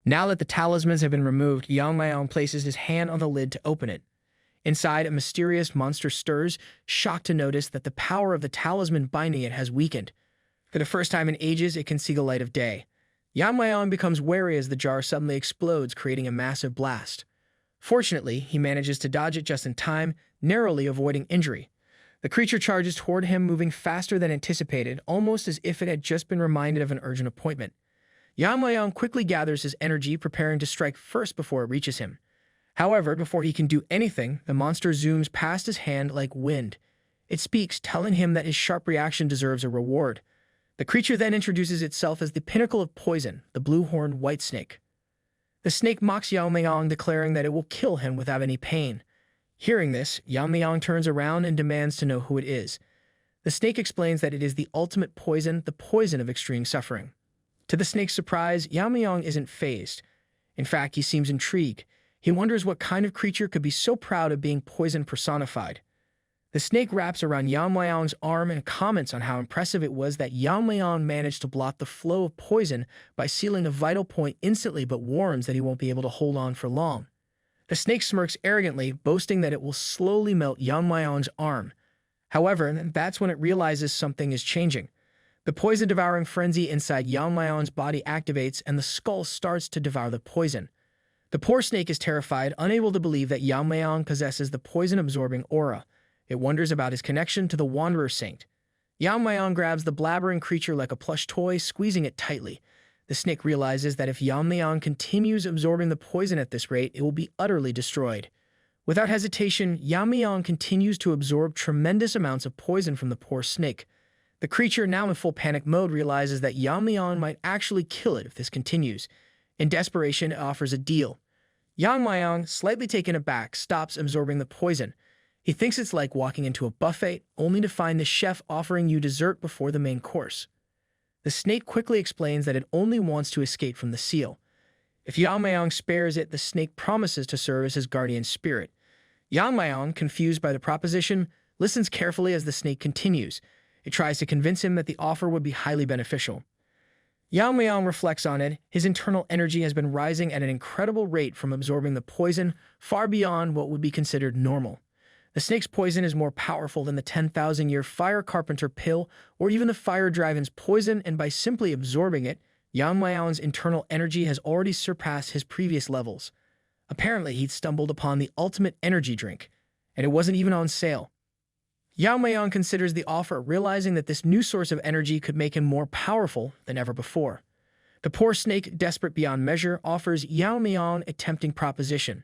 Now that the talismans have been removed, Yeon-myeong places his hand on the lid to open it. Inside, a mysterious monster stirs, shocked to notice that the power of the talisman binding it has weakened. For the first time in ages, it can see the light of day. Yeon-myeong becomes wary as the jar suddenly explodes, creating a massive blast. Fortunately, he manages to dodge it just in time, narrowly avoiding injury. The creature charges toward him, moving faster than anticipated, almost as if it had just been reminded of an urgent appointment. Yeon-myeong quickly gathers his energy, preparing to strike first before it reaches him. However, before he can do anything, the monster zooms past his hand like wind. It speaks, telling him that his sharp reaction deserves a reward. The creature then introduces itself as the pinnacle of poison, the blue-horned white snake. The snake mocks Yeon-myeong, declaring that it will kill him without any pain. Hearing this, Yeon-myeong turns around and demands to know who it is. The snake explains that it is the ultimate poison, the poison of extreme suffering. To the snake's surprise, Yeon-myeong isn't fazed. In fact, he seems intrigued. He wonders what kind of creature could be so proud of being poison personified. The snake wraps around Yeon-myeong's arm and comments on how impressive it was that Yeon-myeong managed to block the flow of poison by sealing a vital point instantly, but warns that he won't be able to hold on for long. The snake smirks arrogantly, boasting that it will slowly melt Yeon-myeong's arm. However, that's when it realizes something is changing. The poison-devouring frenzy inside Yeon-myeong's body activates, and the skull starts to devour the poison. The poor snake is terrified, unable to believe that Yeon-myeong possesses the poison-absorbing aura. It wonders about his connection to the Wanderer Saint. Yeon-myeong grabs the blabbering creature like a plush toy, squeezing it tightly. The snake realizes that if Yeon-myeong continues absorbing the poison at this rate, it will be utterly destroyed. Without hesitation, Yeon-myeong continues to absorb tremendous amounts of poison from the poor snake. The creature, now in full panic mode, realizes that Yeon-myeong might actually kill it if this continues. In desperation, it offers a deal. Yeon-myeong, slightly taken aback, stops absorbing the poison. He thinks it's like walking into a buffet, only to find the chef offering you dessert before the main course. The snake quickly explains that it only wants to escape from the seal. If Yeon-myeong spares it, the snake promises to serve as his guardian spirit. Yeon-myeong, confused by the proposition, listens carefully as the snake continues. It tries to convince him that the offer would be highly beneficial. Yeon-myeong reflects on it. His internal energy has been rising at an incredible rate from absorbing the poison, far beyond what would be considered normal. The snake's poison is more powerful than the 10,000-year fire carpenter pill or even the fire dragon's poison, and by simply absorbing it, Yeon-myeong's internal energy has already surpassed his previous levels. Apparently, he'd stumbled upon the ultimate energy drink, and it wasn't even on sale. Yeon-myeong considers the offer, realizing that this new source of energy could make him more powerful than ever before. The poor snake, desperate beyond measure, offers Yeon-myeong a tempting proposition.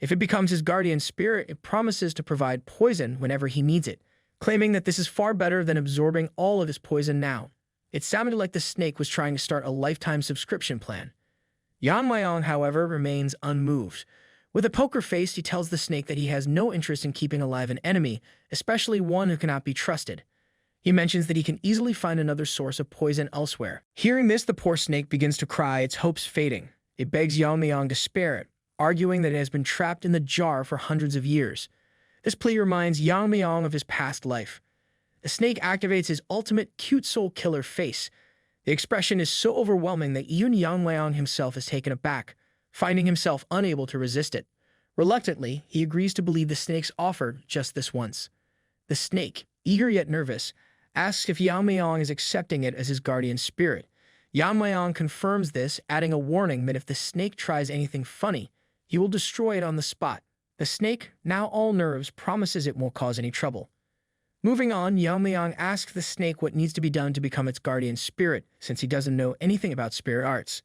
If it becomes his guardian spirit, it promises to provide poison whenever he needs it, claiming that this is far better than absorbing all of his poison now. It sounded like the snake was trying to start a lifetime subscription plan. Yeon-myeong, however, remains unmoved. With a poker face, he tells the snake that he has no interest in keeping alive an enemy, especially one who cannot be trusted. He mentions that he can easily find another source of poison elsewhere. Hearing this, the poor snake begins to cry, its hopes fading. It begs Yeon-myeong to spare it, arguing that it has been trapped in the jar for hundreds of years. This plea reminds Yeon-myeong of his past life. The snake activates his ultimate cute soul killer face. The expression is so overwhelming that even Yeon-myeong himself is taken aback, finding himself unable to resist it. Reluctantly, he agrees to believe the snake's offer just this once. The snake, eager yet nervous, asks if Yeon-myeong is accepting it as his guardian spirit. Yeon-myeong confirms this, adding a warning that if the snake tries anything funny, he will destroy it on the spot. The snake, now all nerves, promises it won't cause any trouble. Moving on, Yeon-myeong asks the snake what needs to be done to become its guardian spirit, since he doesn't know anything about spirit arts.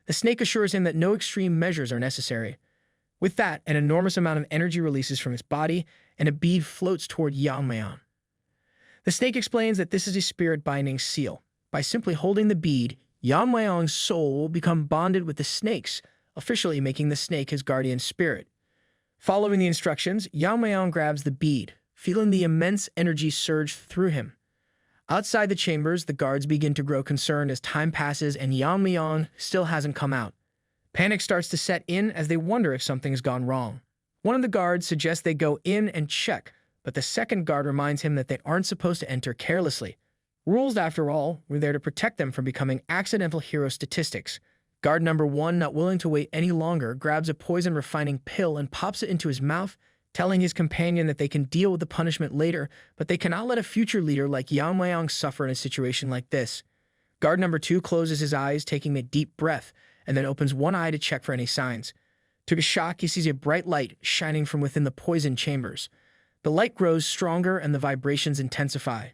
The snake assures him that no extreme measures are necessary. With that, an enormous amount of energy releases from its body, and a bead floats toward Yeon-myeong. The snake explains that this is a spirit binding seal. By simply holding the bead, Yeon-myeong's soul will become bonded with the snake's, officially making the snake his guardian spirit. Following the instructions, Yeon-myeong grabs the bead, feeling the immense energy surge through him. Outside the chambers, the guards begin to grow concerned as time passes and Yeon-myeong still hasn't come out. Panic starts to set in as they wonder if something's gone wrong. One of the guards suggests they go in and check, but the second guard reminds him that they aren't supposed to enter carelessly. Rules, after all, were there to protect them from becoming accidental hero statistics. Guard number 1, not willing to wait any longer, grabs a poison refining pill and pops it into his mouth, telling his companion that they can deal with the punishment later, but they cannot let a future leader like Yeon-myeong suffer in a situation like this. Guard number 2 closes his eyes, taking a deep breath, and then opens one eye to check for any signs. To his shock, he sees a bright light shining from within the poison chambers. The light grows stronger and the vibrations intensify.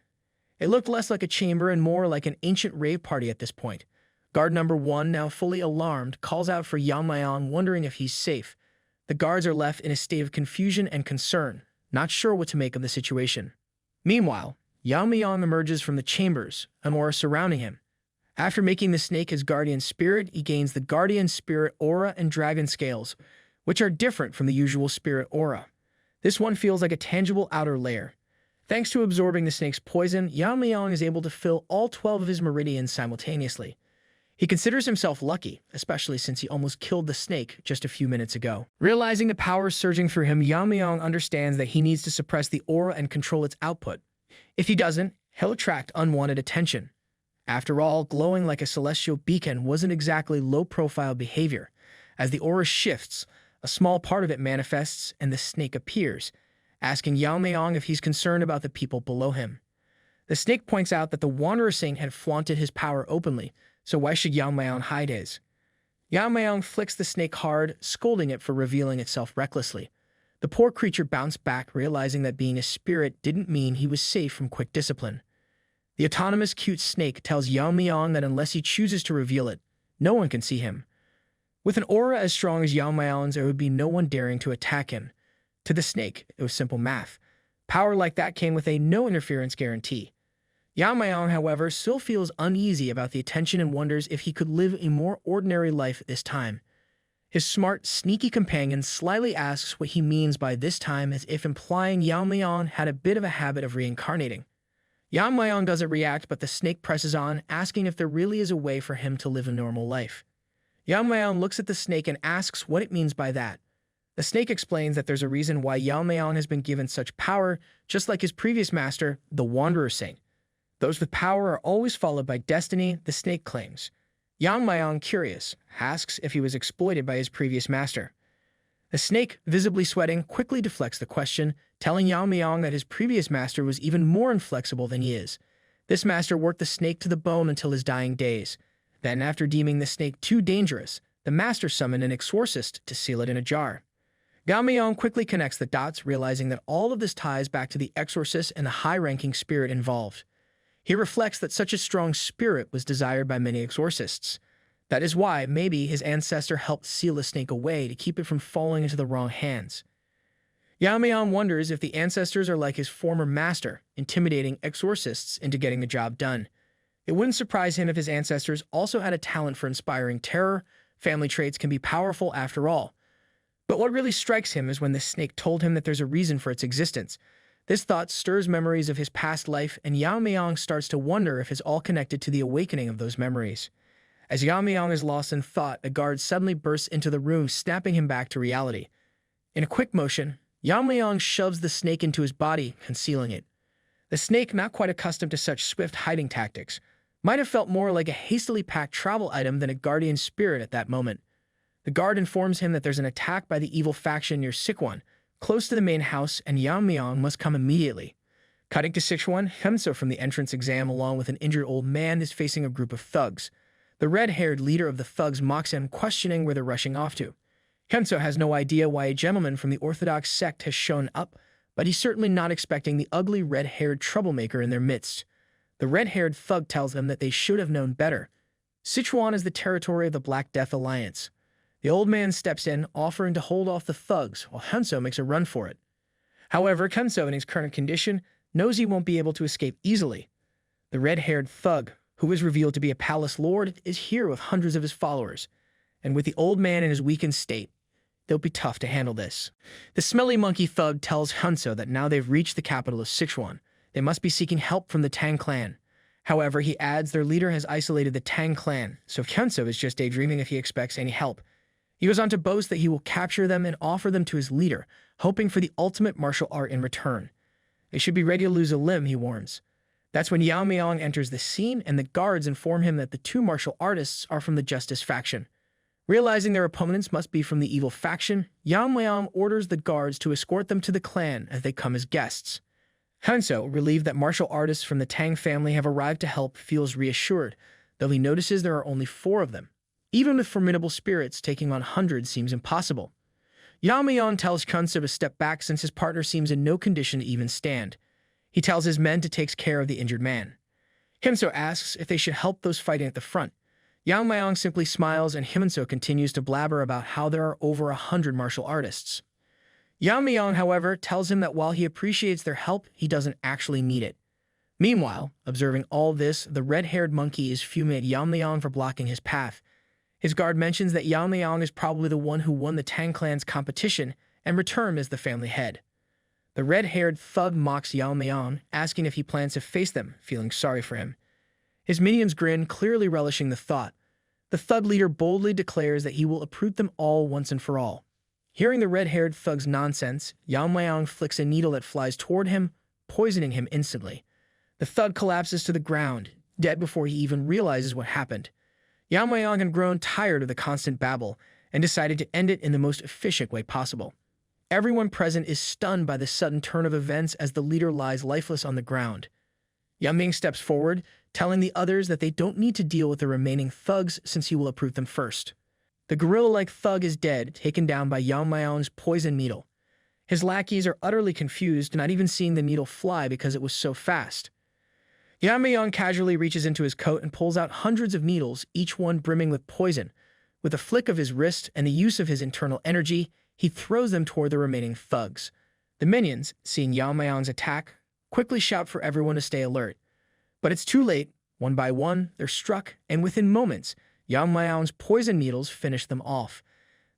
It looked less like a chamber and more like an ancient rave party at this point. Guard number 1, now fully alarmed, calls out for Yeon-myeong, wondering if he's safe. The guards are left in a state of confusion and concern, not sure what to make of the situation. Meanwhile, Yeon-myeong emerges from the chambers, an aura surrounding him. After making the snake his guardian spirit, he gains the guardian spirit aura and dragon scales, which are different from the usual spirit aura. This one feels like a tangible outer layer. Thanks to absorbing the snake's poison, Yeon-myeong is able to fill all 12 of his meridians simultaneously. He considers himself lucky, especially since he almost killed the snake just a few minutes ago. Realizing the power surging through him, Yeon-myeong understands that he needs to suppress the aura and control its output. If he doesn't, he'll attract unwanted attention. After all, glowing like a celestial beacon wasn't exactly low-profile behavior. As the aura shifts, a small part of it manifests and the snake appears, asking Yeon-myeong if he's concerned about the people below him. The snake points out that the Wanderer Saint had flaunted his power openly, so why should Yeon-myeong hide his? Yeon-myeong flicks the snake hard, scolding it for revealing itself recklessly. The poor creature bounced back, realizing that being a spirit didn't mean he was safe from quick discipline. The autonomous cute snake tells Yeon-myeong that unless he chooses to reveal it, no one can see him. With an aura as strong as Yeon-myeong's, there would be no one daring to attack him. To the snake, it was simple math. Power like that came with a no-interference guarantee. Yeon-myeong, however, still feels uneasy about the attention and wonders if he could live a more ordinary life at this time. His smart, sneaky companion slyly asks what he means by this time, as if implying Yeon-myeong had a bit of a habit of reincarnating. Yeon-myeong doesn't react, but the snake presses on, asking if there really is a way for him to live a normal life. Yeon-myeong looks at the snake and asks what it means by that. The snake explains that there's a reason why Yeon-myeong has been given such power, just like his previous master, the Wanderer Saint. Those with power are always followed by destiny, the snake claims. Yeon-myeong, curious, asks if he was exploited by his previous master. The snake, visibly sweating, quickly deflects the question, telling Yeon-myeong that his previous master was even more inflexible than he is. This master worked the snake to the bone until his dying days. Then, after deeming the snake too dangerous, the master summoned an exorcist to seal it in a jar. Yeon-myeong quickly connects the dots, realizing that all of this ties back to the exorcist and the high-ranking spirit involved. He reflects that such a strong spirit was desired by many exorcists. That is why, maybe, his ancestor helped seal the snake away to keep it from falling into the wrong hands. Yeon-myeong wonders if the ancestors are like his former master, intimidating exorcists into getting the job done. It wouldn't surprise him if his ancestors also had a talent for inspiring terror. Family traits can be powerful after all. But what really strikes him is when the snake told him that there's a reason for its existence. This thought stirs memories of his past life, and Yeon-myeong starts to wonder if it's all connected to the awakening of those memories. As Yeon-myeong is lost in thought, a guard suddenly bursts into the room, snapping him back to reality. In a quick motion, Yeon-myeong shoves the snake into his body, concealing it. The snake, not quite accustomed to such swift hiding tactics, might have felt more like a hastily packed travel item than a guardian spirit at that moment. The guard informs him that there's an attack by the evil faction near Sichuan, close to the main house, and Yeon-myeong must come immediately. Cutting to Sichuan, Hyunso from the entrance exam along with an injured old man is facing a group of thugs. The red-haired leader of the thugs mocks him, questioning where they're rushing off to. Hyunso has no idea why a gentleman from the Orthodox sect has shown up, but he's certainly not expecting the ugly red-haired troublemaker in their midst. The red-haired thug tells them that they should have known better. Sichuan is the territory of the Black Death Alliance. The old man steps in, offering to hold off the thugs, while Hyunso makes a run for it. However, Hyunso, in his current condition, knows he won't be able to escape easily. The red-haired thug, who is revealed to be a palace lord, is here with hundreds of his followers, and with the old man in his weakened state, they'll be tough to handle this. The smelly monkey thug tells Hyunso that now they've reached the capital of Sichuan, they must be seeking help from the Tang Clan. However, he adds their leader has isolated the Tang Clan, so Hyunso is just daydreaming if he expects any help. He goes on to boast that he will capture them and offer them to his leader, hoping for the ultimate martial art in return. They should be ready to lose a limb, he warns. That's when Yeon-myeong enters the scene, and the guards inform him that the two martial artists are from the Justice faction. Realizing their opponents must be from the evil faction, Yeon-myeong orders the guards to escort them to the clan as they come as guests. Hyunso, relieved that martial artists from the Tang family have arrived to help, feels reassured, though he notices there are only 4 of them. Even with formidable spirits, taking on hundreds seems impossible. Yeon-myeong tells Hyunso to step back since his partner seems in no condition to even stand. He tells his men to take care of the injured man. Hyunso asks if they should help those fighting at the front. Yeon-myeong simply smiles and Hyunso continues to blabber about how there are over 100 martial artists. Yeon-myeong, however, tells him that while he appreciates their help, he doesn't actually need it. Meanwhile, observing all this, the red-haired monkey is fuming at Yeon-myeong for blocking his path. His guard mentions that Yeon-myeong is probably the one who won the Tang Clan's competition and returned as the family head. The red-haired thug mocks Yeon-myeong, asking if he plans to face them, feeling sorry for him. His minions grin, clearly relishing the thought. The thug leader boldly declares that he will uproot them all once and for all. Hearing the red-haired thug's nonsense, Yeon-myeong flicks a needle that flies toward him, poisoning him instantly. The thug collapses to the ground, dead before he even realizes what happened. Yeon-myeong had grown tired of the constant babble and decided to end it in the most efficient way possible. Everyone present is stunned by the sudden turn of events as the leader lies lifeless on the ground. Yeon-myeong steps forward, telling the others that they don't need to deal with the remaining thugs since he will uproot them first. The gorilla-like thug is dead, taken down by Yeon-myeong's poison needle. His lackeys are utterly confused, not even seeing the needle fly because it was so fast. Yeon-myeong casually reaches into his coat and pulls out hundreds of needles, each one brimming with poison. With a flick of his wrist and the use of his internal energy, he throws them toward the remaining thugs. The minions, seeing Yeon-myeong's attack, quickly shout for everyone to stay alert. But it's too late. One by one, they're struck, and within moments, Yeon-myeong's poison needles finish them off.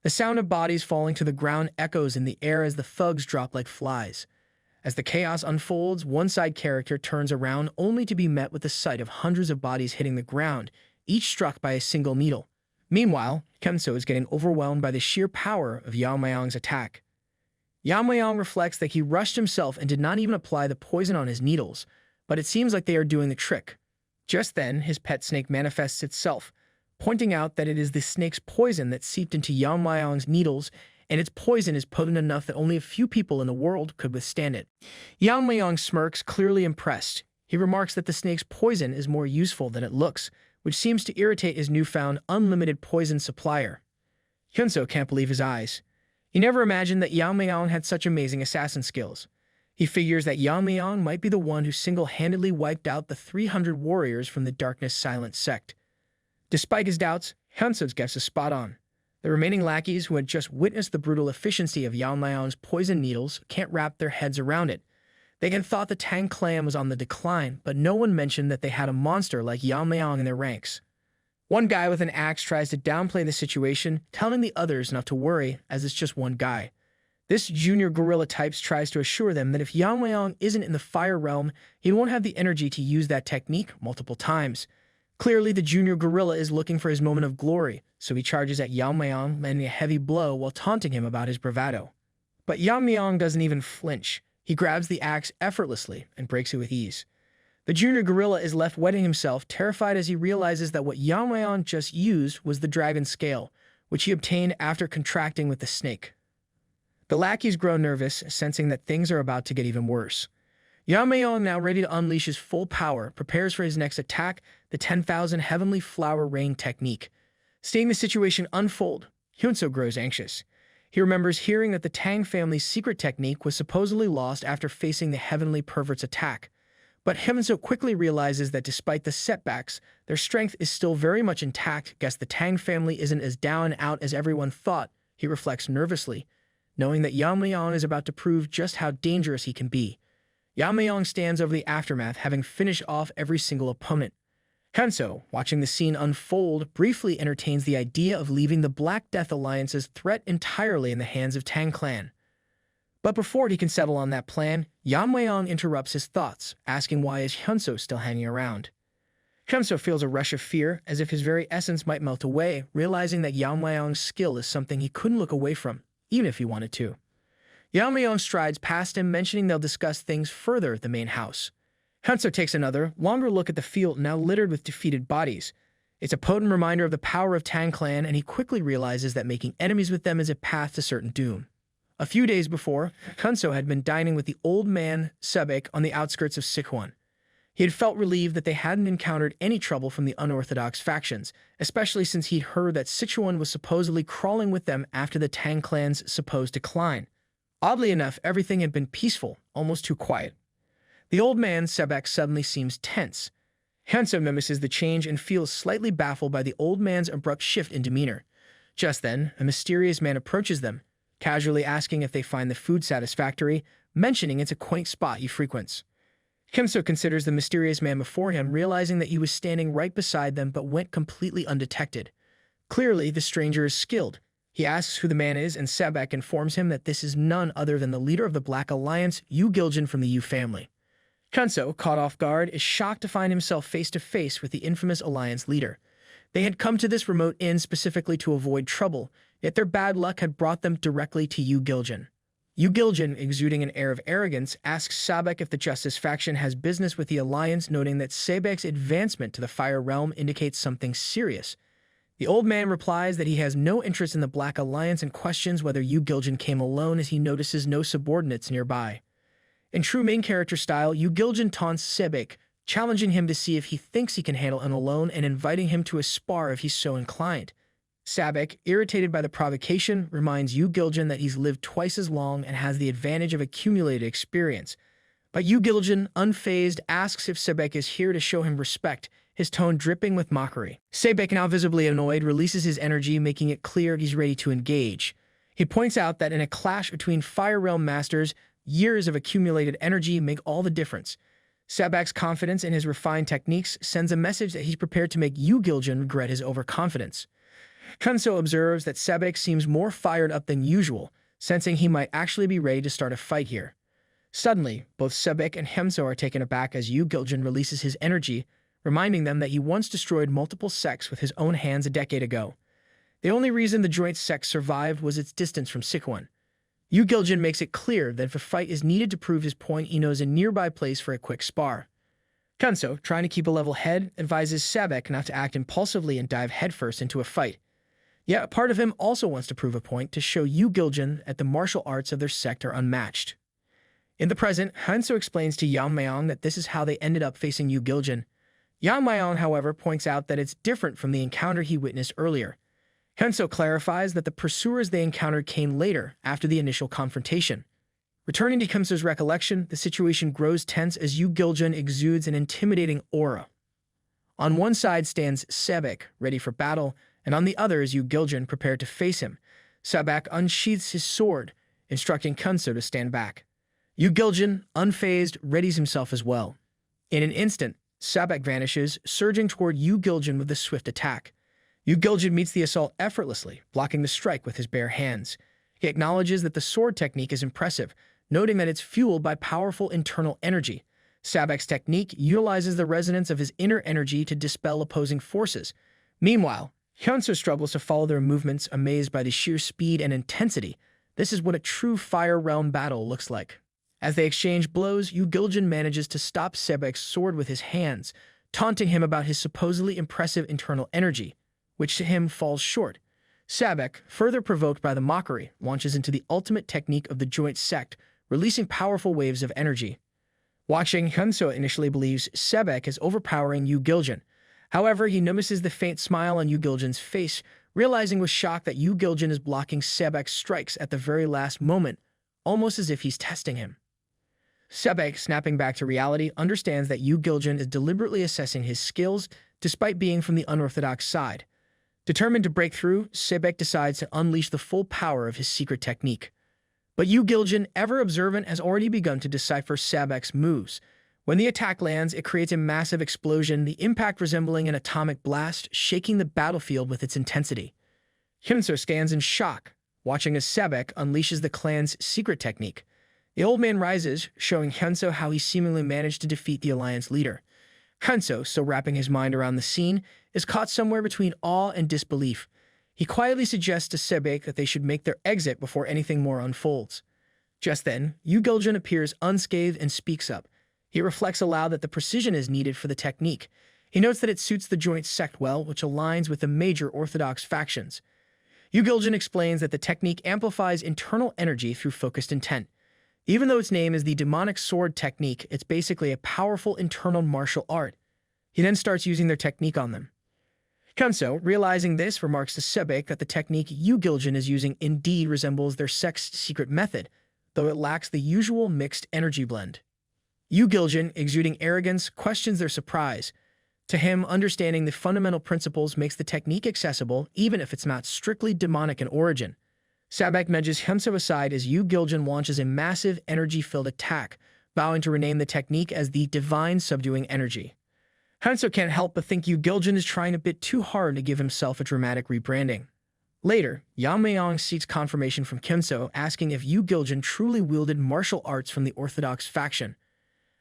The sound of bodies falling to the ground echoes in the air as the thugs drop like flies. As the chaos unfolds, one side character turns around only to be met with the sight of hundreds of bodies hitting the ground, each struck by a single needle. Meanwhile, Hyunso is getting overwhelmed by the sheer power of Yeon-myeong's attack. Yeon-myeong reflects that he rushed himself and did not even apply the poison on his needles, but it seems like they are doing the trick. Just then, his pet snake manifests itself, pointing out that it is the snake's poison that seeped into Yeon-myeong's needles, and its poison is potent enough that only a few people in the world could withstand it. Yeon-myeong smirks, clearly impressed. He remarks that the snake's poison is more useful than it looks, which seems to irritate his newfound unlimited poison supplier. Hyunso can't believe his eyes. He never imagined that Yeon-myeong had such amazing assassin skills. He figures that Yeon-myeong might be the one who single-handedly wiped out the 300 warriors from the Darkness Silent sect. Despite his doubts, Hyunso's guess is spot on. The remaining lackeys who had just witnessed the brutal efficiency of Yeon-myeong's poison needles can't wrap their heads around it. They had thought the Tang Clan was on the decline, but no one mentioned that they had a monster like Yeon-myeong in their ranks. One guy with an axe tries to downplay the situation, telling the others not to worry, as it's just one guy. This junior gorilla type tries to assure them that if Yeon-myeong isn't in the fire realm, he won't have the energy to use that technique multiple times. Clearly, the junior gorilla is looking for his moment of glory, so he charges at Yeon-myeong, landing a heavy blow while taunting him about his bravado. But Yeon-myeong doesn't even flinch. He grabs the axe effortlessly and breaks it with ease. The junior gorilla is left wetting himself, terrified as he realizes that what Yeon-myeong just used was the dragon scale, which he obtained after contracting with the snake. The lackeys grow nervous, sensing that things are about to get even worse. Yeon-myeong, now ready to unleash his full power, prepares for his next attack, the 10,000 Heavenly Flower Rain technique. Seeing the situation unfold, Hyunso grows anxious. He remembers hearing that the Tang family's secret technique was supposedly lost after facing the Heavenly Pervert's attack. But Hyunso quickly realizes that despite the setbacks, their strength is still very much intact. Guess the Tang family isn't as down and out as everyone thought, he reflects nervously, knowing that Yeon-myeong is about to prove just how dangerous he can be. Yeon-myeong stands over the aftermath, having finished off every single opponent. Hyunso, watching the scene unfold, briefly entertains the idea of leaving the Black Death Alliance's threat entirely in the hands of Tang Clan. But before he can settle on that plan, Yeon-myeong interrupts his thoughts, asking why is Hyunso still hanging around. Hyunso feels a rush of fear, as if his very essence might melt away, realizing that Yeon-myeong's skill is something he couldn't look away from, even if he wanted to. Yeon-myeong strides past him, mentioning they'll discuss things further at the main house. Hyunso takes another, longer look at the field now littered with defeated bodies. It's a potent reminder of the power of Tang Clan, and he quickly realizes that making enemies with them is a path to certain doom. A few days before, Kunso had been dining with the old man Sebek on the outskirts of Sichuan. He had felt relieved that they hadn't encountered any trouble from the unorthodox factions, especially since he'd heard that Sichuan was supposedly crawling with them after the Tang Clan's supposed decline. Oddly enough, everything had been peaceful, almost too quiet. The old man Sebek suddenly seems tense. Hanso notices the change and feels slightly baffled by the old man's abrupt shift in demeanor. Just then, a mysterious man approaches them, casually asking if they find the food satisfactory, mentioning it's a quaint spot he frequents. Hanso considers the mysterious man before him, realizing that he was standing right beside them but went completely undetected. Clearly, the stranger is skilled. He asks who the man is, and Sebek informs him that this is none other than the leader of the Black Alliance, Yu Giljan from the Yu family. Kunso, caught off guard, is shocked to find himself face-to-face with the infamous Alliance leader. They had come to this remote inn specifically to avoid trouble, yet their bad luck had brought them directly to Yu Giljan. Yu Giljan, exuding an air of arrogance, asks Sebek if the Justice faction has business with the Alliance, noting that Sebek's advancement to the Fire Realm indicates something serious. The old man replies that he has no interest in the Black Alliance and questions whether Yu Giljan came alone, as he notices no subordinates nearby. In true main character style, Yu Giljan taunts Sebek, challenging him to see if he thinks he can handle him alone and inviting him to a spar if he's so inclined. Sebek, irritated by the provocation, reminds Yu Giljan that he's lived twice as long and has the advantage of accumulated experience. But Yu Giljan, unfazed, asks if Sebek is here to show him respect, his tone dripping with mockery. Sebek, now visibly annoyed, releases his energy, making it clear he's ready to engage. He points out that in a clash between Fire Realm masters, years of accumulated energy make all the difference. Sebek's confidence in his refined techniques sends a message that he's prepared to make Yu Giljan regret his overconfidence. Kunso observes that Sebek seems more fired up than usual, sensing he might actually be ready to start a fight here. Suddenly, both Sebek and Hemso are taken aback as Yu Giljan releases his energy, reminding them that he once destroyed multiple sects with his own hands a decade ago. The only reason the joint sect survived was its distance from Sichuan. Yu Giljan makes it clear that if a fight is needed to prove his point, he knows a nearby place for a quick spar. Kunso, trying to keep a level head, advises Sebek not to act impulsively and dive headfirst into a fight. Yet a part of him also wants to prove a point, to show Yu Giljan that the martial arts of their sect are unmatched. In the present, Hanso explains to Yeon-myeong that this is how they ended up facing Yu Giljan. Yeon-myeong, however, points out that it's different from the encounter he witnessed earlier. Hanso clarifies that the pursuers they encountered came later, after the initial confrontation. Returning to Kunso's recollection, the situation grows tense as Yu Giljan exudes an intimidating aura. On one side stands Sebek, ready for battle, and on the other is Yu Giljan, prepared to face him. Sebek unsheaths his sword, instructing Kunso to stand back. Yu Giljan, unfazed, readies himself as well. In an instant, Sebek vanishes, surging toward Yu Giljan with a swift attack. Yu Giljan meets the assault effortlessly, blocking the strike with his bare hands. He acknowledges that the sword technique is impressive, noting that it's fueled by powerful internal energy. Sebek's technique utilizes the resonance of his inner energy to dispel opposing forces. Meanwhile, Hyunso struggles to follow their movements, amazed by the sheer speed and intensity. This is what a true Fire Realm battle looks like. As they exchange blows, Yu Giljan manages to stop Sebek's sword with his hands, taunting him about his supposedly impressive internal energy, which to him falls short. Sebek, further provoked by the mockery, launches into the ultimate technique of the joint sect, releasing powerful waves of energy. Watching, Hyunso initially believes Sebek is overpowering Yu Giljan. However, he notices the faint smile on Yu Giljan's face, realizing with shock that Yu Giljan is blocking Sebek's strikes at the very last moment, almost as if he's testing him. Sebek, snapping back to reality, understands that Yu Giljan is deliberately assessing his skills, despite being from the unorthodox side. Determined to break through, Sebek decides to unleash the full power of his secret technique. But Yu Giljan, ever observant, has already begun to decipher Sebek's moves. When the attack lands, it creates a massive explosion, the impact resembling an atomic blast, shaking the battlefield with its intensity. Hyunso stands in shock, watching as Sebek unleashes the clan's secret technique. The old man rises, showing Hyunso how he seemingly managed to defeat the Alliance leader. Hyunso, still wrapping his mind around the scene, is caught somewhere between awe and disbelief. He quietly suggests to Sebek that they should make their exit before anything more unfolds. Just then, Yu Giljan appears unscathed and speaks up. He reflects aloud that the precision is needed for the technique. He notes that it suits the joint sect well, which aligns with the major orthodox factions. Yu Giljin explains that the technique amplifies internal energy through focused intent. Even though its name is the demonic sword technique, it's basically a powerful internal martial art. He then starts using their technique on them. Kanso, realizing this, remarks to Sebek that the technique Yu Giljin is using indeed resembles their sect's secret method, though it lacks the usual mixed energy blend. Yu Giljin, exuding arrogance, questions their surprise. To him, understanding the fundamental principles makes the technique accessible, even if it's not strictly demonic in origin. Sabek nudges Hyunso aside as Yu Giljin launches a massive, energy-filled attack, vowing to rename the technique as the Divine Subduing Energy. Hyunso can't help but think Yu Giljin is trying a bit too hard to give himself a dramatic rebranding. Later, Yeon-myeong seeks confirmation from Hyunso, asking if Yu Giljin truly wielded martial arts from the orthodox faction.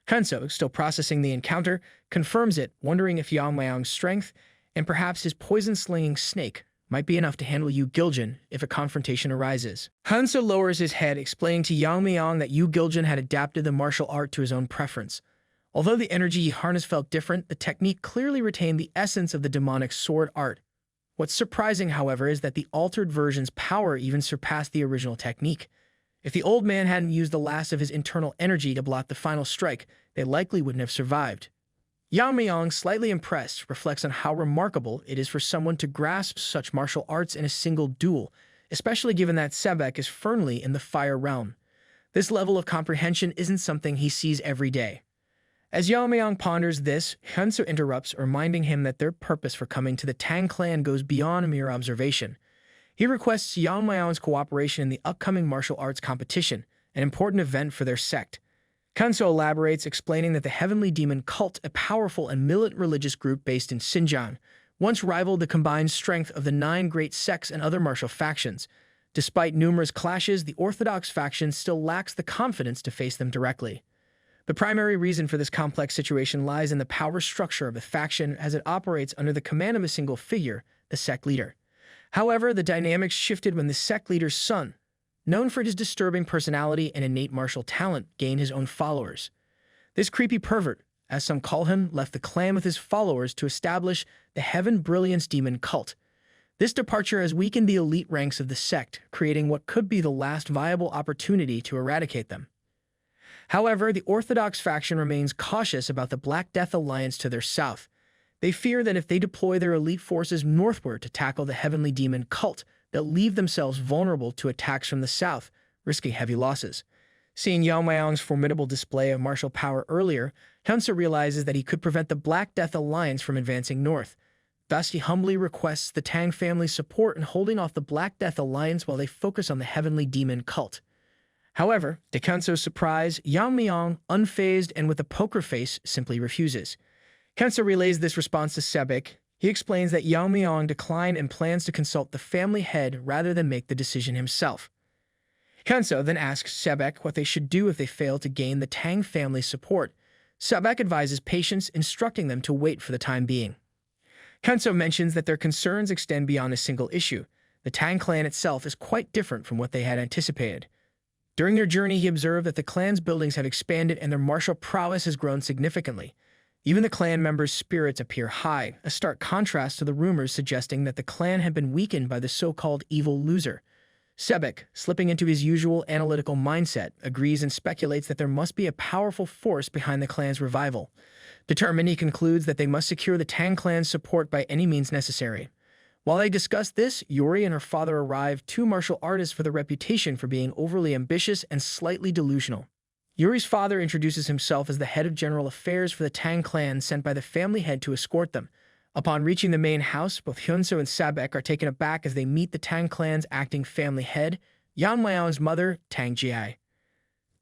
Hyunso, still processing the encounter, confirms it, wondering if Yeon-myeong's strength, and perhaps his poison-slinging snake, might be enough to handle Yu Giljin if a confrontation arises. Hyunso lowers his head, explaining to Yeon-myeong that Yu Giljin had adapted the martial art to his own preference. Although the energy he harnessed felt different, the technique clearly retained the essence of the demonic sword art. What's surprising, however, is that the altered version's power even surpassed the original technique. If the old man hadn't used the last of his internal energy to block the final strike, they likely wouldn't have survived. Yeon-myeong, slightly impressed, reflects on how remarkable it is for someone to grasp such martial arts in a single duel, especially given that Sebek is firmly in the fire realm. This level of comprehension isn't something he sees every day. As Yeon-myeong ponders this, Hyunso interrupts, reminding him that their purpose for coming to the Tang Clan goes beyond mere observation. He requests Yeon-myeong's cooperation in the upcoming martial arts competition, an important event for their sect. Hyunso elaborates, explaining that the Heavenly Demon Cult, a powerful and militant religious group based in Xinjiang, once rivaled the combined strength of the 9 great sects and other martial factions. Despite numerous clashes, the orthodox faction still lacks the confidence to face them directly. The primary reason for this complex situation lies in the power structure of the faction as it operates under the command of a single figure, the sect leader. However, the dynamics shifted when the sect leader's son, known for his disturbing personality and innate martial talent, gained his own followers. This creepy pervert, as some call him, left the clan with his followers to establish the Heaven Brilliance Demon Cult. This departure has weakened the elite ranks of the sect, creating what could be the last viable opportunity to eradicate them. However, the Orthodox faction remains cautious about the Black Death Alliance to their south. They fear that if they deploy their elite forces northward to tackle the Heavenly Demon Cult, they'll leave themselves vulnerable to attacks from the south, risking heavy losses. Seeing Yeon-myeong's formidable display of martial power earlier, Hyunso realizes that he could prevent the Black Death Alliance from advancing north. Thus, he humbly requests the Tang family's support in holding off the Black Death Alliance while they focus on the Heavenly Demon Cult. However, to Hyunso's surprise, Yeon-myeong, unfazed and with a poker face, simply refuses. Hyunso relays this response to Sebek. He explains that Yeon-myeong declined and plans to consult the family head rather than make the decision himself. Hyunso then asks Sebek what they should do if they fail to gain the Tang family's support. Sebek advises patience, instructing them to wait for the time being. Hyunso mentions that their concerns extend beyond a single issue. The Tang clan itself is quite different from what they had anticipated. During their journey, he observed that the clan's buildings have expanded and their martial prowess has grown significantly. Even the clan members' spirits appear high, a stark contrast to the rumors suggesting that the clan had been weakened by the so-called evil loser. Sebek, slipping into his usual analytical mindset, agrees and speculates that there must be a powerful force behind the clan's revival. Determined, he concludes that they must secure the Tang clan's support by any means necessary. While they discuss this, Yuri and her father arrive, 2 martial artists with a reputation for being overly ambitious and slightly delusional. Yuri's father introduces himself as the head of general affairs for the Tang clan, sent by the family head to escort them. Upon reaching the main house, both Hyunso and Sebek are taken aback as they meet the Tang clan's acting family head, Yeon-myeong's mother, Tang Ji.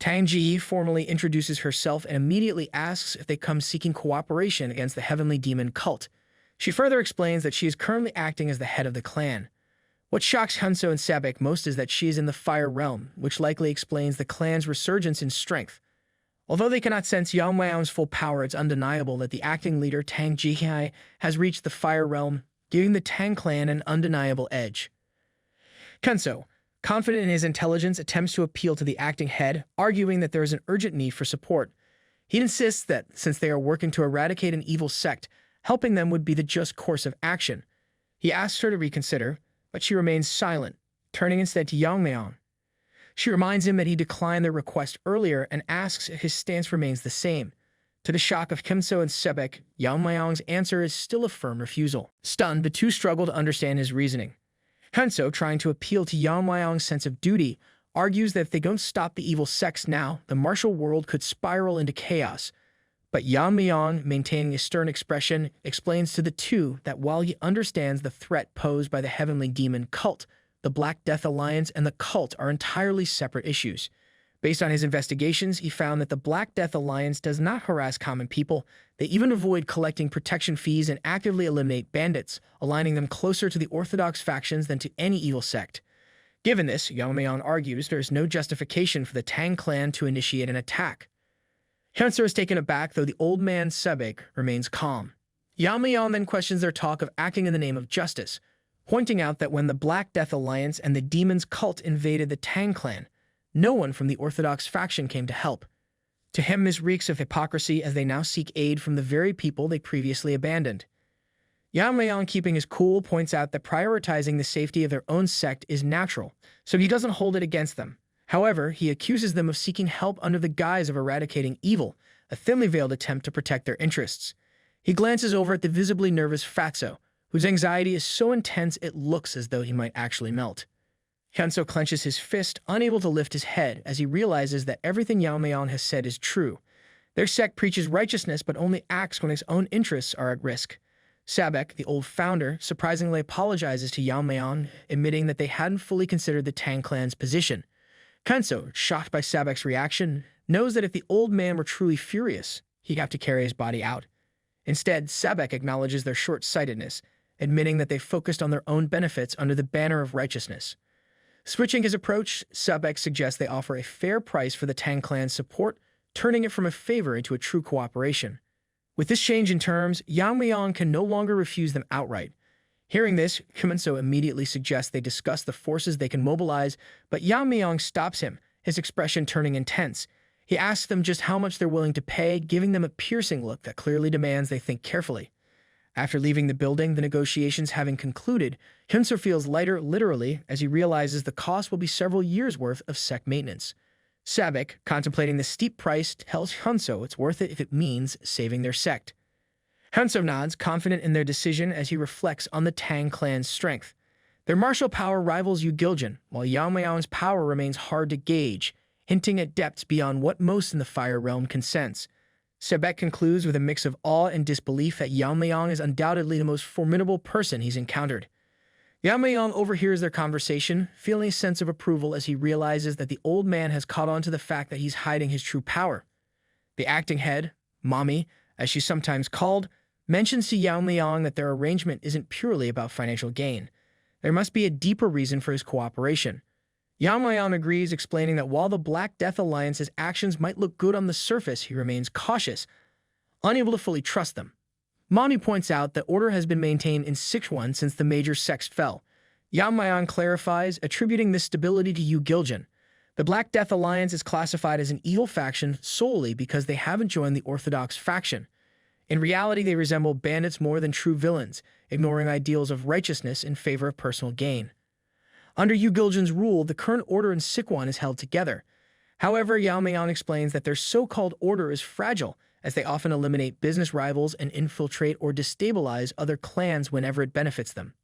Tang Ji formally introduces herself and immediately asks if they come seeking cooperation against the Heavenly Demon Cult. She further explains that she is currently acting as the head of the clan. What shocks Hyunso and Sebek most is that she is in the fire realm, which likely explains the clan's resurgence in strength. Although they cannot sense Yeon-myeong's full power, it's undeniable that the acting leader, Tang Ji, has reached the fire realm, giving the Tang clan an undeniable edge. Hyunso, confident in his intelligence, attempts to appeal to the acting head, arguing that there is an urgent need for support. He insists that, since they are working to eradicate an evil sect, Helping them would be the just course of action. He asks her to reconsider, but she remains silent, turning instead to Yeon-myeong. She reminds him that he declined their request earlier and asks if his stance remains the same. To the shock of Kimso and Sebek, Yeon-myeong's answer is still a firm refusal. Stunned, the two struggle to understand his reasoning. Hanso, trying to appeal to Yeon-myeong's sense of duty, argues that if they don't stop the evil sects now, the martial world could spiral into chaos. But Yeon-myeong, maintaining a stern expression, explains to the two that while he understands the threat posed by the heavenly demon cult, the Black Death Alliance and the cult are entirely separate issues. Based on his investigations, he found that the Black Death Alliance does not harass common people. They even avoid collecting protection fees and actively eliminate bandits, aligning them closer to the orthodox factions than to any evil sect. Given this, Yeon-myeong argues there is no justification for the Tang Clan to initiate an attack. Hyunseo is taken aback, though the old man Sebek remains calm. Yeon-myeong then questions their talk of acting in the name of justice, pointing out that when the Black Death Alliance and the Demon's cult invaded the Tang Clan, no one from the orthodox faction came to help. To him, this reeks of hypocrisy as they now seek aid from the very people they previously abandoned. Yeon-myeong, keeping his cool, points out that prioritizing the safety of their own sect is natural, so he doesn't hold it against them. However, he accuses them of seeking help under the guise of eradicating evil, a thinly veiled attempt to protect their interests. He glances over at the visibly nervous Fatso, whose anxiety is so intense it looks as though he might actually melt. Hyunseo clenches his fist, unable to lift his head, as he realizes that everything Yeon-myeong has said is true. Their sect preaches righteousness but only acts when its own interests are at risk. Sebek, the old founder, surprisingly apologizes to Yeon-myeong, admitting that they hadn't fully considered the Tang Clan's position. Hyunseo, shocked by Sebek's reaction, knows that if the old man were truly furious, he'd have to carry his body out. Instead, Sebek acknowledges their short-sightedness, admitting that they focused on their own benefits under the banner of righteousness. Switching his approach, Sebek suggests they offer a fair price for the Tang Clan's support, turning it from a favor into a true cooperation. With this change in terms, Yeon-myeong can no longer refuse them outright. Hearing this, Hyunseo immediately suggests they discuss the forces they can mobilize, but Yeon-myeong stops him, his expression turning intense. He asks them just how much they're willing to pay, giving them a piercing look that clearly demands they think carefully. After leaving the building, the negotiations having concluded, Hyunseo feels lighter literally as he realizes the cost will be several years' worth of sect maintenance. Sebek, contemplating the steep price, tells Hyunseo it's worth it if it means saving their sect. Hyunseo nods, confident in their decision as he reflects on the Tang Clan's strength. Their martial power rivals Yu-Giljan, while Yeon-myeong's power remains hard to gauge, hinting at depths beyond what most in the Fire Realm can sense. Sebek concludes with a mix of awe and disbelief that Yeon-myeong is undoubtedly the most formidable person he's encountered. Yeon-myeong overhears their conversation, feeling a sense of approval as he realizes that the old man has caught on to the fact that he's hiding his true power. The acting head, Mommy, as she's sometimes called, mentions to Yeon-myeong that their arrangement isn't purely about financial gain. There must be a deeper reason for his cooperation. Yeon-myeong agrees, explaining that while the Black Death Alliance's actions might look good on the surface, he remains cautious, unable to fully trust them. Mommy points out that order has been maintained in Sichuan since the major sects fell. Yeon-myeong clarifies, attributing this stability to Yu-Giljan. The Black Death Alliance is classified as an evil faction solely because they haven't joined the orthodox faction. In reality, they resemble bandits more than true villains, ignoring ideals of righteousness in favor of personal gain. Under Yu-Giljan's rule, the current order in Sichuan is held together. However, Yeon-myeong explains that their so-called order is fragile, as they often eliminate business rivals and infiltrate or destabilize other clans whenever it benefits them.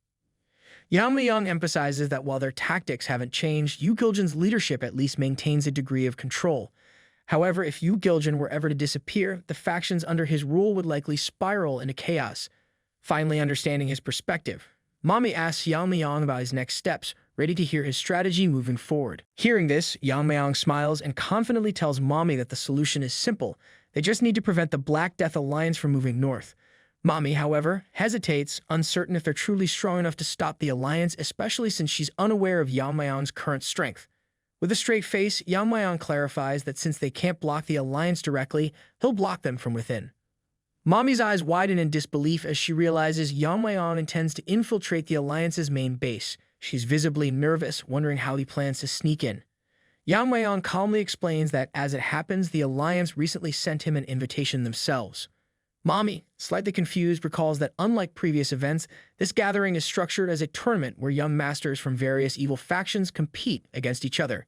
Yeon-myeong emphasizes that while their tactics haven't changed, Yu-Giljan's leadership at least maintains a degree of control. However, if Yu-Giljan were ever to disappear, the factions under his rule would likely spiral into chaos. Finally understanding his perspective, Mommy asks Yeon-myeong about his next steps, ready to hear his strategy moving forward. Hearing this, Yeon-myeong smiles and confidently tells Mommy that the solution is simple. They just need to prevent the Black Death Alliance from moving north. Mommy, however, hesitates, uncertain if they're truly strong enough to stop the alliance, especially since she's unaware of Yeon-myeong's current strength. With a straight face, Yeon-myeong clarifies that since they can't block the alliance directly, he'll block them from within. Mommy's eyes widen in disbelief as she realizes Yeon-myeong intends to infiltrate the alliance's main base. She's visibly nervous, wondering how he plans to sneak in. Yeon-myeong calmly explains that, as it happens, the alliance recently sent him an invitation themselves. Mommy, slightly confused, recalls that unlike previous events, this gathering is structured as a tournament where young masters from various evil factions compete against each other.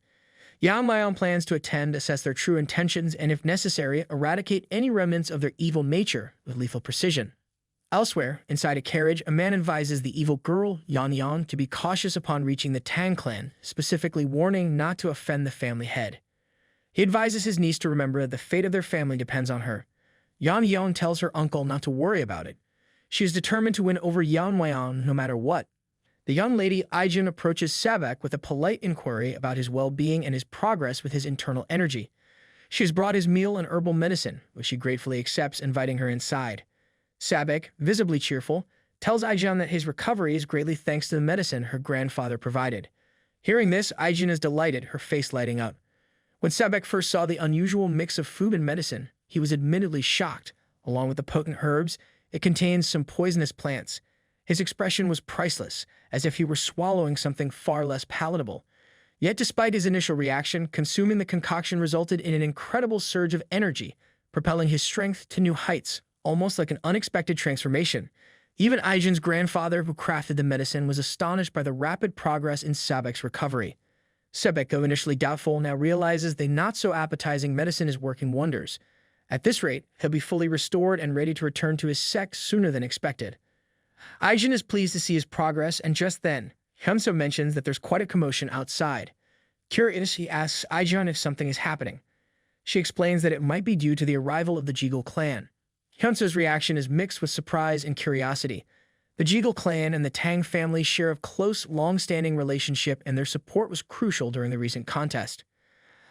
Yeon-myeong plans to attend, assess their true intentions, and if necessary, eradicate any remnants of their evil nature with lethal precision. Elsewhere, inside a carriage, a man advises the evil girl, Yeon-myeong, to be cautious upon reaching the Tang Clan, specifically warning not to offend the family head. He advises his niece to remember that the fate of their family depends on her. Yeon-myeong tells her uncle not to worry about it. She is determined to win over Yeon-myeong no matter what. The young lady Aijun approaches Sabek with a polite inquiry about his well-being and his progress with his internal energy. She has brought his meal and herbal medicine, which she gratefully accepts, inviting her inside. Sabek, visibly cheerful, tells Aijun that his recovery is greatly thanks to the medicine her grandfather provided. Hearing this, Aijun is delighted, her face lighting up. When Sabek first saw the unusual mix of food and medicine, he was admittedly shocked. Along with the potent herbs, it contained some poisonous plants. His expression was priceless, as if he were swallowing something far less palatable. Yet despite his initial reaction, consuming the concoction resulted in an incredible surge of energy, propelling his strength to new heights, almost like an unexpected transformation. Even Aijun's grandfather, who crafted the medicine, was astonished by the rapid progress in Sabek's recovery. Sabek, though initially doubtful, now realizes the not-so-appetizing medicine is working wonders. At this rate, he'll be fully restored and ready to return to his sex sooner than expected. Aijun is pleased to see his progress, and just then, Hyunso mentions that there's quite a commotion outside. Curious, he asks Aijun if something is happening. She explains that it might be due to the arrival of the Jegal clan. Hyunso's reaction is mixed with surprise and curiosity. The Jegal clan and the Tang family share a close, long-standing relationship, and their support was crucial during the recent contest.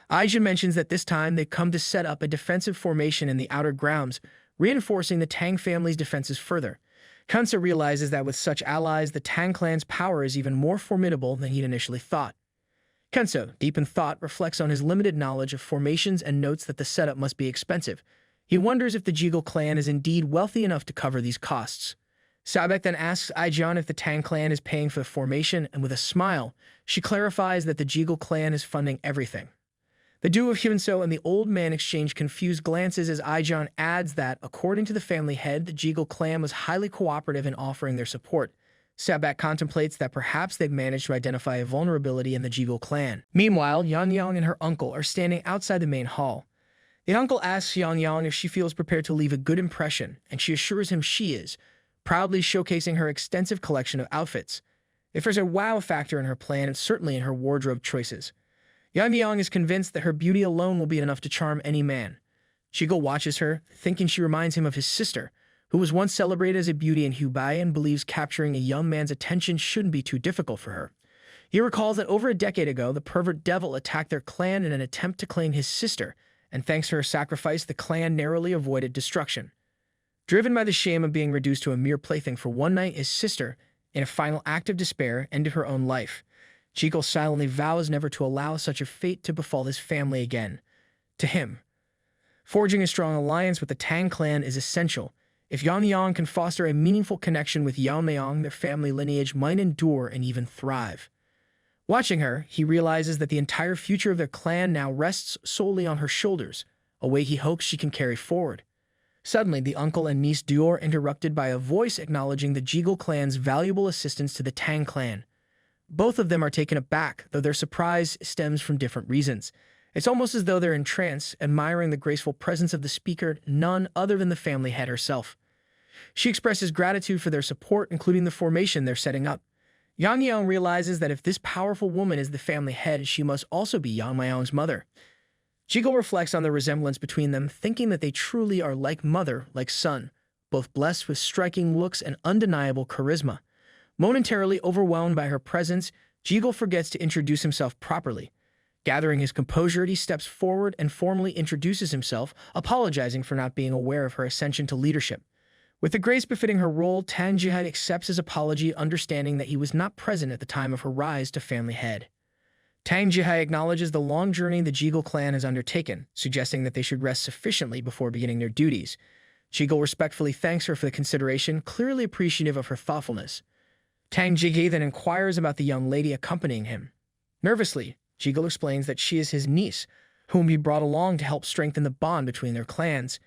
Aijun mentions that this time they've come to set up a defensive formation in the outer grounds, reinforcing the Tang family's defenses further. Hyunso realizes that with such allies, the Tang clan's power is even more formidable than he'd initially thought. Hyunso, deep in thought, reflects on his limited knowledge of formations and notes that the setup must be expensive. He wonders if the Jegal clan is indeed wealthy enough to cover these costs. Sabek then asks Aijun if the Tang clan is paying for the formation, and with a smile, she clarifies that the Jegal clan is funding everything. The duo of Hyunso and the old man exchange confused glances as Aijun adds that, according to the family head, the Jegal clan was highly cooperative in offering their support. Sabek contemplates that perhaps they've managed to identify a vulnerability in the Jegal clan. Meanwhile, Yeon-myeong and her uncle are standing outside the main hall. The uncle asks Yeon-myeong if she feels prepared to leave a good impression, and she assures him she is, proudly showcasing her extensive collection of outfits. If there's a wow factor in her plan, it's certainly in her wardrobe choices. Yeon-myeong is convinced that her beauty alone will be enough to charm any man. Jegal watches her, thinking she reminds him of his sister, who was once celebrated as a beauty in Hubei and believes capturing a young man's attention shouldn't be too difficult for her. He recalls that over a decade ago, the pervert devil attacked their clan in an attempt to claim his sister, and thanks to her sacrifice, the clan narrowly avoided destruction. Driven by the shame of being reduced to a mere plaything for one night, his sister, in a final act of despair, ended her own life. Jegal silently vows never to allow such a fate to befall his family again. To him, forging a strong alliance with the Tang clan is essential. If Yeon-myeong can foster a meaningful connection with Yeon-myeong, their family lineage might endure and even thrive. Watching her, he realizes that the entire future of their clan now rests solely on her shoulders, a weight he hopes she can carry forward. Suddenly, the uncle and niece duo are interrupted by a voice acknowledging the Jegal clan's valuable assistance to the Tang clan. Both of them are taken aback, though their surprise stems from different reasons. It's almost as though they're in trance, admiring the graceful presence of the speaker, none other than the family head herself. She expresses gratitude for their support, including the formation they're setting up. Yeon-myeong realizes that if this powerful woman is the family head, she must also be Yeon-myeong's mother. Jegal reflects on the resemblance between them, thinking that they truly are like mother, like son, both blessed with striking looks and undeniable charisma. Momentarily overwhelmed by her presence, Jegal forgets to introduce himself properly. Gathering his composure, he steps forward and formally introduces himself, apologizing for not being aware of her ascension to leadership. With the grace befitting her role, Tang Yeon-myeong accepts his apology, understanding that he was not present at the time of her rise to family head. Tang Yeon-myeong acknowledges the long journey the Jegal clan has undertaken, suggesting that they should rest sufficiently before beginning their duties. Jegal respectfully thanks her for the consideration, clearly appreciative of her thoughtfulness. Tang Yeon-myeong then inquires about the young lady accompanying him. Nervously, Jegal explains that she is his niece, whom he brought along to help strengthen the bond between their clans.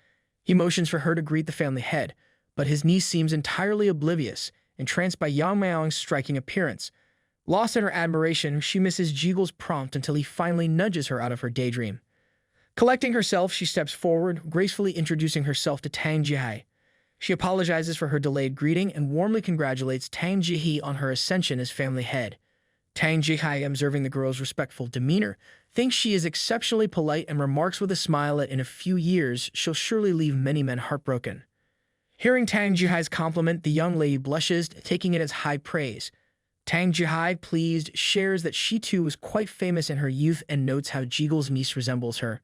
He motions for her to greet the family head, but his niece seems entirely oblivious, entranced by Yeon-myeong's striking appearance. Lost in her admiration, she misses Jigel's prompt until he finally nudges her out of her daydream. Collecting herself, she steps forward, gracefully introducing herself to Tang Yeon-myeong. She apologizes for her delayed greeting and warmly congratulates Tang Yeon-myeong on her ascension as family head. Tang Yeon-myeong, observing the girl's respectful demeanor, thinks she is exceptionally polite and remarks with a smile that in a few years she'll surely leave many men heartbroken. Hearing Tang Yeon-myeong's compliment, the young lady blushes, taking it as high praise. Tang Yeon-myeong, pleased, shares that she too was quite famous in her youth and notes how Jigel's niece resembles her.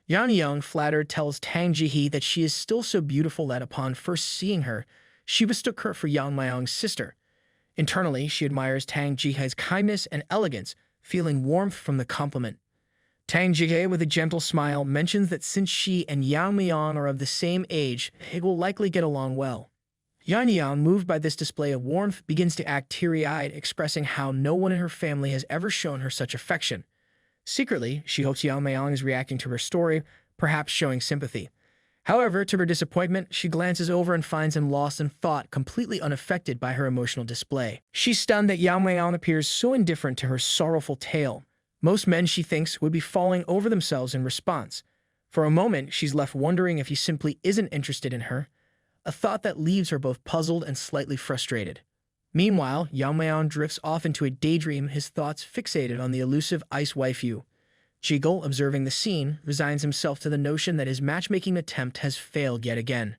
Yeon-myeong, flattered, tells Tang Yeon-myeong that she is still so beautiful that upon first seeing her, she mistook her for Yeon-myeong's sister. Internally, she admires Tang Yeon-myeong's kindness and elegance, feeling warmth from the compliment. Tang Yeon-myeong, with a gentle smile, mentions that since she and Yeon-myeong are of the same age, they will likely get along well. Yeon-myeong, moved by this display of warmth, begins to act teary-eyed, expressing how no one in her family has ever shown her such affection. Secretly, she hopes Yeon-myeong is reacting to her story, perhaps showing sympathy. However, to her disappointment, she glances over and finds him lost in thought, completely unaffected by her emotional display. She's stunned that Yeon-myeong appears so indifferent to her sorrowful tale. Most men, she thinks, would be falling over themselves in response. For a moment, she's left wondering if he simply isn't interested in her, a thought that leaves her both puzzled and slightly frustrated. Meanwhile, Yeon-myeong drifts off into a daydream, his thoughts fixated on the elusive ice waifu. Jigel, observing the scene, resigns himself to the notion that his matchmaking attempt has failed yet again.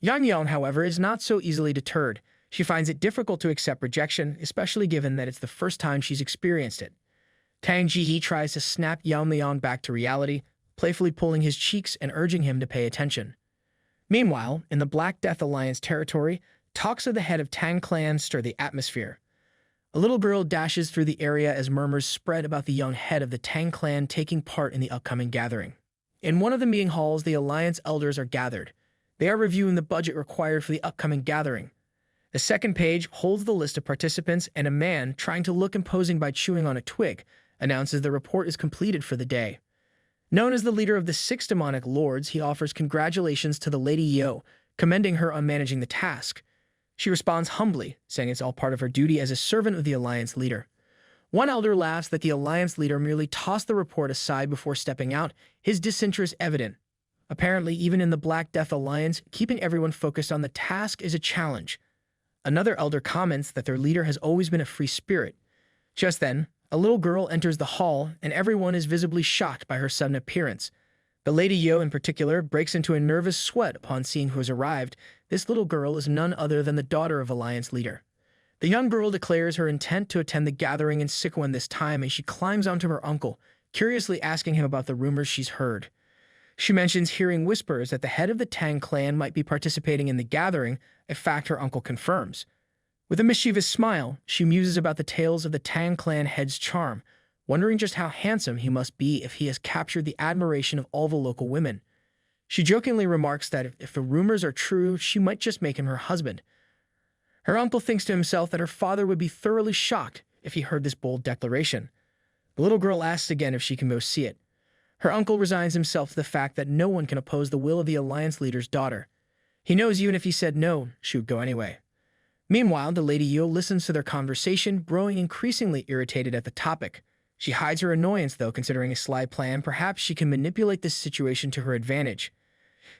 Yeon-myeong, however, is not so easily deterred. She finds it difficult to accept rejection, especially given that it's the first time she's experienced it. Tang Yeon-myeong tries to snap Yeon-myeong back to reality, playfully pulling his cheeks and urging him to pay attention. Meanwhile, in the Black Death Alliance territory, talks of the head of Tang Clan stir the atmosphere. A little girl dashes through the area as murmurs spread about the young head of the Tang Clan taking part in the upcoming gathering. In one of the meeting halls, the Alliance elders are gathered. They are reviewing the budget required for the upcoming gathering. The second page holds the list of participants, and a man, trying to look imposing by chewing on a twig, announces the report is completed for the day. Known as the leader of the 6 demonic lords, he offers congratulations to the Lady Yo, commending her on managing the task. She responds humbly, saying it's all part of her duty as a servant of the Alliance leader. One elder laughs that the Alliance leader merely tossed the report aside before stepping out, his disinterest evident. Apparently, even in the Black Death Alliance, keeping everyone focused on the task is a challenge. Another elder comments that their leader has always been a free spirit. Just then, a little girl enters the hall, and everyone is visibly shocked by her sudden appearance. The Lady Yo, in particular, breaks into a nervous sweat upon seeing who has arrived. This little girl is none other than the daughter of Alliance leader. The young girl declares her intent to attend the gathering in Sichuan this time, and she climbs onto her uncle, curiously asking him about the rumors she's heard. She mentions hearing whispers that the head of the Tang Clan might be participating in the gathering, a fact her uncle confirms. With a mischievous smile, she muses about the tales of the Tang Clan head's charm, wondering just how handsome he must be if he has captured the admiration of all the local women. She jokingly remarks that if the rumors are true, she might just make him her husband. Her uncle thinks to himself that her father would be thoroughly shocked if he heard this bold declaration. The little girl asks again if she can go see it. Her uncle resigns himself to the fact that no one can oppose the will of the Alliance leader's daughter. He knows even if he said no, she would go anyway. Meanwhile, the Lady Yo listens to their conversation, growing increasingly irritated at the topic. She hides her annoyance, though, considering a sly plan. Perhaps she can manipulate this situation to her advantage.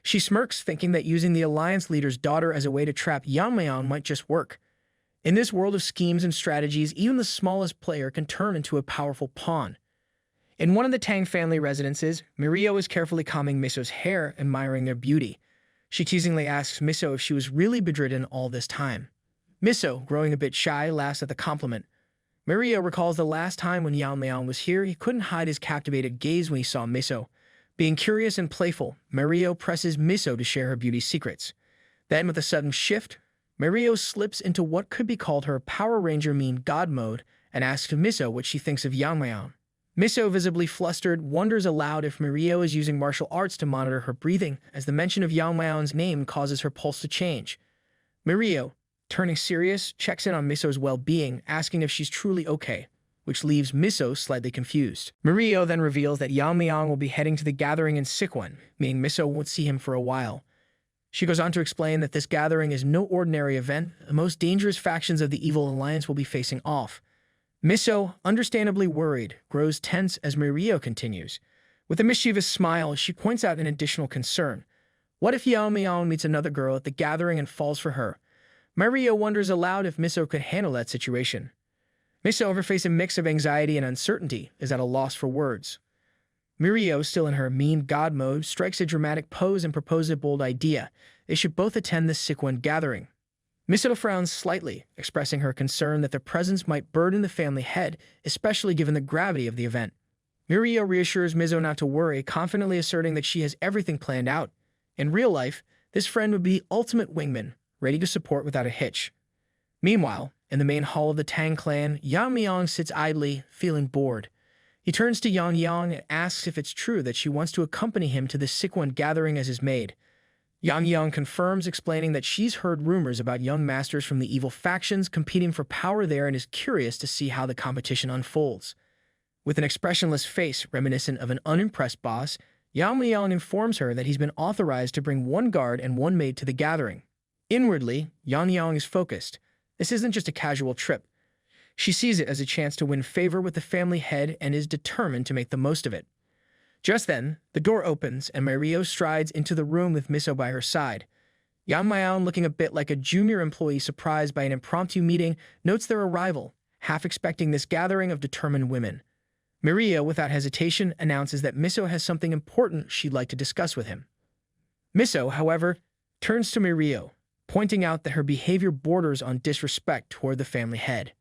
She smirks, thinking that using the Alliance leader's daughter as a way to trap Yeon-myeong might just work. In this world of schemes and strategies, even the smallest player can turn into a powerful pawn. In one of the Tang family residences, Mirio is carefully combing Miso's hair, admiring their beauty. She teasingly asks Miso if she was really bedridden all this time. Miso, growing a bit shy, laughs at the compliment. Mirio recalls the last time when Yeon-myeong was here, he couldn't hide his captivated gaze when he saw Miso. Being curious and playful, Mirio presses Miso to share her beauty secrets. Then, with a sudden shift, Mirio slips into what could be called her Power Ranger mean God mode and asks Miso what she thinks of Yeon-myeong. Miso, visibly flustered, wonders aloud if Mirio is using martial arts to monitor her breathing, as the mention of Yeon-myeong's name causes her pulse to change. Mirio, turning serious, checks in on Miso's well-being, asking if she's truly okay. which leaves Miso slightly confused. Mirio then reveals that Yeon-myeong will be heading to the gathering in Sichuan, meaning Miso won't see him for a while. She goes on to explain that this gathering is no ordinary event. The most dangerous factions of the evil alliance will be facing off. Miso, understandably worried, grows tense as Mirio continues. With a mischievous smile, she points out an additional concern. What if Yeon-myeong meets another girl at the gathering and falls for her? Mirio wonders aloud if Miso could handle that situation. Miso, over facing a mix of anxiety and uncertainty, is at a loss for words. Mirio, still in her mean god mode, strikes a dramatic pose and proposes a bold idea. They should both attend the Sichuan gathering. Miso frowns slightly, expressing her concern that their presence might burden the family head, especially given the gravity of the event. Mirio reassures Miso not to worry, confidently asserting that she has everything planned out. In real life, this friend would be the ultimate wingman, ready to support without a hitch. Meanwhile, in the main hall of the Tang Clan, Yeon-myeong sits idly, feeling bored. He turns to Yeon-myeong and asks if it's true that she wants to accompany him to the Sichuan gathering as his maid. Yeon-myeong confirms, explaining that she's heard rumors about young masters from the evil factions competing for power there and is curious to see how the competition unfolds. With an expressionless face reminiscent of an unimpressed boss, Yeon-myeong informs her that he's been authorized to bring one guard and one maid to the gathering. Inwardly, Yeon-myeong is focused. This isn't just a casual trip. She sees it as a chance to win favor with the family head and is determined to make the most of it. Just then, the door opens and Mirio strides into the room with Miso by her side. Yeon-myeong, looking a bit like a junior employee surprised by an impromptu meeting, notes their arrival, half expecting this gathering of determined women. Mirio, without hesitation, announces that Miso has something important she'd like to discuss with him. Miso, however, turns to Mirio, pointing out that her behavior borders on disrespect toward the family head.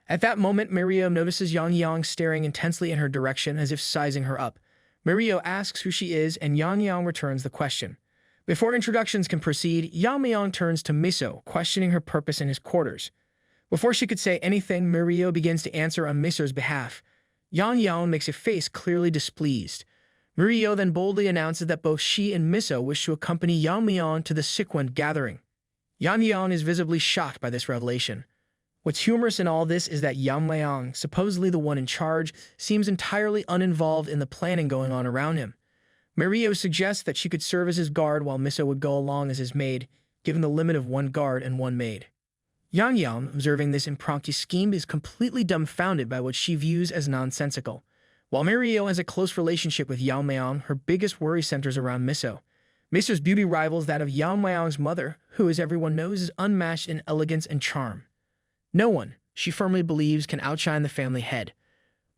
At that moment, Mirio notices Yeon-myeong staring intensely in her direction as if sizing her up. Mirio asks who she is, and Yeon-myeong returns the question. Before introductions can proceed, Yeon-myeong turns to Miso, questioning her purpose in his quarters. Before she could say anything, Mirio begins to answer on Miso's behalf. Yeon-myeong makes a face clearly displeased. Mirio then boldly announces that both she and Miso wish to accompany Yeon-myeong to the Sichuan gathering. Yeon-myeong is visibly shocked by this revelation. What's humorous in all this is that Yeon-myeong, supposedly the one in charge, seems entirely uninvolved in the planning going on around him. Mirio suggests that she could serve as his guard while Miso would go along as his maid, given the limit of one guard and one maid. Yeon-myeong, observing this impromptu scheme, is completely dumbfounded by what she views as nonsensical. While Mirio has a close relationship with Yeon-myeong, her biggest worry centers around Miso. Miso's beauty rivals that of Yeon-myeong's mother, who, as everyone knows, is unmatched in elegance and charm. No one, she firmly believes, can outshine the family head.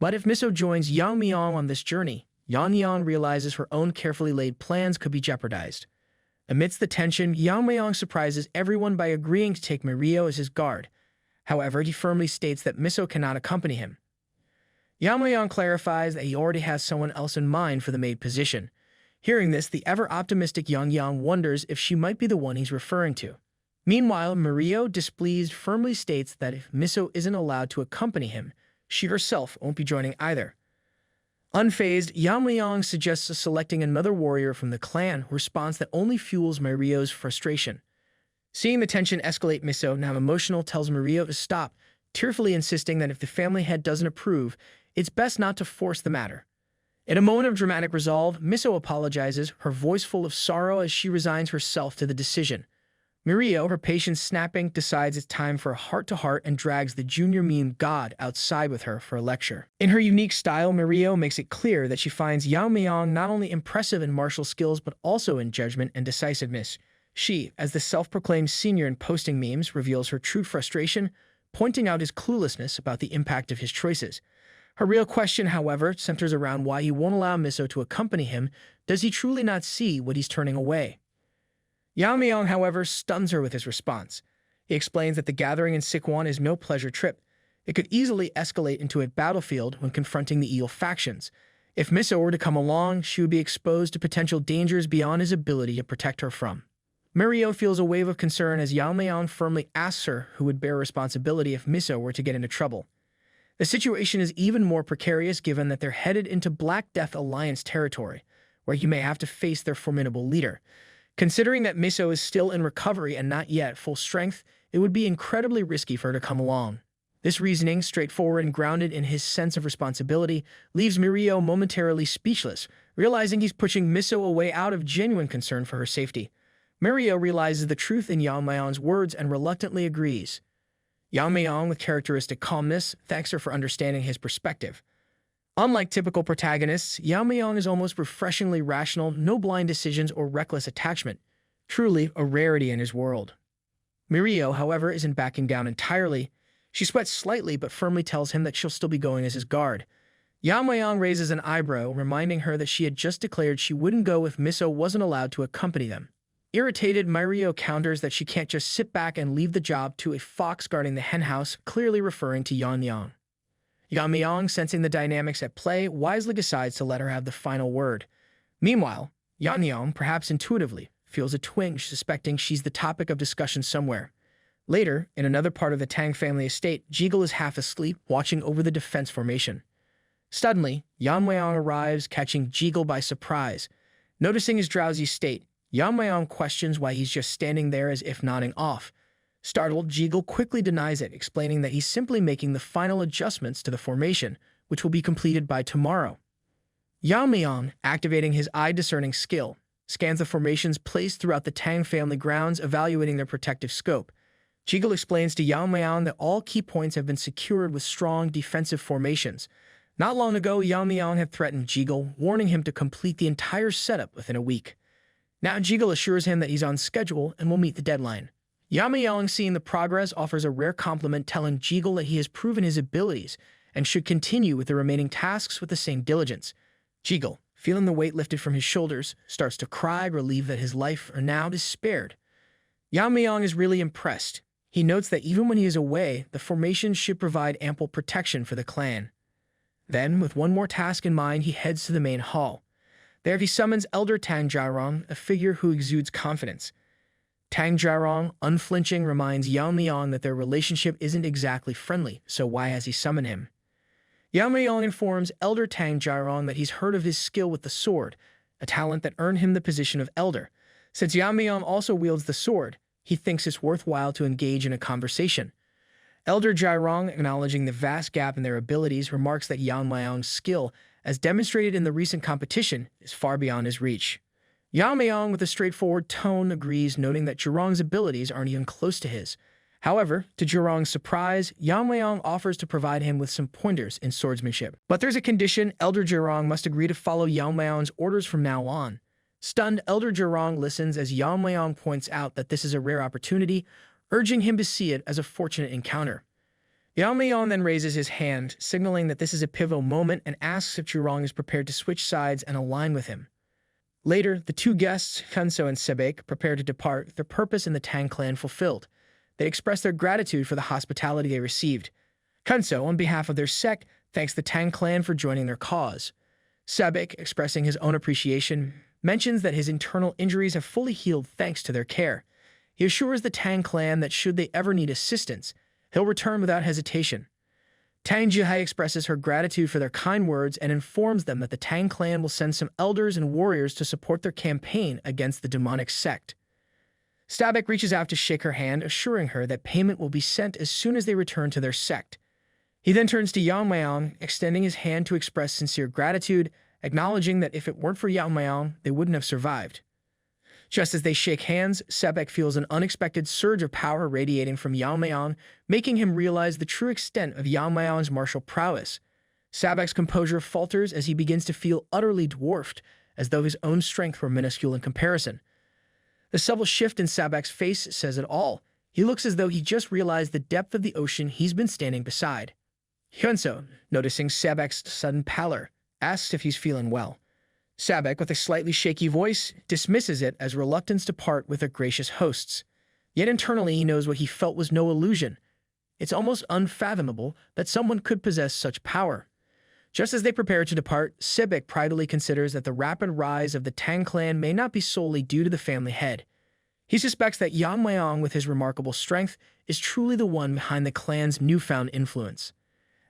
But if Miso joins Yeon-myeong on this journey, Yeon-myeong realizes her own carefully laid plans could be jeopardized. Amidst the tension, Yeon-myeong surprises everyone by agreeing to take Mirio as his guard. However, he firmly states that Miso cannot accompany him. Yeon-myeong clarifies that he already has someone else in mind for the maid position. Hearing this, the ever-optimistic Yeon-myeong wonders if she might be the one he's referring to. Meanwhile, Mirio, displeased, firmly states that if Miso isn't allowed to accompany him, she herself won't be joining either. Unfazed, Yeon-myeong suggests selecting another warrior from the clan, a response that only fuels Mirio's frustration. Seeing the tension escalate, Miso, now emotional, tells Mirio to stop, tearfully insisting that if the family head doesn't approve, it's best not to force the matter. In a moment of dramatic resolve, Miso apologizes, her voice full of sorrow as she resigns herself to the decision. Mirio, her patience snapping, decides it's time for a heart-to-heart and drags the junior meme god outside with her for a lecture. In her unique style, Mirio makes it clear that she finds Yeon-myeong not only impressive in martial skills but also in judgment and decisiveness. She, as the self-proclaimed senior in posting memes, reveals her true frustration, pointing out his cluelessness about the impact of his choices. Her real question, however, centers around why he won't allow Miso to accompany him. Does he truly not see what he's turning away? Yeon-myeong, however, stuns her with his response. He explains that the gathering in Sichuan is no pleasure trip. It could easily escalate into a battlefield when confronting the evil factions. If Miso were to come along, she would be exposed to potential dangers beyond his ability to protect her from. Mirio feels a wave of concern as Yeon-myeong firmly asks her who would bear responsibility if Miso were to get into trouble. The situation is even more precarious given that they're headed into Black Death Alliance territory, where you may have to face their formidable leader. Considering that Miso is still in recovery and not yet full strength, it would be incredibly risky for her to come along. This reasoning, straightforward and grounded in his sense of responsibility, leaves Mirio momentarily speechless, realizing he's pushing Miso away out of genuine concern for her safety. Mirio realizes the truth in Yeon-myeong's words and reluctantly agrees. Yeon-myeong, with characteristic calmness, thanks her for understanding his perspective. Unlike typical protagonists, Yeon-myeong is almost refreshingly rational, no blind decisions or reckless attachment. Truly a rarity in his world. Mirio, however, isn't backing down entirely. She sweats slightly but firmly tells him that she'll still be going as his guard. Yeon-myeong raises an eyebrow, reminding her that she had just declared she wouldn't go if Miso wasn't allowed to accompany them. Irritated, Mirio counters that she can't just sit back and leave the job to a fox guarding the henhouse, clearly referring to Yeon-myeong. Yeon-myeong, sensing the dynamics at play, wisely decides to let her have the final word. Meanwhile, Yeon-myeong, perhaps intuitively, feels a twinge, suspecting she's the topic of discussion somewhere. Later, in another part of the Tang family estate, Jiggle is half asleep, watching over the defense formation. Suddenly, Yeon-myeong arrives, catching Jiggle by surprise. Noticing his drowsy state, Yeon-myeong questions why he's just standing there as if nodding off. Startled, Jiggle quickly denies it, explaining that he's simply making the final adjustments to the formation, which will be completed by tomorrow. Yeon-myeong, activating his eye-discerning skill, scans the formations placed throughout the Tang family grounds, evaluating their protective scope. Jiggle explains to Yeon-myeong that all key points have been secured with strong defensive formations. Not long ago, Yeon-myeong had threatened Jiggle, warning him to complete the entire setup within a week. Now Jiggle assures him that he's on schedule and will meet the deadline. Yeon-myeong, seeing the progress, offers a rare compliment, telling Jiggle that he has proven his abilities and should continue with the remaining tasks with the same diligence. Jiggle, feeling the weight lifted from his shoulders, starts to cry, relieved that his life now is spared. Yeon-myeong is really impressed. He notes that even when he is away, the formation should provide ample protection for the clan. Then, with one more task in mind, he heads to the main hall. There he summons Elder Tang Yeon-myeong, a figure who exudes confidence. Tang Yeon-myeong, unflinching, reminds Yeon-myeong that their relationship isn't exactly friendly, so why has he summoned him? Yeon-myeong informs Elder Tang Yeon-myeong that he's heard of his skill with the sword, a talent that earned him the position of Elder. Since Yeon-myeong also wields the sword, he thinks it's worthwhile to engage in a conversation. Elder Yeon-myeong, acknowledging the vast gap in their abilities, remarks that Yeon-myeong's skill, as demonstrated in the recent competition, is far beyond his reach. Yeon-myeong, with a straightforward tone, agrees, noting that Yeon-myeong's abilities aren't even close to his. However, to Yeon-myeong's surprise, Yeon-myeong offers to provide him with some pointers in swordsmanship. But there's a condition: Elder Yeon-myeong must agree to follow Yeon-myeong's orders from now on. Stunned, Elder Yeon-myeong listens as Yeon-myeong points out that this is a rare opportunity, urging him to see it as a fortunate encounter. Yeon-myeong then raises his hand, signaling that this is a pivotal moment, and asks if Yeon-myeong is prepared to switch sides and align with him. Later, the two guests, Kunso and Sebek, prepare to depart, their purpose in the Tang Clan fulfilled. They express their gratitude for the hospitality they received. Kunso, on behalf of their sect, thanks the Tang Clan for joining their cause. Sebek, expressing his own appreciation, mentions that his internal injuries have fully healed thanks to their care. He assures the Tang Clan that should they ever need assistance, he'll return without hesitation. Tang Jihai expresses her gratitude for their kind words and informs them that the Tang Clan will send some elders and warriors to support their campaign against the demonic sect. Stabek reaches out to shake her hand, assuring her that payment will be sent as soon as they return to their sect. He then turns to Yeon-myeong, extending his hand to express sincere gratitude, acknowledging that if it weren't for Yeon-myeong, they wouldn't have survived. Just as they shake hands, Sebek feels an unexpected surge of power radiating from Yeon-myeong, making him realize the true extent of Yeon-myeong's martial prowess. Sebek's composure falters as he begins to feel utterly dwarfed, as though his own strength were minuscule in comparison. The subtle shift in Sebek's face says it all. He looks as though he just realized the depth of the ocean he's been standing beside. Hyunso, noticing Sebek's sudden pallor, asks if he's feeling well. Sebek, with a slightly shaky voice, dismisses it as reluctance to part with their gracious hosts. Yet internally he knows what he felt was no illusion. It's almost unfathomable that someone could possess such power. Just as they prepare to depart, Sebek pridefully considers that the rapid rise of the Tang Clan may not be solely due to the family head. He suspects that Yeon-myeong, with his remarkable strength, is truly the one behind the clan's newfound influence.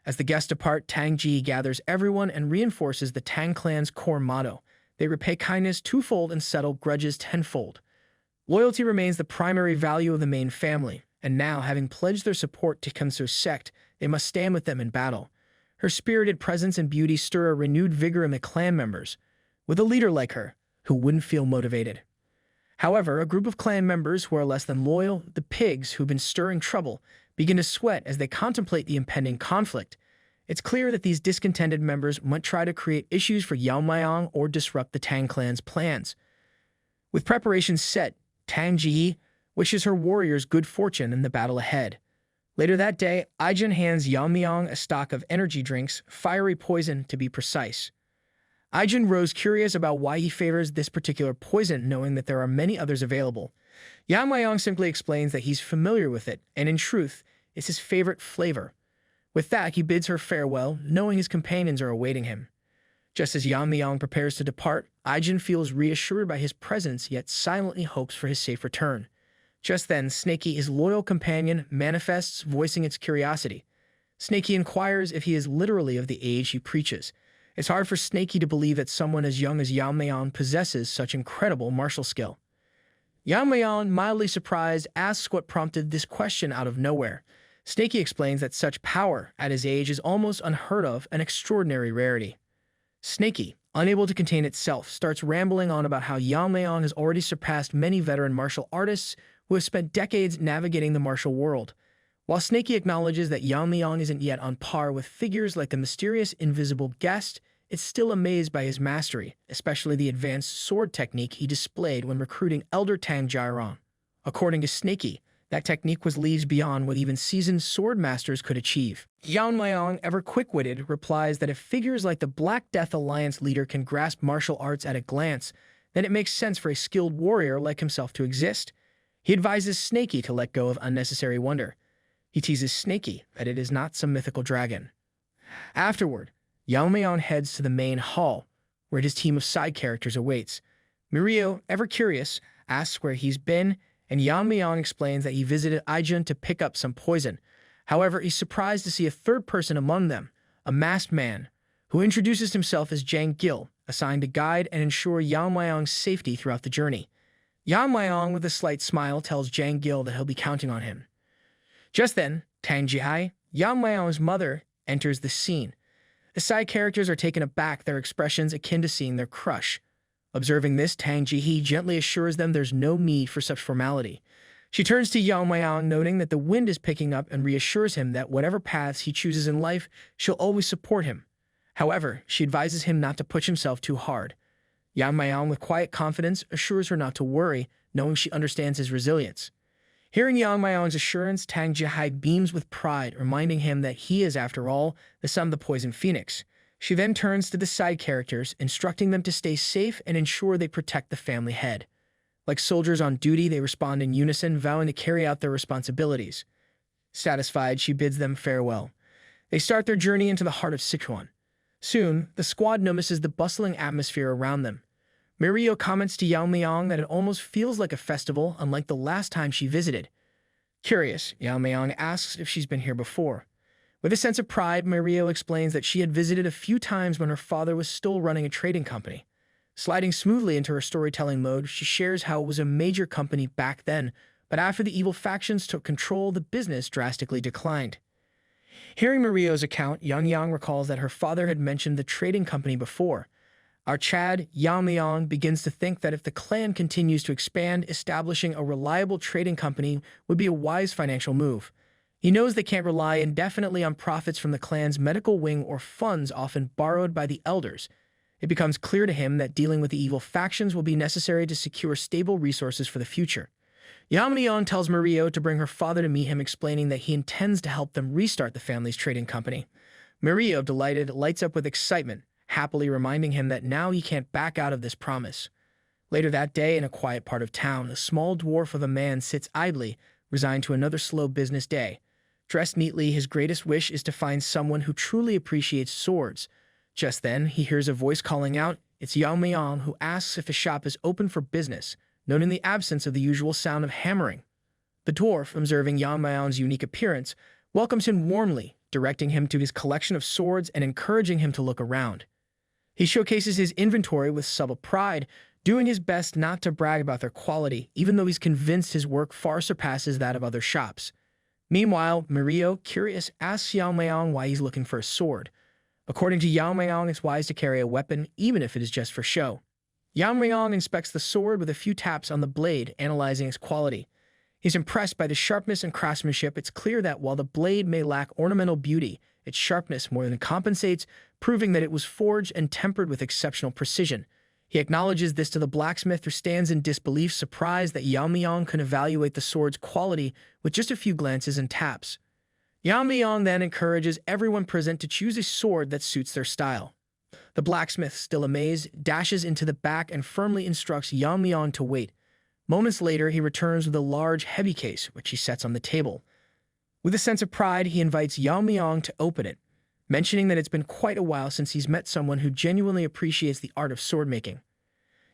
As the guests depart, Tang Ji gathers everyone and reinforces the Tang Clan's core motto: they repay kindness twofold and settle grudges tenfold. Loyalty remains the primary value of the main family, and now, having pledged their support to Kunso's sect, they must stand with them in battle. Her spirited presence and beauty stir a renewed vigor in the clan members. With a leader like her, who wouldn't feel motivated? However, a group of clan members who are less than loyal, the pigs who've been stirring trouble, begin to sweat as they contemplate the impending conflict. It's clear that these discontented members might try to create issues for Yeon-myeong or disrupt the Tang Clan's plans. With preparations set, Tang Ji wishes her warriors good fortune in the battle ahead. Later that day, Ijin hands Yeon-myeong a stock of energy drinks, fiery poison to be precise. Ijin grows curious about why he favors this particular poison, knowing that there are many others available. Yeon-myeong simply explains that he's familiar with it, and in truth, it's his favorite flavor. With that, he bids her farewell, knowing his companions are awaiting him. Just as Yeon-myeong prepares to depart, Ijin feels reassured by his presence, yet silently hopes for his safe return. Just then, Snakey, his loyal companion, manifests, voicing its curiosity. Snakey inquires if he is literally of the age he preaches. It's hard for Snakey to believe that someone as young as Yeon-myeong possesses such incredible martial skill. Yeon-myeong, mildly surprised, asks what prompted this question out of nowhere. Snakey explains that such power at his age is almost unheard of, an extraordinary rarity. Snakey, unable to contain itself, starts rambling on about how Yeon-myeong has already surpassed many veteran martial artists who have spent decades navigating the martial world. While Snakey acknowledges that Yeon-myeong isn't yet on par with figures like the mysterious invisible guest, it's still amazed by his mastery, especially the advanced sword technique he displayed when recruiting Elder Tang Jirong. According to Snakey, that technique was leagues beyond what even seasoned swordmasters could achieve. Yeon-myeong, ever quick-witted, replies that if figures like the Black Death Alliance leader can grasp martial arts at a glance, then it makes sense for a skilled warrior like himself to exist. He advises Snakey to let go of unnecessary wonder. He teases Snakey that it is not some mythical dragon. Afterward, Yeon-myeong heads to the main hall, where his team of side characters awaits. Mirio, ever curious, asks where he's been, and Yeon-myeong explains that he visited Ijin to pick up some poison. However, he's surprised to see a third person among them, a masked man, who introduces himself as Jang Gil, assigned to guide and ensure Yeon-myeong's safety throughout the journey. Yeon-myeong, with a slight smile, tells Jang Gil that he'll be counting on him. Just then, Tang Ji-hai, Yeon-myeong's mother, enters the scene. The side characters are taken aback, their expressions akin to seeing their crush. Observing this, Tang Ji-hee gently assures them there's no need for such formality. She turns to Yeon-myeong, noting that the wind is picking up, and reassures him that whatever paths he chooses in life, she'll always support him. However, she advises him not to push himself too hard. Yeon-myeong, with quiet confidence, assures her not to worry, knowing she understands his resilience. Hearing Yeon-myeong's assurance, Tang Ji-hai beams with pride, reminding him that he is, after all, the son of the Poison Phoenix. She then turns to the side characters, instructing them to stay safe and ensure they protect the family head. Like soldiers on duty, they respond in unison, vowing to carry out their responsibilities. Satisfied, she bids them farewell. They start their journey into the heart of Sichuan. Soon, the squad notices the bustling atmosphere around them. Mirio comments to Yeon-myeong that it almost feels like a festival, unlike the last time she visited. Curious, Yeon-myeong asks if she's been here before. With a sense of pride, Mirio explains that she had visited a few times when her father was still running a trading company. Sliding smoothly into her storytelling mode, she shares how it was a major company back then, but after the evil factions took control, the business drastically declined. Hearing Mirio's account, Yeon-myeong recalls that her father had mentioned the trading company before. Our Chad, Yeon-myeong, begins to think that if the clan continues to expand, establishing a reliable trading company would be a wise financial move. He knows they can't rely indefinitely on profits from the clan's medical wing or funds often borrowed by the elders. It becomes clear to him that dealing with the evil factions will be necessary to secure stable resources for the future. Yeon-myeong tells Mirio to bring her father to meet him, explaining that he intends to help them restart the family's trading company. Mirio, delighted, lights up with excitement, happily reminding him that now he can't back out of this promise. Later that day, in a quiet part of town, a small dwarf of a man sits idly, resigned to another slow business day. Dressed neatly, his greatest wish is to find someone who truly appreciates swords. Just then, he hears a voice calling out. It's Yeon-myeong, who asks if his shop is open for business, noting the absence of the usual sound of hammering. The dwarf, observing Yeon-myeong's unique appearance, welcomes him warmly, directing him to his collection of swords and encouraging him to look around. He showcases his inventory with subtle pride, doing his best not to brag about their quality, even though he's convinced his work far surpasses that of other shops. Meanwhile, Mirio, curious, asks Yeon-myeong why he's looking for a sword. According to Yeon-myeong, it's wise to carry a weapon, even if it is just for show. Yeon-myeong inspects the sword with a few taps on the blade, analyzing its quality. He's impressed by the sharpness and craftsmanship. It's clear that while the blade may lack ornamental beauty, its sharpness more than compensates, proving that it was forged and tempered with exceptional precision. He acknowledges this to the blacksmith, who stands in disbelief, surprised that Yeon-myeong can evaluate the sword's quality with just a few glances and taps. Yeon-myeong then encourages everyone present to choose a sword that suits their style. The blacksmith, still amazed, dashes into the back and firmly instructs Yeon-myeong to wait. Moments later, he returns with a large, heavy case, which he sets on the table. With a sense of pride, he invites Yeon-myeong to open it, mentioning that it's been quite a while since he's met someone who genuinely appreciates the art of sword making.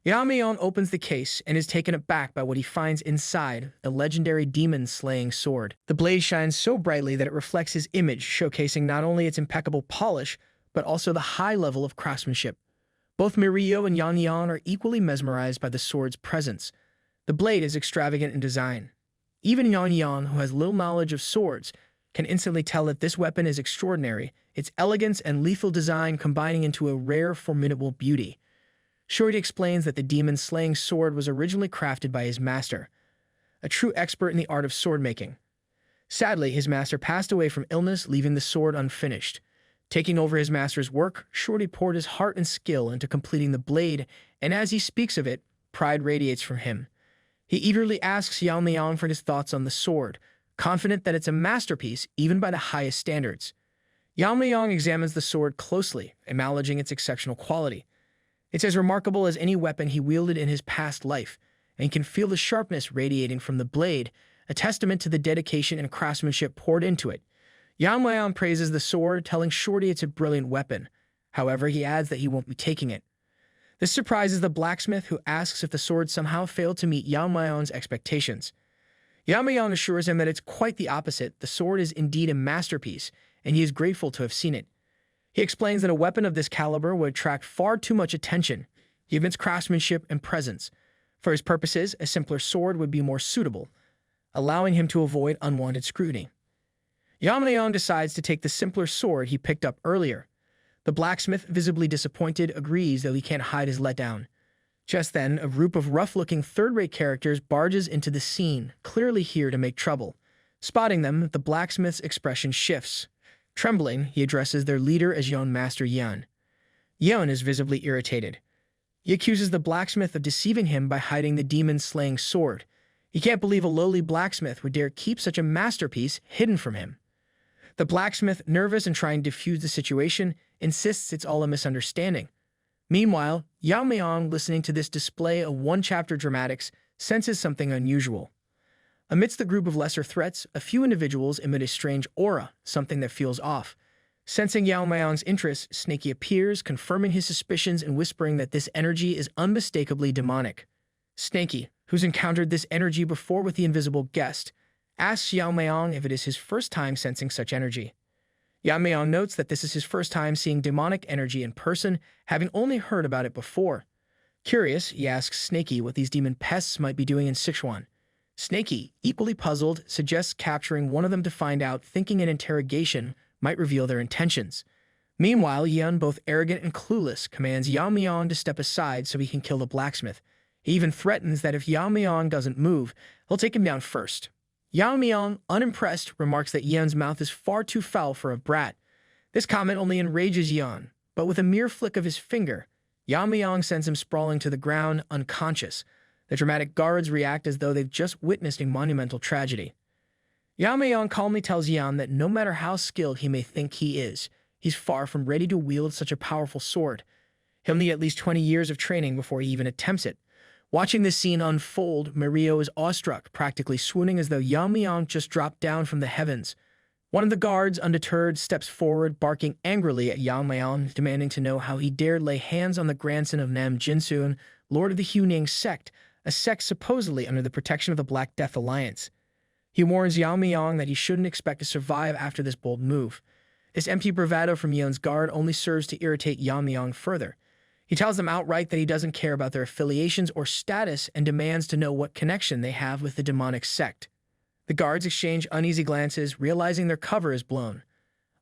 Yeon-myeong opens the case and is taken aback by what he finds inside, a legendary demon-slaying sword. The blade shines so brightly that it reflects his image, showcasing not only its impeccable polish, but also the high level of craftsmanship. Both Mirio and Yeon-myeong are equally mesmerized by the sword's presence. The blade is extravagant in design. Even Yeon-myeong, who has little knowledge of swords, can instantly tell that this weapon is extraordinary, its elegance and lethal design combining into a rare, formidable beauty. Shorty explains that the demon-slaying sword was originally crafted by his master, a true expert in the art of sword making. Sadly, his master passed away from illness, leaving the sword unfinished. Taking over his master's work, Shorty poured his heart and skill into completing the blade, and as he speaks of it, pride radiates from him. He eagerly asks Yeon-myeong for his thoughts on the sword, confident that it's a masterpiece even by the highest standards. Yeon-myeong examines the sword closely, acknowledging its exceptional quality. It's as remarkable as any weapon he wielded in his past life, and he can feel the sharpness radiating from the blade, a testament to the dedication and craftsmanship poured into it. Yeon-myeong praises the sword, telling Shorty it's a brilliant weapon. However, he adds that he won't be taking it. This surprises the blacksmith, who asks if the sword somehow failed to meet Yeon-myeong's expectations. Yeon-myeong assures him that it's quite the opposite. The sword is indeed a masterpiece, and he is grateful to have seen it. He explains that a weapon of this caliber would attract far too much attention, given its craftsmanship and presence. For his purposes, a simpler sword would be more suitable, allowing him to avoid unwanted scrutiny. Yeon-myeong decides to take the simpler sword he picked up earlier. The blacksmith, visibly disappointed, agrees, though he can't hide his letdown. Just then, a group of rough-looking third-rate characters barges into the scene, clearly here to make trouble. Spotting them, the blacksmith's expression shifts. Trembling, he addresses their leader as Master Yeon. Yeon is visibly irritated. He accuses the blacksmith of deceiving him by hiding the demon-slaying sword. He can't believe a lowly blacksmith would dare keep such a masterpiece hidden from him. The blacksmith, nervous and trying to defuse the situation, insists it's all a misunderstanding. Meanwhile, Yeon-myeong, listening to this display of one-chapter dramatics, senses something unusual. Amidst the group of lesser threats, a few individuals emit a strange aura, something that feels off. Sensing Yeon-myeong's interest, Snaky appears, confirming his suspicions and whispering that this energy is unmistakably demonic. Snaky, who's encountered this energy before with the invisible guest, asks Yeon-myeong if it is his first time sensing such energy. Yeon-myeong notes that this is his first time seeing demonic energy in person, having only heard about it before. Curious, he asks Snaky what these demon pests might be doing in Sichuan. Snaky, equally puzzled, suggests capturing one of them to find out, thinking an interrogation might reveal their intentions. Meanwhile, Yeon, both arrogant and clueless, commands Yeon-myeong to step aside so he can kill the blacksmith. He even threatens that if Yeon-myeong doesn't move, he'll take him down first. Yeon-myeong, unimpressed, remarks that Yeon's mouth is far too foul for a brat. This comment only enrages Yeon, but with a mere flick of his finger, Yeon-myeong sends him sprawling to the ground, unconscious. The dramatic guards react as though they've just witnessed a monumental tragedy. Yeon-myeong calmly tells Yeon that no matter how skilled he may think he is, he's far from ready to wield such a powerful sword. He'll need at least 20 years of training before he even attempts it. Watching this scene unfold, Mirio is awestruck, practically swooning as though Yeon-myeong just dropped down from the heavens. One of the guards, undeterred, steps forward, barking angrily at Yeon-myeong, demanding to know how he dared lay hands on the grandson of Nam Jinsoon, lord of the Hunang sect, a sect supposedly under the protection of the Black Death Alliance. He warns Yeon-myeong that he shouldn't expect to survive after this bold move. This empty bravado from Yeon's guard only serves to irritate Yeon-myeong further. He tells them outright that he doesn't care about their affiliations or status and demands to know what connection they have with the demonic sect. The guards exchange uneasy glances, realizing their cover is blown.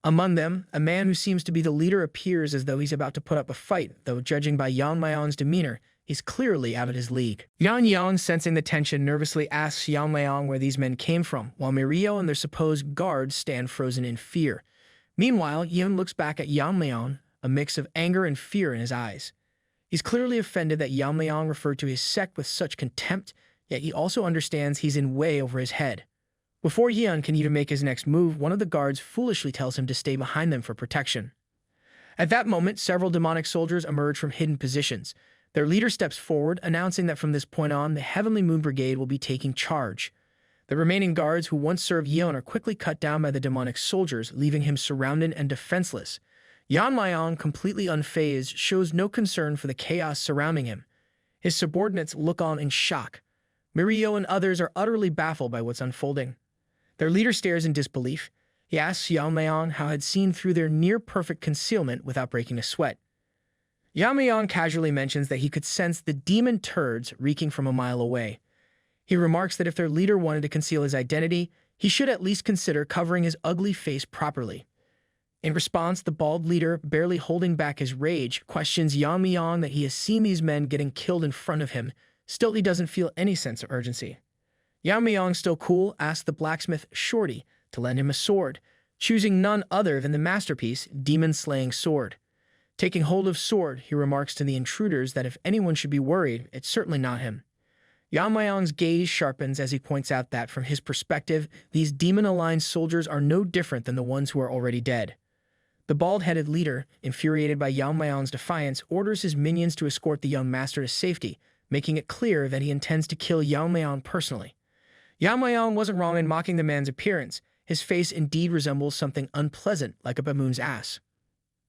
Among them, a man who seems to be the leader appears as though he's about to put up a fight, though judging by Yeon-myeong's demeanor, he's clearly out of his league. Yeon-myeong, sensing the tension, nervously asks Yeon-myeong where these men came from, while Mirio and their supposed guards stand frozen in fear. Meanwhile, Yeon looks back at Yeon-myeong, a mix of anger and fear in his eyes. He's clearly offended that Yeon-myeong referred to his sect with such contempt, yet he also understands he's in way over his head. Before Yeon can even make his next move, one of the guards foolishly tells him to stay behind them for protection. At that moment, several demonic soldiers emerge from hidden positions. Their leader steps forward, announcing that from this point on, the Heavenly Moon Brigade will be taking charge. The remaining guards who once served Yeon are quickly cut down by the demonic soldiers, leaving him surrounded and defenseless. Yeon-myeong, completely unfazed, shows no concern for the chaos surrounding him. His subordinates look on in shock. Mirio and others are utterly baffled by what's unfolding. Their leader stares in disbelief. He asks Yeon-myeong how had seen through their near-perfect concealment without breaking a sweat. Yeon-myeong casually mentions that he could sense the demon turds reeking from a mile away. He remarks that if their leader wanted to conceal his identity, he should at least consider covering his ugly face properly. In response, the bald leader, barely holding back his rage, questions Yeon-myeong that he has seen these men getting killed in front of him. Still, he doesn't feel any sense of urgency. Yeon-myeong, still cool, asks the blacksmith Shorty to lend him a sword, choosing none other than the masterpiece, demon-slaying sword. Taking hold of sword, he remarks to the intruders that if anyone should be worried, it's certainly not him. Yeon-myeong's gaze sharpens as he points out that, from his perspective, these demon-aligned soldiers are no different than the ones who are already dead. The bald-headed leader, infuriated by Yeon-myeong's defiance, orders his minions to escort the young master to safety, making it clear that he intends to kill Yeon-myeong personally. Yeon-myeong wasn't wrong in mocking the man's appearance. His face indeed resembles something unpleasant, like a baboon's ass.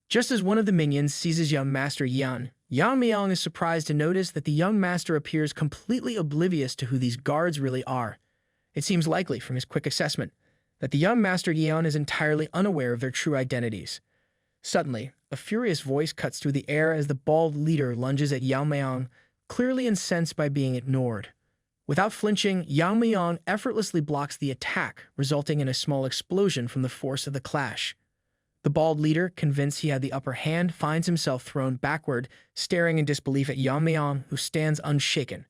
Just as one of the minions seizes young master Yeon, Yeon-myeong is surprised to notice that the young master appears completely oblivious to who these guards really are. It seems likely, from his quick assessment, that the young master Yeon is entirely unaware of their true identities. Suddenly, a furious voice cuts through the air as the bald leader lunges at Yeon-myeong, clearly incensed by being ignored. Without flinching, Yeon-myeong effortlessly blocks the attack, resulting in a small explosion from the force of the clash. The bald leader, convinced he had the upper hand, finds himself thrown backward, staring in disbelief at Yeon-myeong, who stands unshaken.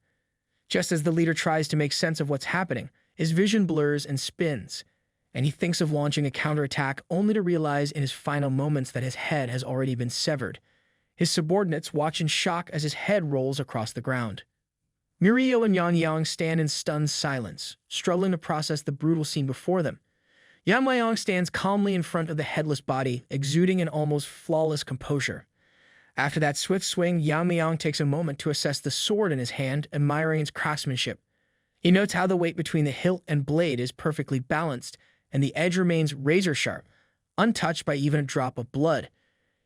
Just as the leader tries to make sense of what's happening, his vision blurs and spins, and he thinks of launching a counterattack only to realize in his final moments that his head has already been severed. His subordinates watch in shock as his head rolls across the ground. Mirio and Yeon-myeong stand in stunned silence, struggling to process the brutal scene before them. Yeon-myeong stands calmly in front of the headless body, exuding an almost flawless composure. After that swift swing, Yeon-myeong takes a moment to assess the sword in his hand, admiring its craftsmanship. He notes how the weight between the hilt and blade is perfectly balanced, and the edge remains razor-sharp, untouched by even a drop of blood.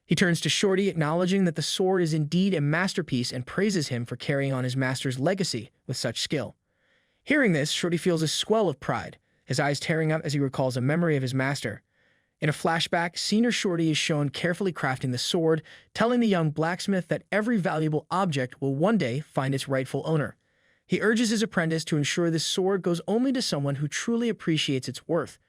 He turns to Shorty, acknowledging that the sword is indeed a masterpiece and praises him for carrying on his master's legacy with such skill. Hearing this, Shorty feels a swell of pride, his eyes tearing up as he recalls a memory of his master. In a flashback, Senior Shorty is shown carefully crafting the sword, telling the young blacksmith that every valuable object will one day find its rightful owner. He urges his apprentice to ensure this sword goes only to someone who truly appreciates its worth.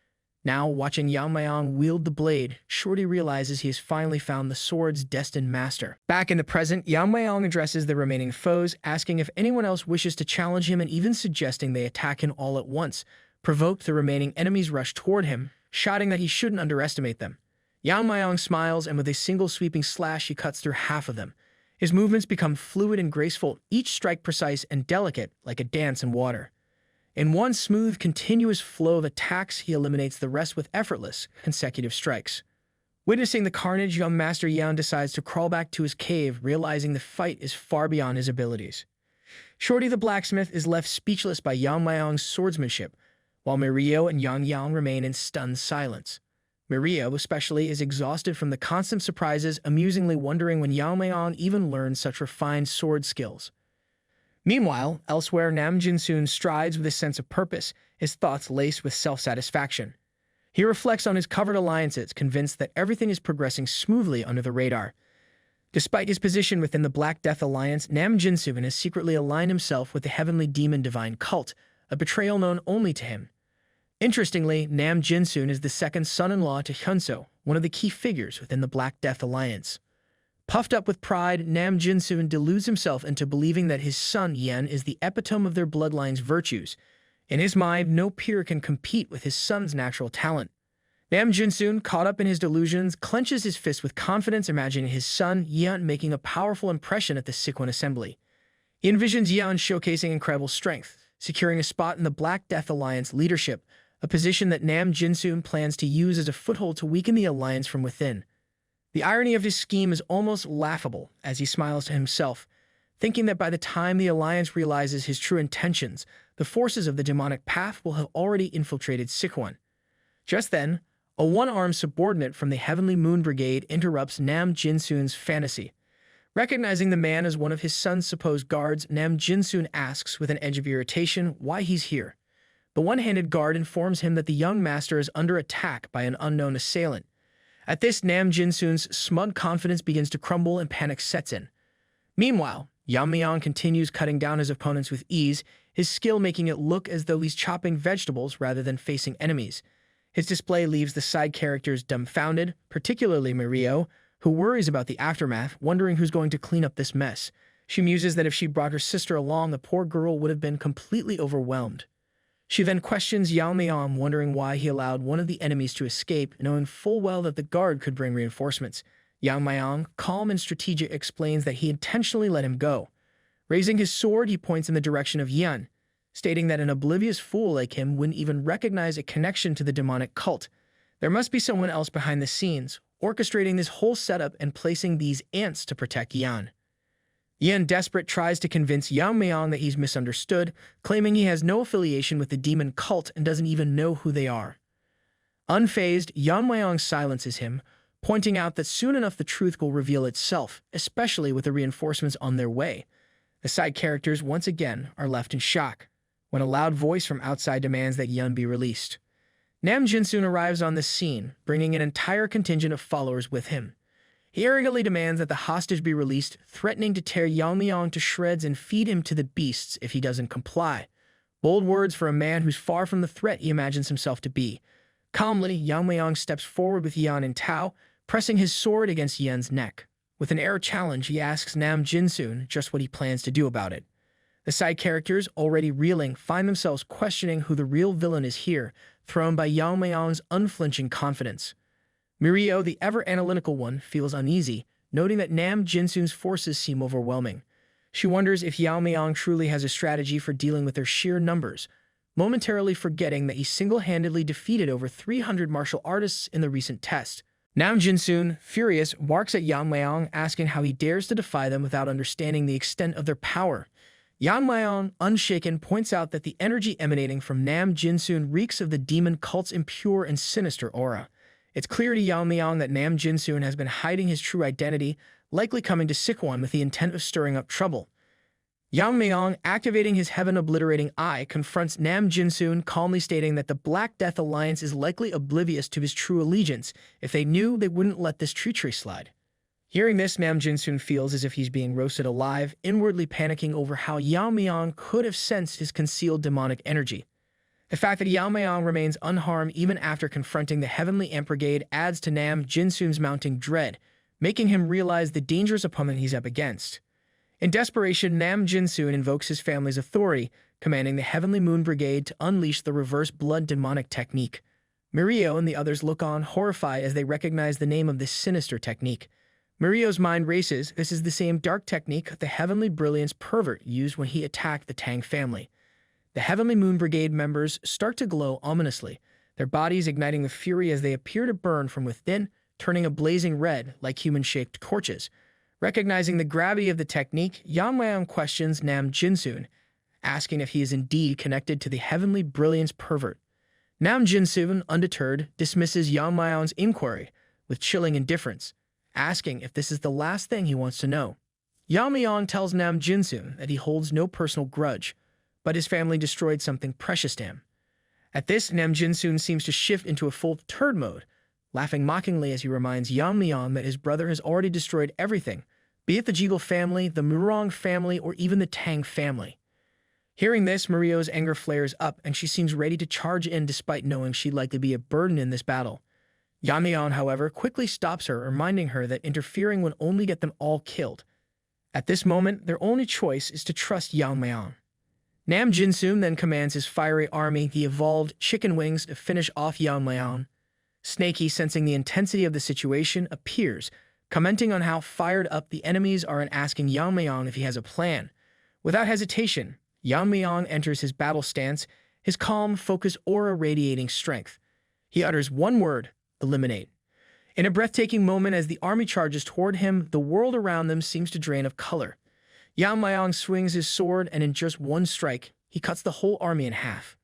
Now, watching Yeon-myeong wield the blade, Shorty realizes he has finally found the sword's destined master. Back in the present, Yeon-myeong addresses the remaining foes, asking if anyone else wishes to challenge him and even suggesting they attack him all at once. Provoked, the remaining enemies rush toward him, shouting that he shouldn't underestimate them. Yeon-myeong smiles, and with a single sweeping slash, he cuts through half of them. His movements become fluid and graceful, each strike precise and delicate, like a dance in water. In one smooth, continuous flow of attacks, he eliminates the rest with effortless, consecutive strikes. Witnessing the carnage, young Master Yeon decides to crawl back to his cave, realizing the fight is far beyond his abilities. Shorty the blacksmith is left speechless by Yeon-myeong's swordsmanship, while Mirio and Yeon-myeong remain in stunned silence. Mirio, especially, is exhausted from the constant surprises, amusingly wondering when Yeon-myeong even learned such refined sword skills. Meanwhile, elsewhere, Nam Jin-soon strides with a sense of purpose, his thoughts laced with self-satisfaction. He reflects on his covered alliances, convinced that everything is progressing smoothly under the radar. Despite his position within the Black Death Alliance, Nam Jin-soon has secretly aligned himself with the Heavenly Demon Divine Cult, a betrayal known only to him. Interestingly, Nam Jinsoon is the second son-in-law to Hyunso, one of the key figures within the Black Death Alliance. Puffed up with pride, Nam Jinsoon deludes himself into believing that his son Yen is the epitome of their bloodline's virtues. In his mind, no peer can compete with his son's natural talent. Nam Jinsoon, caught up in his delusions, clenches his fist with confidence, imagining his son Yen making a powerful impression at the Sichuan assembly. He envisions Yen showcasing incredible strength, securing a spot in the Black Death Alliance leadership, a position that Nam Jinsoon plans to use as a foothold to weaken the alliance from within. The irony of his scheme is almost laughable as he smiles to himself, thinking that by the time the alliance realizes his true intentions, the forces of the demonic path will have already infiltrated Sichuan. Just then, a one-armed subordinate from the Heavenly Moon Brigade interrupts Nam Jinsoon's fantasy. Recognizing the man as one of his son's supposed guards, Nam Jinsoon asks with an edge of irritation why he's here. The one-handed guard informs him that the young master is under attack by an unknown assailant. At this, Nam Jinsoon's smug confidence begins to crumble and panic sets in. Meanwhile, Yeon-myeong continues cutting down his opponents with ease, his skill making it look as though he's chopping vegetables rather than facing enemies. His display leaves the side characters dumbfounded, particularly Mirio, who worries about the aftermath, wondering who's going to clean up this mess. She muses that if she brought her sister along, the poor girl would have been completely overwhelmed. She then questions Yeon-myeong, wondering why he allowed one of the enemies to escape, knowing full well that the guard could bring reinforcements. Yeon-myeong, calm and strategic, explains that he intentionally let him go. Raising his sword, he points in the direction of Yen, stating that an oblivious fool like him wouldn't even recognize a connection to the demonic cult. There must be someone else behind the scenes, orchestrating this whole setup and placing these ants to protect Yen. Yen, desperate, tries to convince Yeon-myeong that he's misunderstood, claiming he has no affiliation with the demon cult and doesn't even know who they are. Unfazed, Yeon-myeong silences him, pointing out that soon enough the truth will reveal itself, especially with the reinforcements on their way. The side characters, once again, are left in shock, when a loud voice from outside demands that Yen be released. Nam Jinsoon arrives on the scene, bringing an entire contingent of followers with him. He arrogantly demands that the hostage be released, threatening to tear Yeon-myeong to shreds and feed him to the beasts if he doesn't comply. Bold words for a man who's far from the threat he imagines himself to be. Calmly, Yeon-myeong steps forward with Yen in tow, pressing his sword against Yen's neck. With an air of challenge, he asks Nam Jinsoon just what he plans to do about it. The side characters, already reeling, find themselves questioning who the real villain is here, thrown by Yeon-myeong's unflinching confidence. Mirio, the ever-analytical one, feels uneasy, noting that Nam Jinsoon's forces seem overwhelming. She wonders if Yeon-myeong truly has a strategy for dealing with their sheer numbers, momentarily forgetting that he single-handedly defeated over 300 martial artists in the recent test. Nam Jinsoon, furious, barks at Yeon-myeong, asking how he dares to defy them without understanding the extent of their power. Yeon-myeong, unshaken, points out that the energy emanating from Nam Jinsoon reeks of the demon cult's impure and sinister aura. It's clear to Yeon-myeong that Nam Jinsoon has been hiding his true identity, likely coming to Sichuan with the intent of stirring up trouble. Yeon-myeong, activating his heaven-obliterating eye, confronts Nam Jinsoon, calmly stating that the Black Death Alliance is likely oblivious to his true allegiance. If they knew, they wouldn't let this treachery slide. Hearing this, Nam Jinsoon feels as if he's being roasted alive, inwardly panicking over how Yeon-myeong could have sensed his concealed demonic energy. The fact that Yeon-myeong remains unharmed even after confronting the Heavenly Ant Brigade adds to Nam Jinsoon's mounting dread, making him realize the dangerous opponent he's up against. In desperation, Nam Jinsoon invokes his family's authority, commanding the Heavenly Moon Brigade to unleash the reverse blood demonic technique. Mirio and the others look on, horrified as they recognize the name of this sinister technique. Mirio's mind races. This is the same dark technique the Heavenly Brilliance Pervert used when he attacked the Tang family. The Heavenly Moon Brigade members start to glow ominously, their bodies igniting with fury as they appear to burn from within, turning a blazing red like human-shaped torches. Recognizing the gravity of the technique, Yeon-myeong questions Nam Jinsoon, asking if he is indeed connected to the Heavenly Brilliance Pervert. Nam Jinsoon, undeterred, dismisses Yeon-myeong's inquiry with chilling indifference, asking if this is the last thing he wants to know. Yeon-myeong tells Nam Jinsoon that he holds no personal grudge, but his family destroyed something precious to him. At this, Nam Jinsoon seems to shift into a full turd mode, laughing mockingly as he reminds Yeon-myeong that his brother has already destroyed everything, be it the Jiggle family, the Murong family, or even the Tang family. Hearing this, Mario's anger flares up and she seems ready to charge in despite knowing she'd likely be a burden in this battle. Yeon-myeong, however, quickly stops her, reminding her that interfering would only get them all killed. At this moment, their only choice is to trust Yeon-myeong. Nam Jin-soon then commands his fiery army, the evolved Chicken Wings, to finish off Yeon-myeong. Snaky, sensing the intensity of the situation, appears, commenting on how fired up the enemies are and asking Yeon-myeong if he has a plan. Without hesitation, Yeon-myeong enters his battle stance, his calm, focused aura radiating strength. He utters one word: eliminate. In a breathtaking moment as the army charges toward him, the world around them seems to drain of color. Yeon-myeong swings his sword, and in just one strike, he cuts the whole army in half.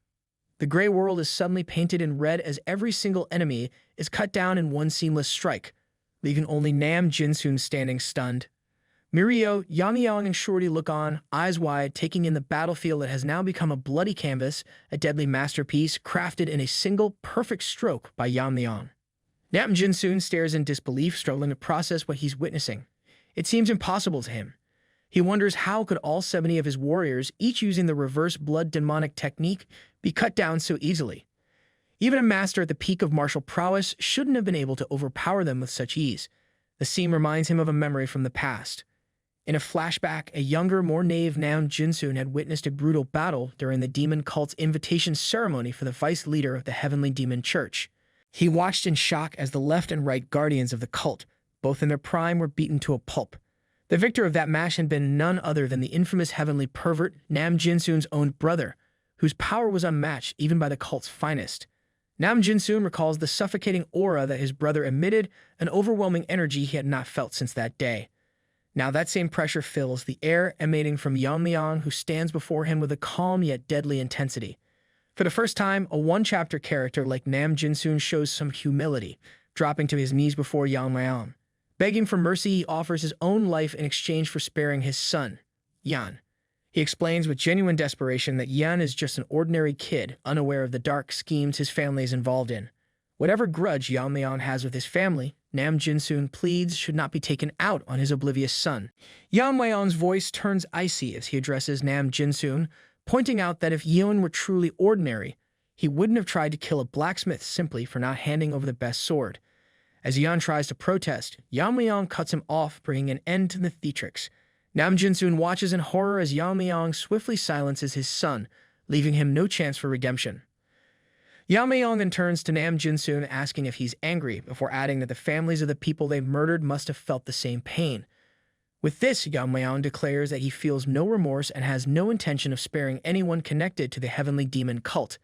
The gray world is suddenly painted in red as every single enemy is cut down in one seamless strike, leaving only Nam Jin-soon standing stunned. Mirio, Yeon-myeong, and Shorty look on, eyes wide, taking in the battlefield that has now become a bloody canvas, a deadly masterpiece crafted in a single, perfect stroke by Yeon-myeong. Nam Jin-soon stares in disbelief, struggling to process what he's witnessing. It seems impossible to him. He wonders how could all 70 of his warriors, each using the reverse blood demonic technique, be cut down so easily. Even a master at the peak of martial prowess shouldn't have been able to overpower them with such ease. The scene reminds him of a memory from the past. In a flashback, a younger, more naive Nam Jin-soon had witnessed a brutal battle during the demon cult's invitation ceremony for the vice leader of the Heavenly Demon Church. He watched in shock as the left and right guardians of the cult, both in their prime, were beaten to a pulp. The victor of that match had been none other than the infamous heavenly pervert, Nam Jin-soon's own brother, whose power was unmatched even by the cult's finest. Nam Jin-soon recalls the suffocating aura that his brother emitted, an overwhelming energy he had not felt since that day. Now that same pressure fills the air emanating from Yeon-myeong, who stands before him with a calm yet deadly intensity. For the first time, a one-chapter character like Nam Jin-soon shows some humility, dropping to his knees before Yeon-myeong. Begging for mercy, he offers his own life in exchange for sparing his son, Yeon. He explains with genuine desperation that Yeon is just an ordinary kid, unaware of the dark schemes his family is involved in. Whatever grudge Yeon-myeong has with his family, Nam Jin-soon pleads should not be taken out on his oblivious son. Yeon-myeong's voice turns icy as he addresses Nam Jin-soon, pointing out that if Yeon were truly ordinary, he wouldn't have tried to kill a blacksmith simply for not handing over the best sword. As Yeon tries to protest, Yeon-myeong cuts him off, bringing an end to the theatrics. Nam Jin-soon watches in horror as Yeon-myeong swiftly silences his son, leaving him no chance for redemption. Yeon-myeong then turns to Nam Jin-soon, asking if he's angry, before adding that the families of the people they've murdered must have felt the same pain. With this, Yeon-myeong declares that he feels no remorse and has no intention of sparing anyone connected to the heavenly demon cult.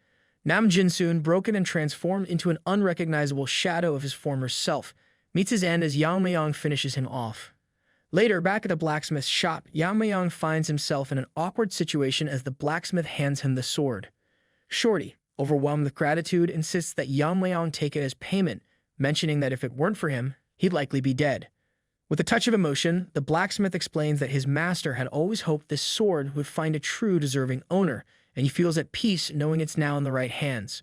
Nam Jin-soon, broken and transformed into an unrecognizable shadow of his former self, meets his end as Yeon-myeong finishes him off. Later, back at the blacksmith's shop, Yeon-myeong finds himself in an awkward situation as the blacksmith hands him the sword. Shorty, overwhelmed with gratitude, insists that Yeon-myeong take it as payment, mentioning that if it weren't for him, he'd likely be dead. With a touch of emotion, the blacksmith explains that his master had always hoped this sword would find a true deserving owner, and he feels at peace knowing it's now in the right hands.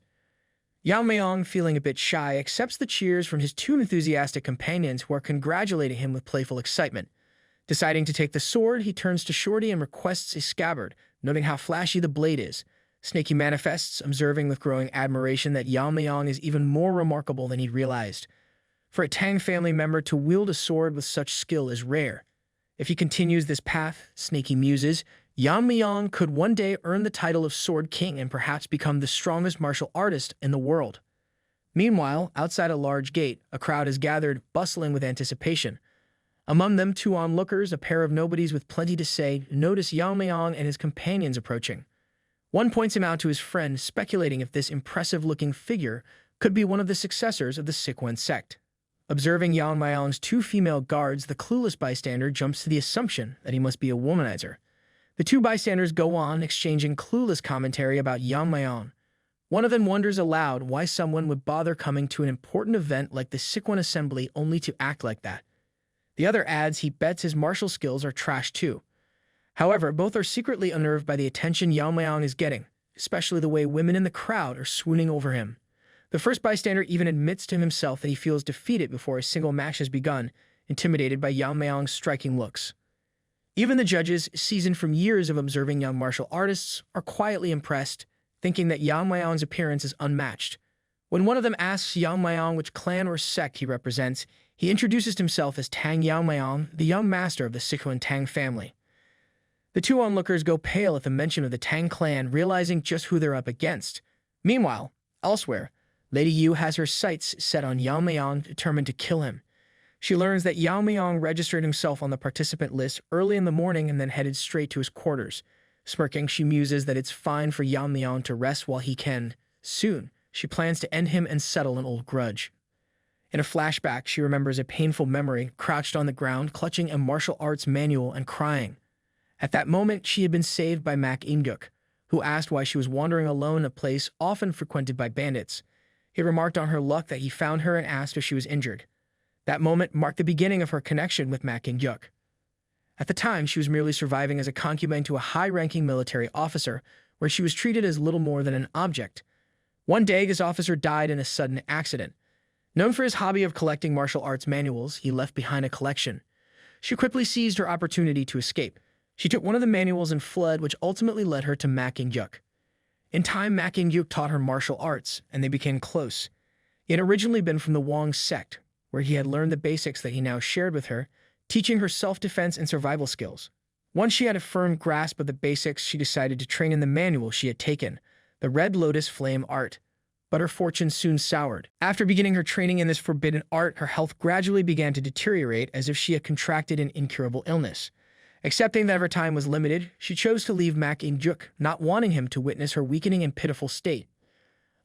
Yeon-myeong, feeling a bit shy, accepts the cheers from his two enthusiastic companions who are congratulating him with playful excitement. Deciding to take the sword, he turns to Shorty and requests a scabbard, noting how flashy the blade is. Snaky manifests, observing with growing admiration that Yeon-myeong is even more remarkable than he realized. For a Tang family member to wield a sword with such skill is rare. If he continues this path, Snaky muses, Yeon-myeong could one day earn the title of Sword King and perhaps become the strongest martial artist in the world. Meanwhile, outside a large gate, a crowd is gathered, bustling with anticipation. Among them, two onlookers, a pair of nobodies with plenty to say, notice Yeon-myeong and his companions approaching. One points him out to his friend, speculating if this impressive-looking figure could be one of the successors of the Sichuan sect. Observing Yeon-myeong's two female guards, the clueless bystander jumps to the assumption that he must be a womanizer. The two bystanders go on, exchanging clueless commentary about Yeon-myeong. One of them wonders aloud why someone would bother coming to an important event like the Sichuan Assembly only to act like that. The other adds he bets his martial skills are trash too. However, both are secretly unnerved by the attention Yeon-myeong is getting, especially the way women in the crowd are swooning over him. The first bystander even admits to himself that he feels defeated before a single match has begun, intimidated by Yeon-myeong's striking looks. Even the judges, seasoned from years of observing young martial artists, are quietly impressed, thinking that Yeon-myeong's appearance is unmatched. When one of them asks Yeon-myeong which clan or sect he represents, he introduces himself as Tang Yeon-myeong, the young master of the Sichuan Tang Family. The two onlookers go pale at the mention of the Tang Clan, realizing just who they're up against. Meanwhile, elsewhere, Lady Yu has her sights set on Yeon-myeong, determined to kill him. She learns that Yeon-myeong registered himself on the participant list early in the morning and then headed straight to his quarters. Smirking, she muses that it's fine for Yeon-myeong to rest while he can. Soon, she plans to end him and settle an old grudge. In a flashback, she remembers a painful memory, crouched on the ground, clutching a martial arts manual and crying. At that moment, she had been saved by Mak In-guk, who asked why she was wandering alone in a place often frequented by bandits. He remarked on her luck that he found her and asked if she was injured. That moment marked the beginning of her connection with Mak In-guk. At the time, she was merely surviving as a concubine to a high-ranking military officer, where she was treated as little more than an object. One day, this officer died in a sudden accident. Known for his hobby of collecting martial arts manuals, he left behind a collection. She quickly seized her opportunity to escape. She took one of the manuals and fled, which ultimately led her to Mak In-guk. In time, Mak In-guk taught her martial arts, and they became close. He had originally been from the Wong sect, where he had learned the basics that he now shared with her, teaching her self-defense and survival skills. Once she had a firm grasp of the basics, she decided to train in the manual she had taken, the Red Lotus Flame art. But her fortune soon soured. After beginning her training in this forbidden art, her health gradually began to deteriorate as if she had contracted an incurable illness. Accepting that her time was limited, she chose to leave Mak In-guk, not wanting him to witness her weakening and pitiful state.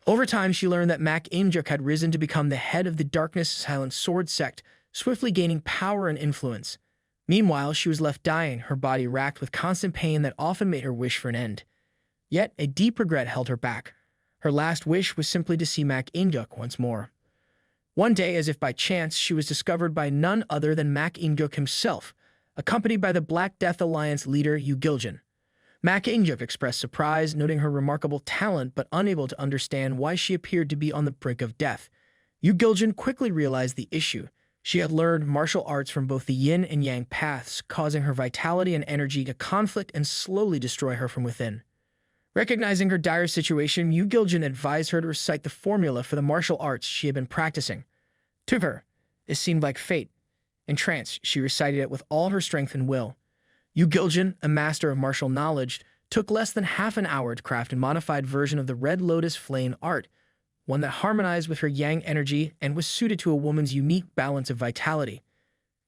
Over time, she learned that Mak In-guk had risen to become the head of the Darkness Silent Sword sect, swiftly gaining power and influence. Meanwhile, she was left dying, her body racked with constant pain that often made her wish for an end. Yet, a deep regret held her back. Her last wish was simply to see Mak In-guk once more. One day, as if by chance, she was discovered by none other than Mak In-guk himself, accompanied by the Black Death Alliance leader Yu Giljan. Mak In-guk expressed surprise, noting her remarkable talent but unable to understand why she appeared to be on the brink of death. Yu Giljan quickly realized the issue. She had learned martial arts from both the yin and yang paths, causing her vitality and energy to conflict and slowly destroy her from within. Recognizing her dire situation, Yu Giljan advised her to recite the formula for the martial arts she had been practicing. To her, it seemed like fate. Entranced, she recited it with all her strength and will. Yu Giljan, a master of martial knowledge, took less than half an hour to craft a modified version of the Red Lotus Flame art, one that harmonized with her yang energy and was suited to a woman's unique balance of vitality.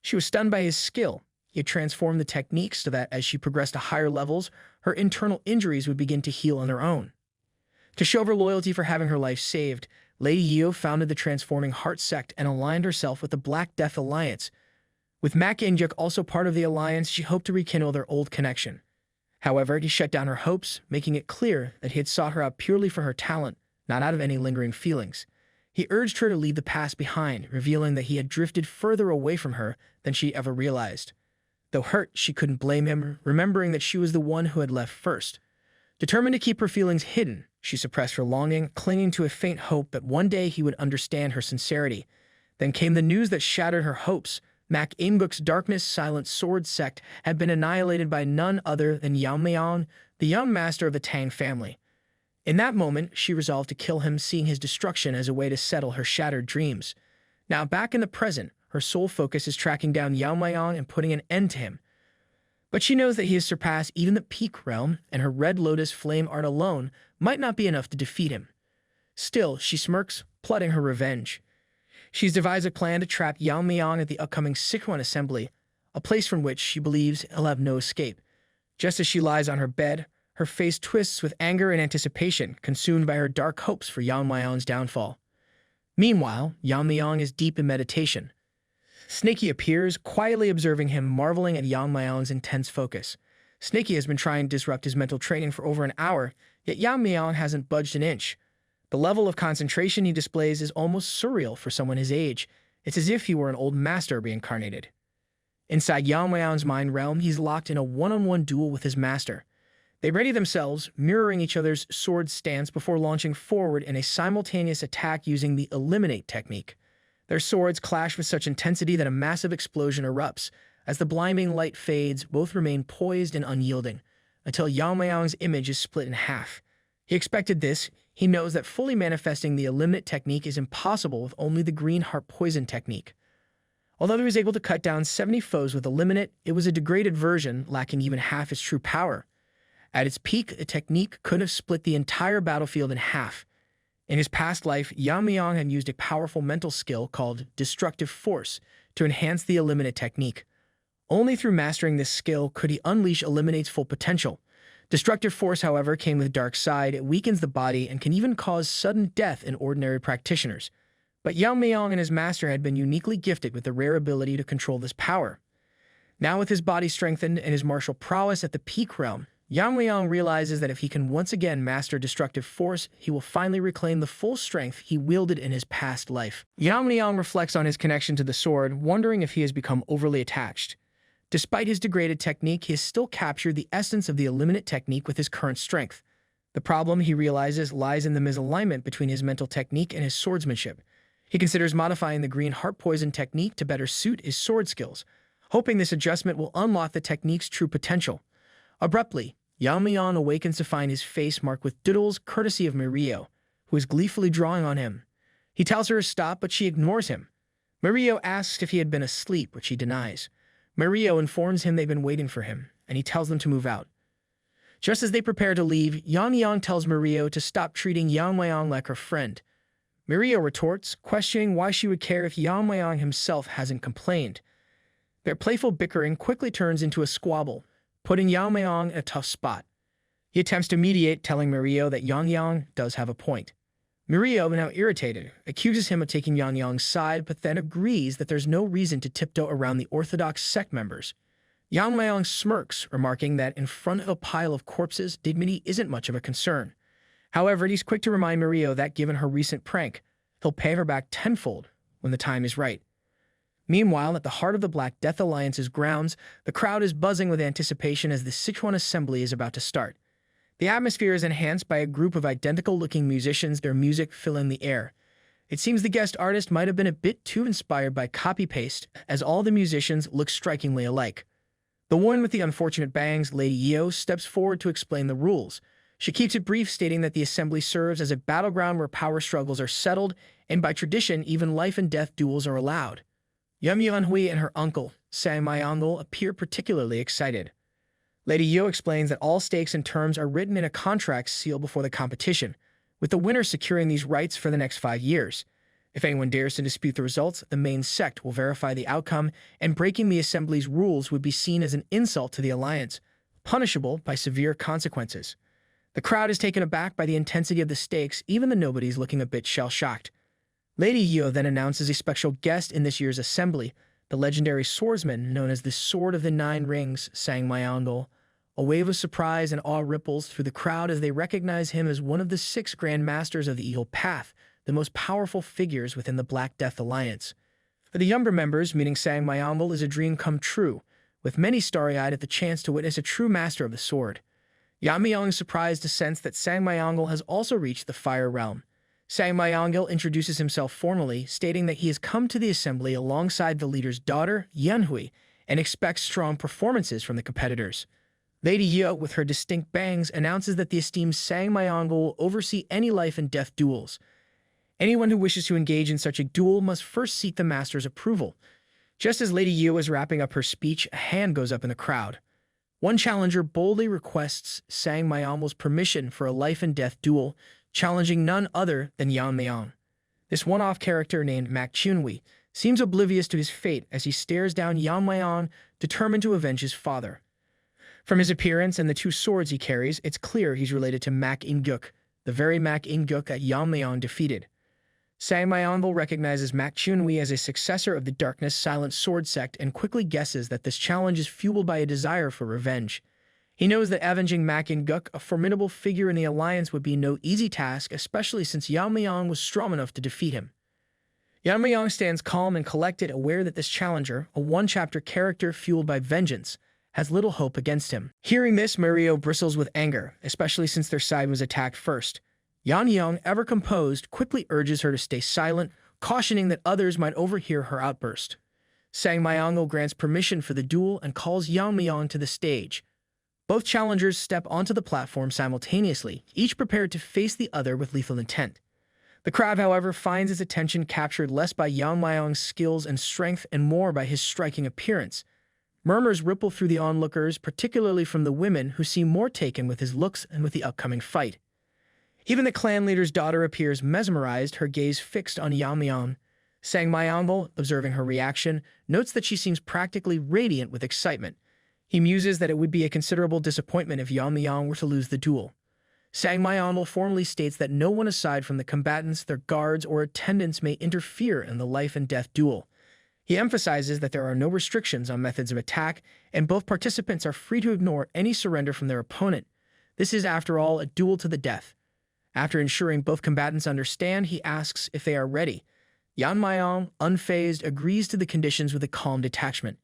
She was stunned by his skill. He had transformed the techniques so that as she progressed to higher levels, her internal injuries would begin to heal on their own. To show her loyalty for having her life saved, Lady Yu founded the Transforming Heart sect and aligned herself with the Black Death Alliance. With Mak In-guk also part of the alliance, she hoped to rekindle their old connection. However, he shut down her hopes, making it clear that he had sought her out purely for her talent, not out of any lingering feelings. He urged her to leave the past behind, revealing that he had drifted further away from her than she ever realized. Though hurt, she couldn't blame him, remembering that she was the one who had left first. Determined to keep her feelings hidden, she suppressed her longing, clinging to a faint hope that one day he would understand her sincerity. Then came the news that shattered her hopes. Mak In-guk's Darkness Silent Sword sect had been annihilated by none other than Yeon-myeong, the young master of the Tang family. In that moment, she resolved to kill him, seeing his destruction as a way to settle her shattered dreams. Now, back in the present, her sole focus is tracking down Yeon-myeong and putting an end to him. But she knows that he has surpassed even the peak realm, and her Red Lotus Flame art alone might not be enough to defeat him. Still, she smirks, plotting her revenge. She's devised a plan to trap Yeon-myeong at the upcoming Sichuan assembly, a place from which she believes he'll have no escape. Just as she lies on her bed, her face twists with anger and anticipation, consumed by her dark hopes for Yeon-myeong's downfall. Meanwhile, Yeon-myeong is deep in meditation. Snaky appears, quietly observing him, marveling at Yeon-myeong's intense focus. Snaky has been trying to disrupt his mental training for over an hour, yet Yeon-myeong hasn't budged an inch. The level of concentration he displays is almost surreal for someone his age. It's as if he were an old master reincarnated. Inside Yeon-myeong's mind realm, he's locked in a one-on-one duel with his master. They ready themselves, mirroring each other's sword stance before launching forward in a simultaneous attack using the eliminate technique. Their swords clash with such intensity that a massive explosion erupts, As the blinding light fades, both remain poised and unyielding, until Yeon-myeong's image is split in half. He expected this. He knows that fully manifesting the eliminate technique is impossible with only the green heart poison technique. Although he was able to cut down 70 foes with eliminate, it was a degraded version, lacking even half its true power. At its peak, the technique could have split the entire battlefield in half. In his past life, Yeon-myeong had used a powerful mental skill called destructive force to enhance the eliminate technique. Only through mastering this skill could he unleash eliminate's full potential. Destructive force, however, came with dark side. It weakens the body and can even cause sudden death in ordinary practitioners. But Yeon-myeong and his master had been uniquely gifted with the rare ability to control this power. Now with his body strengthened and his martial prowess at the peak realm, Yeon-myeong realizes that if he can once again master destructive force, he will finally reclaim the full strength he wielded in his past life. Yeon-myeong reflects on his connection to the sword, wondering if he has become overly attached. Despite his degraded technique, he has still captured the essence of the eliminate technique with his current strength. The problem, he realizes, lies in the misalignment between his mental technique and his swordsmanship. He considers modifying the green heart poison technique to better suit his sword skills, hoping this adjustment will unlock the technique's true potential. Abruptly, Yeon-myeong awakens to find his face marked with doodles courtesy of Mirio, who is gleefully drawing on him. He tells her to stop, but she ignores him. Mirio asks if he had been asleep, which he denies. Mirio informs him they've been waiting for him, and he tells them to move out. Just as they prepare to leave, Yeon-myeong tells Mirio to stop treating Yeon-myeong like her friend. Mirio retorts, questioning why she would care if Yeon-myeong himself hasn't complained. Their playful bickering quickly turns into a squabble, putting Yeon-myeong in a tough spot. He attempts to mediate, telling Mirio that Yeon-myeong does have a point. Mirio, now irritated, accuses him of taking Yeon-myeong's side, but then agrees that there's no reason to tiptoe around the orthodox sect members. Yeon-myeong smirks, remarking that in front of a pile of corpses, dignity isn't much of a concern. However, he's quick to remind Mirio that given her recent prank, he'll pay her back tenfold when the time is right. Meanwhile, at the heart of the Black Death Alliance's grounds, the crowd is buzzing with anticipation as the Sichuan assembly is about to start. The atmosphere is enhanced by a group of identical-looking musicians, their music filling the air. It seems the guest artist might have been a bit too inspired by copy-paste, as all the musicians look strikingly alike. The one with the unfortunate bangs, Lady Yeo, steps forward to explain the rules. She keeps it brief, stating that the assembly serves as a battleground where power struggles are settled, and by tradition, even life-and-death duels are allowed. Yeon-myeong and her uncle, Sang Myeong, appear particularly excited. Lady Yeo explains that all stakes and terms are written in a contract sealed before the competition, with the winner securing these rights for the next 5 years. If anyone dares to dispute the results, the main sect will verify the outcome, and breaking the assembly's rules would be seen as an insult to the alliance, punishable by severe consequences. The crowd is taken aback by the intensity of the stakes, even the nobodies looking a bit shell-shocked. Lady Yeo then announces a special guest in this year's assembly, the legendary swordsman known as the Sword of the Nine Rings, Sang Myeong. A wave of surprise and awe ripples through the crowd as they recognize him as one of the 6 Grand Masters of the Evil Path, the most powerful figures within the Black Death Alliance. For the younger members, meeting Sang Myeong is a dream come true, with many starry-eyed at the chance to witness a true master of the sword. Yeon-myeong is surprised to sense that Sang Myeong has also reached the Fire Realm. Sang Myeong introduces himself formally, stating that he has come to the assembly alongside the leader's daughter, Yeon-hui, and expects strong performances from the competitors. Lady Yeo, with her distinct bangs, announces that the esteemed Sang Myeong will oversee any life-and-death duels. Anyone who wishes to engage in such a duel must first seek the master's approval. Just as Lady Yeo is wrapping up her speech, a hand goes up in the crowd. One challenger boldly requests Sang Myeong's permission for a life-and-death duel, challenging none other than Yeon-myeong. This one-off character named Mak Chun-wi seems oblivious to his fate as he stares down Yeon-myeong, determined to avenge his father. From his appearance and the 2 swords he carries, it's clear he's related to Mak In-guk, the very Mak In-guk that Yeon-myeong defeated. Sang Myeong recognizes Mak Chun-wi as a successor of the Darkness Silent Sword sect and quickly guesses that this challenge is fueled by a desire for revenge. He knows that avenging Mak In-guk, a formidable figure in the alliance, would be no easy task, especially since Yeon-myeong was strong enough to defeat him. Yeon-myeong stands calm and collected, aware that this challenger, a one-chapter character fueled by vengeance, has little hope against him. Hearing this, Mirio bristles with anger, especially since their side was attacked first. Yeon-myeong, ever composed, quickly urges her to stay silent, cautioning that others might overhear her outburst. Sang Myeong grants permission for the duel and calls Yeon-myeong to the stage. Both challengers step onto the platform simultaneously, each prepared to face the other with lethal intent. The crowd, however, finds its attention captured less by Yeon-myeong's skills and strength and more by his striking appearance. Murmurs ripple through the onlookers, particularly from the women who seem more taken with his looks and with the upcoming fight. Even the clan leader's daughter appears mesmerized, her gaze fixed on Yeon-myeong. Sang Myeong, observing her reaction, notes that she seems practically radiant with excitement. He muses that it would be a considerable disappointment if Yeon-myeong were to lose the duel. Sang Myeong formally states that no one aside from the combatants, their guards, or attendants may interfere in the life-and-death duel. He emphasizes that there are no restrictions on methods of attack, and both participants are free to ignore any surrender from their opponent. This is, after all, a duel to the death. After ensuring both combatants understand, he asks if they are ready. Yeon-myeong, unfazed, agrees to the conditions with a calm detachment.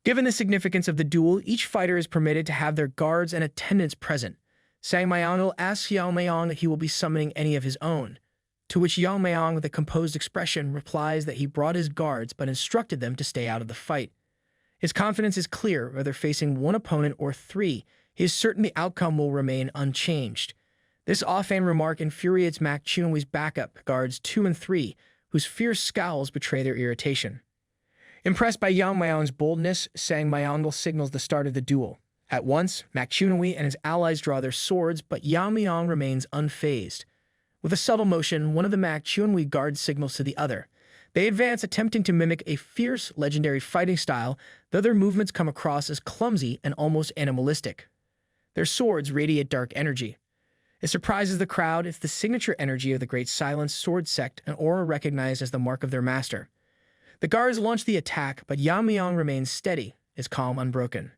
Given the significance of the duel, each fighter is permitted to have their guards and attendants present. Sang Myeong asks Yeon-myeong if he will be summoning any of his own, to which Yeon-myeong, with a composed expression, replies that he brought his guards but instructed them to stay out of the fight. His confidence is clear, whether facing one opponent or three, he is certain the outcome will remain unchanged. This offhand remark infuriates Mak Chunwi's backup, guards 2 and 3, whose fierce scowls betray their irritation. Impressed by Yeon-myeong's boldness, Sang Myeong signals the start of the duel. At once, Mak Chunwi and his allies draw their swords, but Yeon-myeong remains unfazed. With a subtle motion, one of the Mak Chunwi guards signals to the other. They advance, attempting to mimic a fierce, legendary fighting style, though their movements come across as clumsy and almost animalistic. Their swords radiate dark energy. It surprises the crowd. It's the signature energy of the Great Silence sword sect, an aura recognized as the mark of their master. The guards launch the attack, but Yeon-myeong remains steady, his calm unbroken.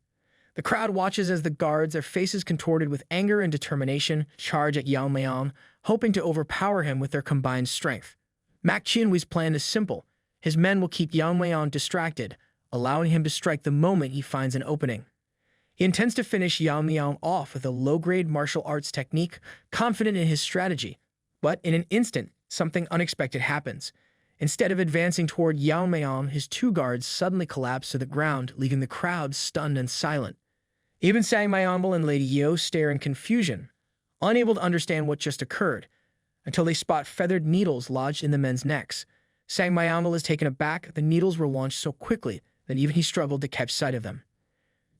The crowd watches as the guards, their faces contorted with anger and determination, charge at Yeon-myeong, hoping to overpower him with their combined strength. Mak Chunwi's plan is simple. His men will keep Yeon-myeong distracted, allowing him to strike the moment he finds an opening. He intends to finish Yeon-myeong off with a low-grade martial arts technique, confident in his strategy. But in an instant, something unexpected happens. Instead of advancing toward Yeon-myeong, his 2 guards suddenly collapse to the ground, leaving the crowd stunned and silent. Even Sang Myeong and Lady Yeo stare in confusion, unable to understand what just occurred, until they spot feathered needles lodged in the men's necks. Sang Myeong is taken aback. The needles were launched so quickly that even he struggled to catch sight of them.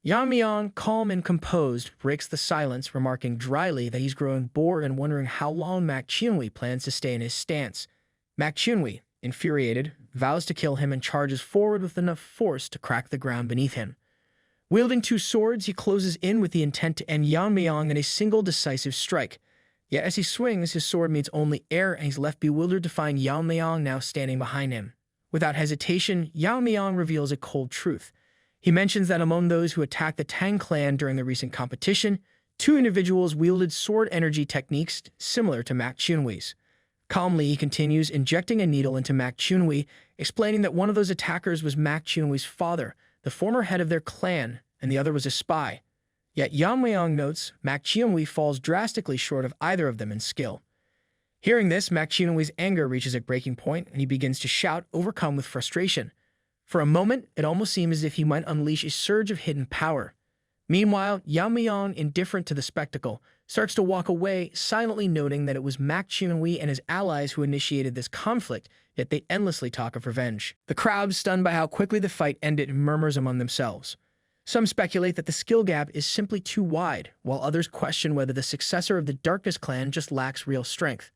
Yeon-myeong, calm and composed, breaks the silence, remarking dryly that he's growing bored and wondering how long Mak Chunwi plans to stay in his stance. Mak Chunwi, infuriated, vows to kill him and charges forward with enough force to crack the ground beneath him. Wielding 2 swords, he closes in with the intent to end Yeon-myeong in a single decisive strike. Yet as he swings, his sword meets only air and he's left bewildered to find Yeon-myeong now standing behind him. Without hesitation, Yeon-myeong reveals a cold truth. He mentions that among those who attacked the Tang Clan during the recent competition, 2 individuals wielded sword energy techniques similar to Mak Chunwi's. Calmly, he continues, injecting a needle into Mak Chunwi, explaining that one of those attackers was Mak Chunwi's father, the former head of their clan, and the other was a spy. Yet Yeon-myeong notes Mak Chunwi falls drastically short of either of them in skill. Hearing this, Mak Chunwi's anger reaches a breaking point, and he begins to shout, overcome with frustration. For a moment, it almost seems as if he might unleash a surge of hidden power. Meanwhile, Yeon-myeong, indifferent to the spectacle, starts to walk away, silently noting that it was Mak Chunwi and his allies who initiated this conflict, yet they endlessly talk of revenge. The crowd, stunned by how quickly the fight ended, murmurs among themselves. Some speculate that the skill gap is simply too wide, while others question whether the successor of the Darkness clan just lacks real strength.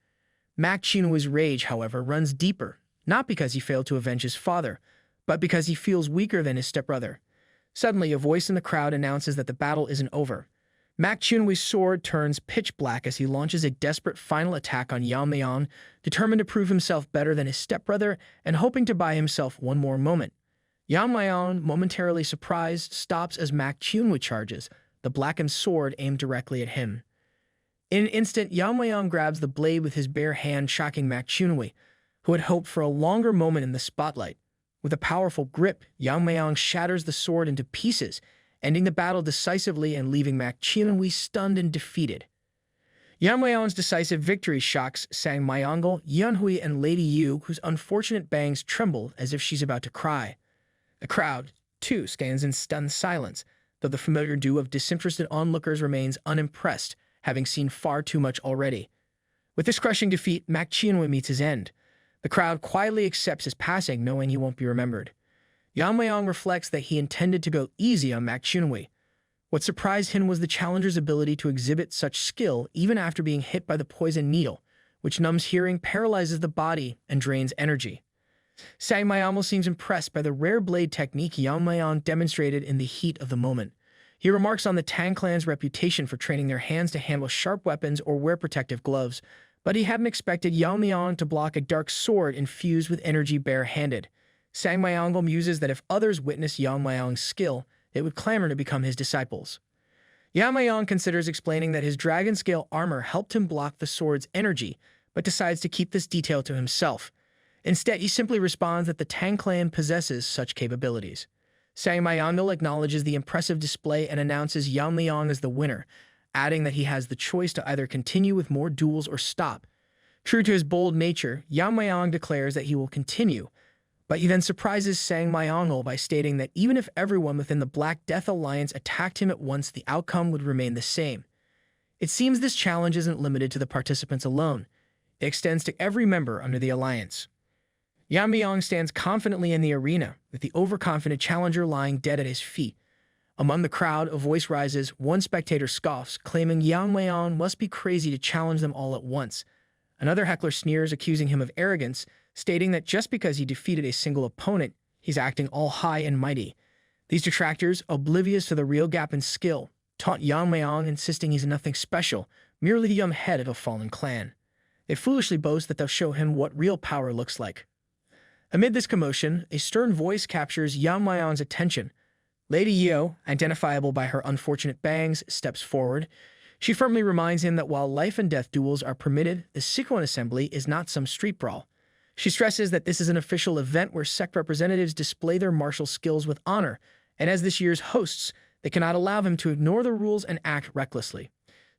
Mak Chunwi's rage, however, runs deeper, not because he failed to avenge his father, but because he feels weaker than his stepbrother. Suddenly, a voice in the crowd announces that the battle isn't over. Mak Chunwi's sword turns pitch black as he launches a desperate final attack on Yeon-myeong, determined to prove himself better than his stepbrother and hoping to buy himself one more moment. Yeon-myeong, momentarily surprised, stops as Mak Chunwi charges, the blackened sword aimed directly at him. In an instant, Yeon-myeong grabs the blade with his bare hand, shocking Mak Chunwi, who had hoped for a longer moment in the spotlight. With a powerful grip, Yeon-myeong shatters the sword into pieces, ending the battle decisively and leaving Mak Chunwi stunned and defeated. Yeon-myeong's decisive victory shocks Sang Myeong, Yeon-hui, and Lady Yu, whose unfortunate bangs tremble as if she's about to cry. The crowd, too, stands in stunned silence, though the familiar duo of disinterested onlookers remains unimpressed, having seen far too much already. With this crushing defeat, Sacheon meets his end. The crowd quietly accepts his passing, knowing he won't be remembered. Yeon-myeong reflects that he intended to go easy on Sacheon. What surprised him was the challenger's ability to exhibit such skill even after being hit by the poison needle, which numbs hearing, paralyzes the body, and drains energy. Sacheon seems impressed by the rare blade technique Yeon-myeong demonstrated in the heat of the moment. He remarks on the Tang Clan's reputation for training their hands to handle sharp weapons or wear protective gloves, but he hadn't expected Yeon-myeong to block a dark sword infused with energy bare-handed. Sacheon muses that if others witness Yeon-myeong's skill, they would clamor to become his disciples. Yeon-myeong considers explaining that his dragon-scale armor helped him block the sword's energy, but decides to keep this detail to himself. Instead, he simply responds that the Tang Clan possesses such capabilities. Sacheon acknowledges the impressive display and announces Yeon-myeong as the winner, adding that he has the choice to either continue with more duels or stop. True to his bold nature, Yeon-myeong declares that he will continue, but he then surprises Sacheon by stating that even if everyone within the Black Death Alliance attacked him at once, the outcome would remain the same. It seems this challenge isn't limited to the participants alone. It extends to every member under the alliance. Yeon-myeong stands confidently in the arena, with the overconfident challenger lying dead at his feet. Among the crowd, a voice rises. One spectator scoffs, claiming Yeon-myeong must be crazy to challenge them all at once. Another heckler sneers, accusing him of arrogance, stating that just because he defeated a single opponent, he's acting all high and mighty. These detractors, oblivious to the real gap in skill, taunt Yeon-myeong, insisting he's nothing special, merely the young head of a fallen clan. They foolishly boast that they'll show him what real power looks like. Amid this commotion, a stern voice captures Yeon-myeong's attention. Lady Yeo, identifiable by her unfortunate bangs, steps forward. She firmly reminds him that while life-and-death duels are permitted, the Sichuan Assembly is not some street brawl. She stresses that this is an official event where sect representatives display their martial skills with honor, and as this year's hosts, they cannot allow them to ignore the rules and act recklessly.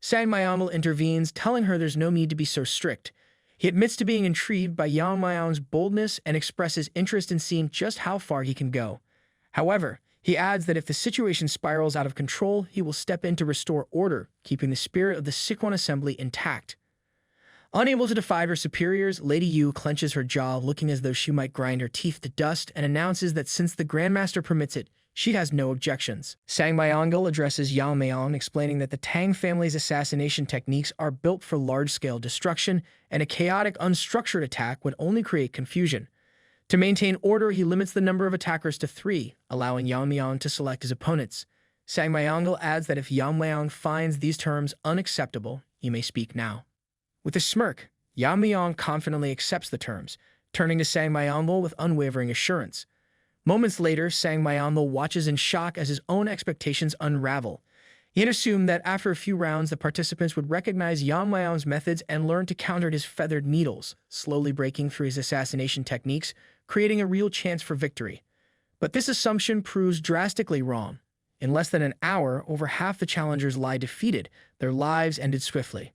Sacheon intervenes, telling her there's no need to be so strict. He admits to being intrigued by Yeon-myeong's boldness and expresses interest in seeing just how far he can go. However, he adds that if the situation spirals out of control, he will step in to restore order, keeping the spirit of the Sichuan Assembly intact. Unable to defy her superiors, Lady Yu clenches her jaw, looking as though she might grind her teeth to dust, and announces that since the Grandmaster permits it, she has no objections. Sacheon addresses Yeon-myeong, explaining that the Tang family's assassination techniques are built for large-scale destruction, and a chaotic, unstructured attack would only create confusion. To maintain order, he limits the number of attackers to 3, allowing Yeon-myeong to select his opponents. Sacheon adds that if Yeon-myeong finds these terms unacceptable, he may speak now. With a smirk, Yeon-myeong confidently accepts the terms, turning to Sacheon with unwavering assurance. Moments later, Sacheon watches in shock as his own expectations unravel. He had assumed that after a few rounds, the participants would recognize Yeon-myeong's methods and learn to counter his feathered needles, slowly breaking through his assassination techniques, creating a real chance for victory. But this assumption proves drastically wrong. In less than an hour, over half the challengers lie defeated. Their lives ended swiftly.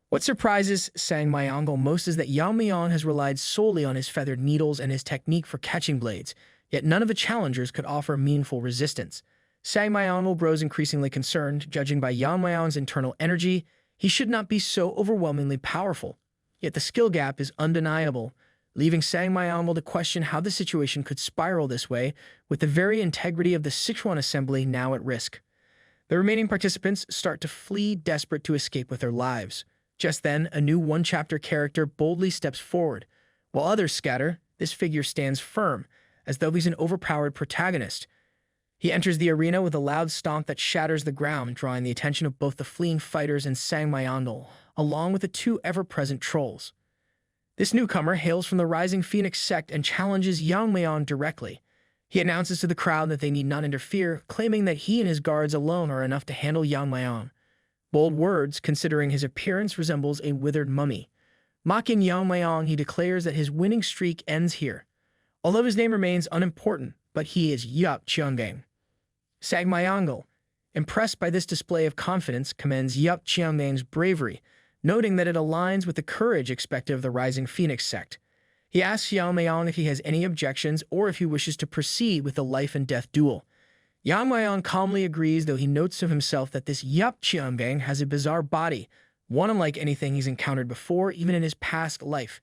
What surprises Sacheon most is that Yeon-myeong has relied solely on his feathered needles and his technique for catching blades, yet none of the challengers could offer meaningful resistance. Sacheon grows increasingly concerned, judging by Yeon-myeong's internal energy. He should not be so overwhelmingly powerful. Yet the skill gap is undeniable, leaving Sacheon to question how the situation could spiral this way, with the very integrity of the Sichuan Assembly now at risk. The remaining participants start to flee, desperate to escape with their lives. Just then, a new one-chapter character boldly steps forward. While others scatter, this figure stands firm, as though he's an overpowered protagonist. He enters the arena with a loud stomp that shatters the ground, drawing the attention of both the fleeing fighters and Sacheon, along with the 2 ever-present trolls. This newcomer hails from the Rising Phoenix sect and challenges Yeon-myeong directly. He announces to the crowd that they need not interfere, claiming that he and his guards alone are enough to handle Yeon-myeong. Bold words, considering his appearance resembles a withered mummy. Mocking Yeon-myeong, he declares that his winning streak ends here. Although his name remains unimportant, but he is Yeon-myeong. Sacheon, impressed by this display of confidence, commends Yeon-myeong's bravery, noting that it aligns with the courage expected of the Rising Phoenix sect. He asks Yeon-myeong if he has any objections or if he wishes to proceed with the life-and-death duel. Yeon-myeong calmly agrees, though he notes to himself that this Yeon-myeong has a bizarre body, one unlike anything he's encountered before, even in his past life.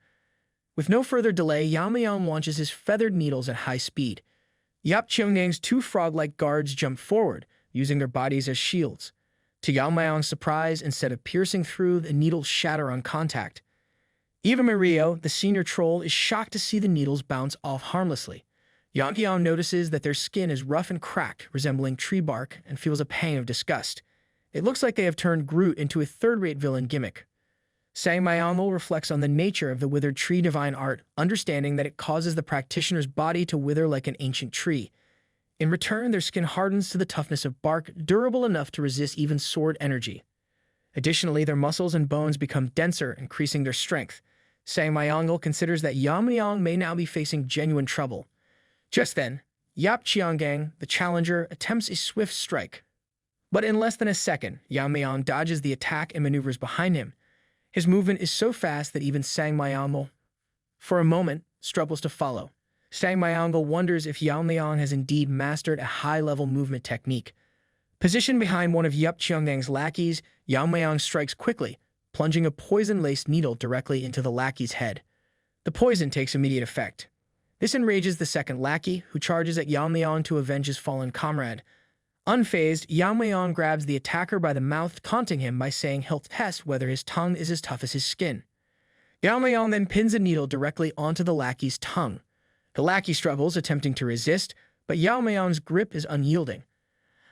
With no further delay, Yeon-myeong launches his feathered needles at high speed. Yeon-myeong's two frog-like guards jump forward, using their bodies as shields. To Yeon-myeong's surprise, instead of piercing through, the needles shatter on contact. Even Mario, the senior troll, is shocked to see the needles bounce off harmlessly. Yeon-myeong notices that their skin is rough and cracked, resembling tree bark, and feels a pang of disgust. It looks like they have turned Groot into a third-rate villain gimmick. Sang-myeong reflects on the nature of the withered tree divine art, understanding that it causes the practitioner's body to wither like an ancient tree. In return, their skin hardens to the toughness of bark, durable enough to resist even sword energy. Additionally, their muscles and bones become denser, increasing their strength. Sang-myeong considers that Yeon-myeong may now be facing genuine trouble. Just then, Yeon-myeong, the challenger, attempts a swift strike. But in less than a second, Yeon-myeong dodges the attack and maneuvers behind him. His movement is so fast that even Sang-myeong, for a moment, struggles to follow. Sang-myeong wonders if Yeon-myeong has indeed mastered a high-level movement technique. Positioned behind one of Yeon-myeong's lackeys, Yeon-myeong strikes quickly, plunging a poison-laced needle directly into the lackey's head. The poison takes immediate effect. This enrages the second lackey, who charges at Yeon-myeong to avenge his fallen comrade. Unfazed, Yeon-myeong grabs the attacker by the mouth, taunting him by saying he'll test whether his tongue is as tough as his skin. Yeon-myeong then pins a needle directly onto the lackey's tongue. The lackey struggles, attempting to resist, but Yeon-myeong's grip is unyielding.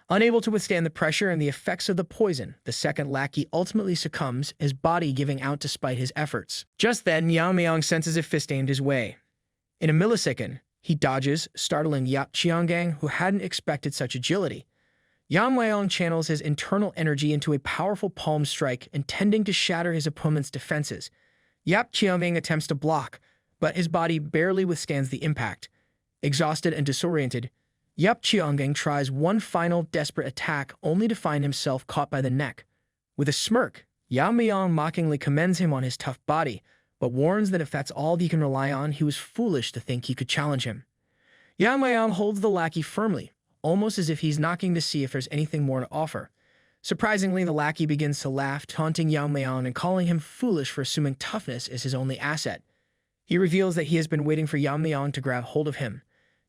Unable to withstand the pressure and the effects of the poison, the second lackey ultimately succumbs, his body giving out despite his efforts. Just then, Yeon-myeong senses a fist aimed his way. In a millisecond, he dodges, startling Yeon-myeong, who hadn't expected such agility. Yeon-myeong channels his internal energy into a powerful palm strike, intending to shatter his opponent's defenses. Yeon-myeong attempts to block, but his body barely withstands the impact. Exhausted and disoriented, Yeon-myeong tries one final desperate attack, only to find himself caught by the neck. With a smirk, Yeon-myeong mockingly commends him on his tough body, but warns that if that's all he can rely on, he was foolish to think he could challenge him. Yeon-myeong holds the lackey firmly, almost as if he's knocking to see if there's anything more to offer. Surprisingly, the lackey begins to laugh, taunting Yeon-myeong and calling him foolish for assuming toughness is his only asset. He reveals that he has been waiting for Yeon-myeong to grab hold of him.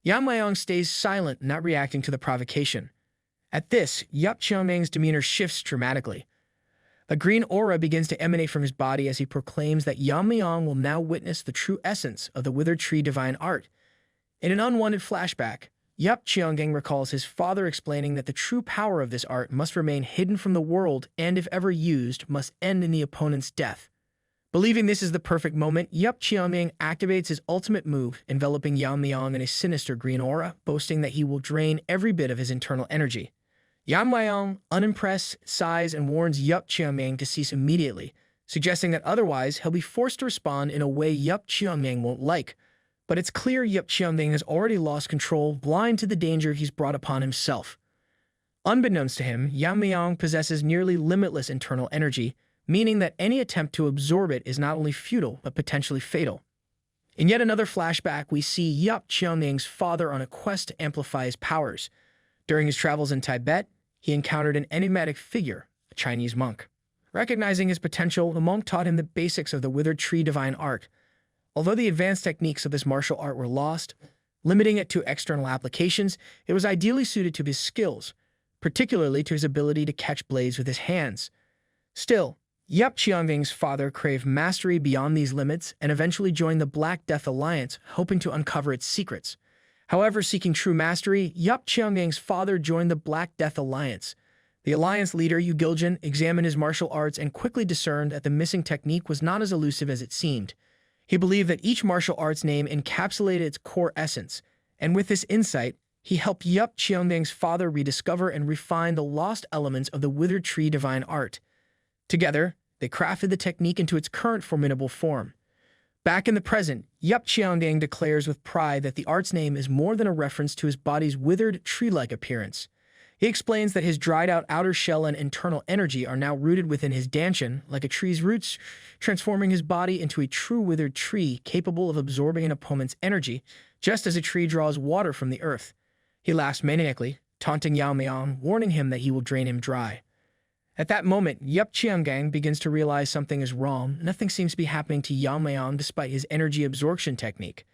Yeon-myeong stays silent, not reacting to the provocation. At this, Yeon-myeong's demeanor shifts dramatically. A green aura begins to emanate from his body as he proclaims that Yeon-myeong will now witness the true essence of the withered tree divine art. In an unwanted flashback, Yeon-myeong recalls his father explaining that the true power of this art must remain hidden from the world and, if ever used, must end in the opponent's death. Believing this is the perfect moment, Yeon-myeong activates his ultimate move, enveloping Yeon-myeong in a sinister green aura, boasting that he will drain every bit of his internal energy. Yeon-myeong, unimpressed, sighs and warns Yeon-myeong to cease immediately, suggesting that otherwise he'll be forced to respond in a way Yeon-myeong won't like. But it's clear Yeon-myeong has already lost control, blind to the danger he's brought upon himself. Unbeknownst to him, Yeon-myeong possesses nearly limitless internal energy, meaning that any attempt to absorb it is not only futile, but potentially fatal. In yet another flashback, we see Yeon-myeong's father on a quest to amplify his powers. During his travels in Tibet, he encountered an enigmatic figure, a Chinese monk. Recognizing his potential, the monk taught him the basics of the withered tree divine art. Although the advanced techniques of this martial art were lost, limiting it to external applications, it was ideally suited to his skills, particularly to his ability to catch blades with his hands. Still, Yeon-myeong's father craved mastery beyond these limits and eventually joined the Black Death Alliance, hoping to uncover its secrets. However, seeking true mastery, Yeon-myeong's father joined the Black Death Alliance. The alliance leader, Yu Giljin, examined his martial arts and quickly discerned that the missing technique was not as elusive as it seemed. He believed that each martial arts name encapsulated its core essence, and with this insight, he helped Yeon-myeong's father rediscover and refine the lost elements of the withered tree divine art. Together, they crafted the technique into its current formidable form. Back in the present, Yeon-myeong declares with pride that the art's name is more than a reference to his body's withered, tree-like appearance. He explains that his dried-out outer shell and internal energy are now rooted within his dantian, like a tree's roots, transforming his body into a true withered tree capable of absorbing an opponent's energy, just as a tree draws water from the earth. He laughs maniacally, taunting Yeon-myeong, warning him that he will drain him dry. At that moment, Yeon-myeong begins to realize something is wrong. Nothing seems to be happening to Yeon-myeong despite his energy absorption technique.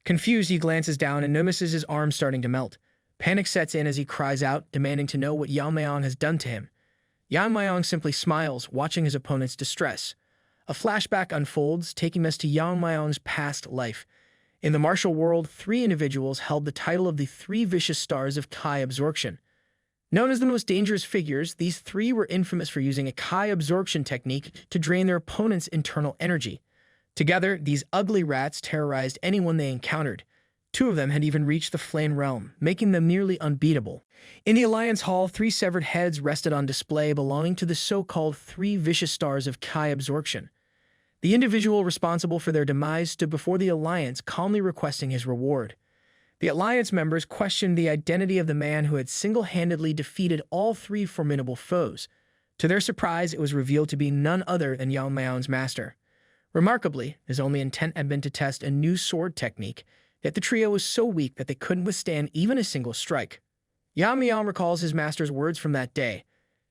Confused, he glances down and notices his arm starting to melt. Panic sets in as he cries out, demanding to know what Yeon-myeong has done to him. Yeon-myeong simply smiles, watching his opponent's distress. A flashback unfolds, taking us to Yeon-myeong's past life. In the martial world, 3 individuals held the title of the 3 vicious stars of Kai absorption. Known as the most dangerous figures, these 3 were infamous for using a Kai absorption technique to drain their opponent's internal energy. Together, these ugly rats terrorized anyone they encountered. 2 of them had even reached the Flame Realm, making them nearly unbeatable. In the Alliance Hall, 3 severed heads rested on display belonging to the so-called 3 vicious stars of Kai absorption. The individual responsible for their demise stood before the Alliance, calmly requesting his reward. The Alliance members questioned the identity of the man who had single-handedly defeated all 3 formidable foes. To their surprise, it was revealed to be none other than Yeon-myeong's master. Remarkably, his only intent had been to test a new sword technique, yet the trio was so weak that they couldn't withstand even a single strike. Yeon-myeong recalls his master's words from that day.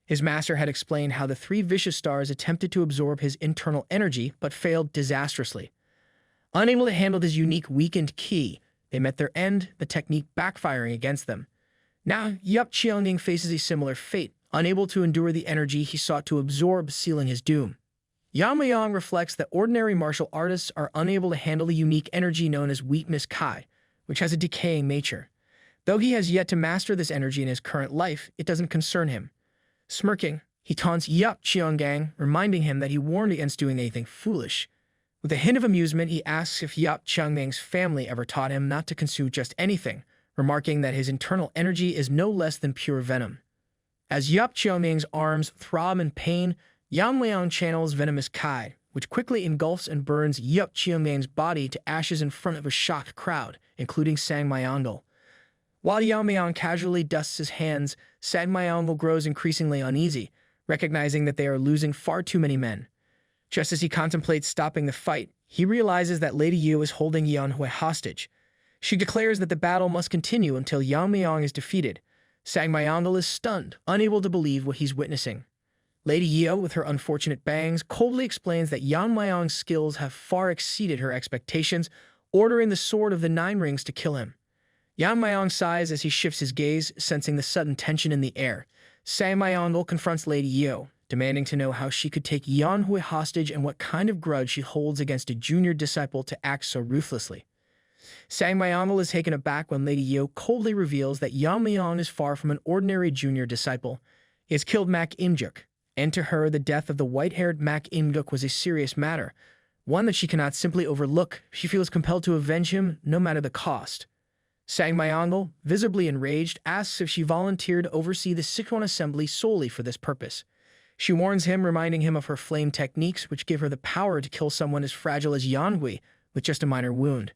His master had explained how the 3 vicious stars attempted to absorb his internal energy, but failed disastrously. Unable to handle this unique weakened ki, they met their end, the technique backfiring against them. Now, Yeon-myeong faces a similar fate, unable to endure the energy he sought to absorb, sealing his doom. Yeon-myeong reflects that ordinary martial artists are unable to handle the unique energy known as weakness Kai, which has a decaying nature. Though he has yet to master this energy in his current life, it doesn't concern him. Smirking, he taunts Yeon-myeong, reminding him that he warned against doing anything foolish. With a hint of amusement, he asks if Yeon-myeong's family ever taught him not to consume just anything, remarking that his internal energy is no less than pure venom. As Yeon-myeong's arms throb in pain, Yeon-myeong channels venomous Kai, which quickly engulfs and burns Yeon-myeong's body to ashes in front of a shocked crowd, including Sang-myeong. While Yeon-myeong casually dusts his hands, Sang-myeong grows increasingly uneasy, recognizing that they are losing far too many men. Just as he contemplates stopping the fight, he realizes that Lady Yu is holding Yeon-hui hostage. She declares that the battle must continue until Yeon-myeong is defeated. Sang-myeong is stunned, unable to believe what he's witnessing. Lady Yu, with her unfortunate bangs, coldly explains that Yeon-myeong's skills have far exceeded her expectations, ordering the Sword of the 9 Rings to kill him. Yeon-myeong sighs as he shifts his gaze, sensing the sudden tension in the air. Sang-myeong confronts Lady Yu, demanding to know how she could take Yeon-hui hostage and what kind of grudge she holds against a junior disciple to act so ruthlessly. Sang-myeong is taken aback when Lady Yu coldly reveals that Yeon-myeong is far from an ordinary junior disciple. He has killed Mak Imjuk, and to her, the death of the white-haired Mak Imjuk was a serious matter, one that she cannot simply overlook. She feels compelled to avenge him, no matter the cost. Sang-myeong, visibly enraged, asks if she volunteered to oversee the Sichuan assembly solely for this purpose. She warns him, reminding him of her flame techniques, which give her the power to kill someone as fragile as Yeon-hui with just a minor wound.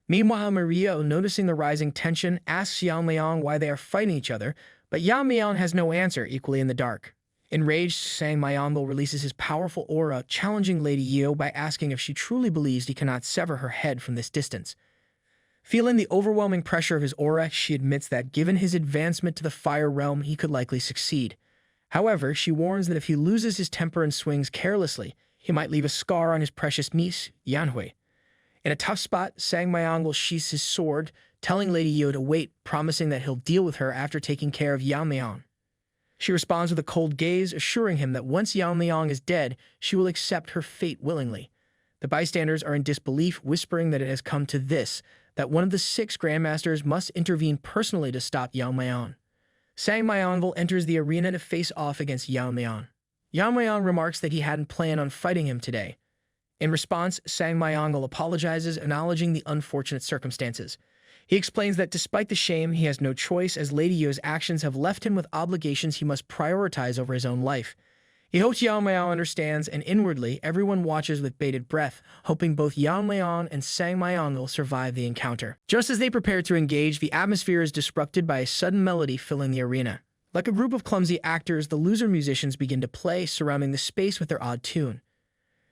Meanwhile, Maria, noticing the rising tension, asks Yeon-myeong why they are fighting each other, but Yeon-myeong has no answer, equally in the dark. Enraged, Sang-myeong releases his powerful aura, challenging Lady Yu by asking if she truly believes he cannot sever her head from this distance. Feeling the overwhelming pressure of his aura, she admits that given his advancement to the Fire Realm, he could likely succeed. However, she warns that if he loses his temper and swings carelessly, he might leave a scar on his precious niece, Yeon-hui. In a tough spot, Sang-myeong sheathes his sword, telling Lady Yu to wait, promising that he'll deal with her after taking care of Yeon-myeong. She responds with a cold gaze, assuring him that once Yeon-myeong is dead, she will accept her fate willingly. The bystanders are in disbelief, whispering that it has come to this, that one of the 6 Grandmasters must intervene personally to stop Yeon-myeong. Sang-myeong enters the arena to face off against Yeon-myeong. Yeon-myeong remarks that he hadn't planned on fighting him today. In response, Sang-myeong apologizes, acknowledging the unfortunate circumstances. He explains that despite the shame, he has no choice, as Lady Yu's actions have left him with obligations he must prioritize over his own life. He hopes Yeon-myeong understands, and inwardly, everyone watches with bated breath, hoping both Yeon-myeong and Sang-myeong will survive the encounter. Just as they prepare to engage, the atmosphere is disrupted by a sudden melody filling the arena. Like a group of clumsy actors, the loser musicians begin to play, surrounding the space with their odd tune.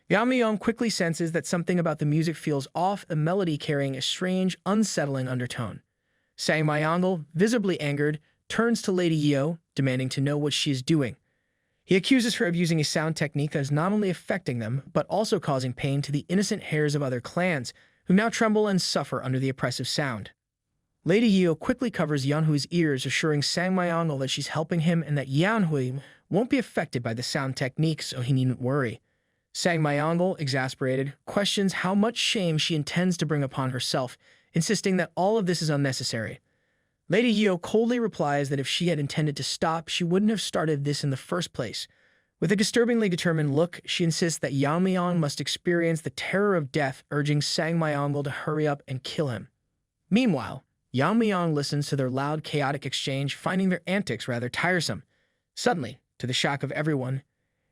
Yeon-myeong quickly senses that something about the music feels off, a melody carrying a strange, unsettling undertone. Sang Myeong, visibly angered, turns to Lady Yeo, demanding to know what she is doing. He accuses her of using a sound technique that is not only affecting them, but also causing pain to the innocent heirs of other clans, who now tremble and suffer under the oppressive sound. Lady Yeo quickly covers Yeonhui's ears, assuring Sang Myeong that she's helping him and that Yeonhui won't be affected by the sound technique, so he needn't worry. Sang Myeong, exasperated, questions how much shame she intends to bring upon herself, insisting that all of this is unnecessary. Lady Yeo coldly replies that if she had intended to stop, she wouldn't have started this in the first place. With a disturbingly determined look, she insists that Yeon-myeong must experience the terror of death, urging Sang Myeong to hurry up and kill him. Meanwhile, Yeon-myeong listens to their loud, chaotic exchange, finding their antics rather tiresome. Suddenly, to the shock of everyone,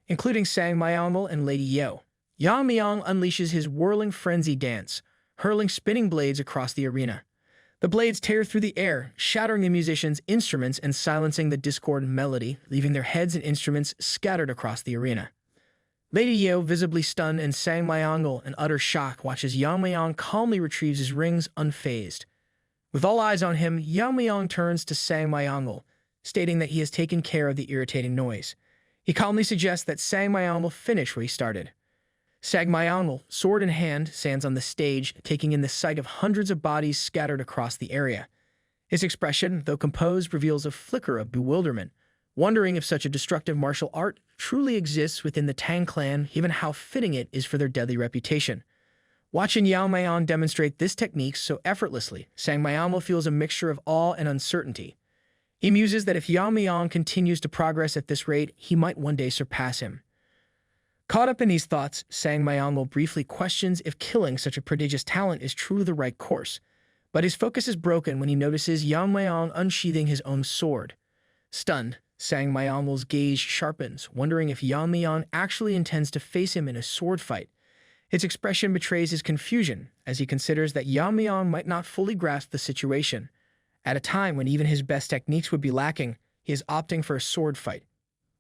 including Sang Myeong and Lady Yeo, Yeon-myeong unleashes his whirling frenzy dance, hurling spinning blades across the arena. The blades tear through the air, shattering the musicians' instruments and silencing the discordant melody, leaving their heads and instruments scattered across the arena. Lady Yeo, visibly stunned, and Sang Myeong, in utter shock, watches Yeon-myeong calmly retrieves his rings unfazed. With all eyes on him, Yeon-myeong turns to Sang Myeong, stating that he has taken care of the irritating noise. He calmly suggests that Sang Myeong finish where he started. Sang Myeong, sword in hand, stands on the stage, taking in the sight of hundreds of bodies scattered across the area. His expression, though composed, reveals a flicker of bewilderment, wondering if such a destructive martial art truly exists within the Tang Clan, given how fitting it is for their deadly reputation. Watching Yeon-myeong demonstrate this technique so effortlessly, Sang Myeong feels a mixture of awe and uncertainty. He muses that if Yeon-myeong continues to progress at this rate, he might one day surpass him. Caught up in these thoughts, Sang Myeong briefly questions if killing such a prodigious talent is truly the right course, but his focus is broken when he notices Yeon-myeong unsheathing his own sword. Stunned, Sang Myeong's gaze sharpens, wondering if Yeon-myeong actually intends to face him in a sword fight. His expression betrays his confusion, as he considers that Yeon-myeong might not fully grasp the situation. At a time when even his best techniques would be lacking, he is opting for a sword fight.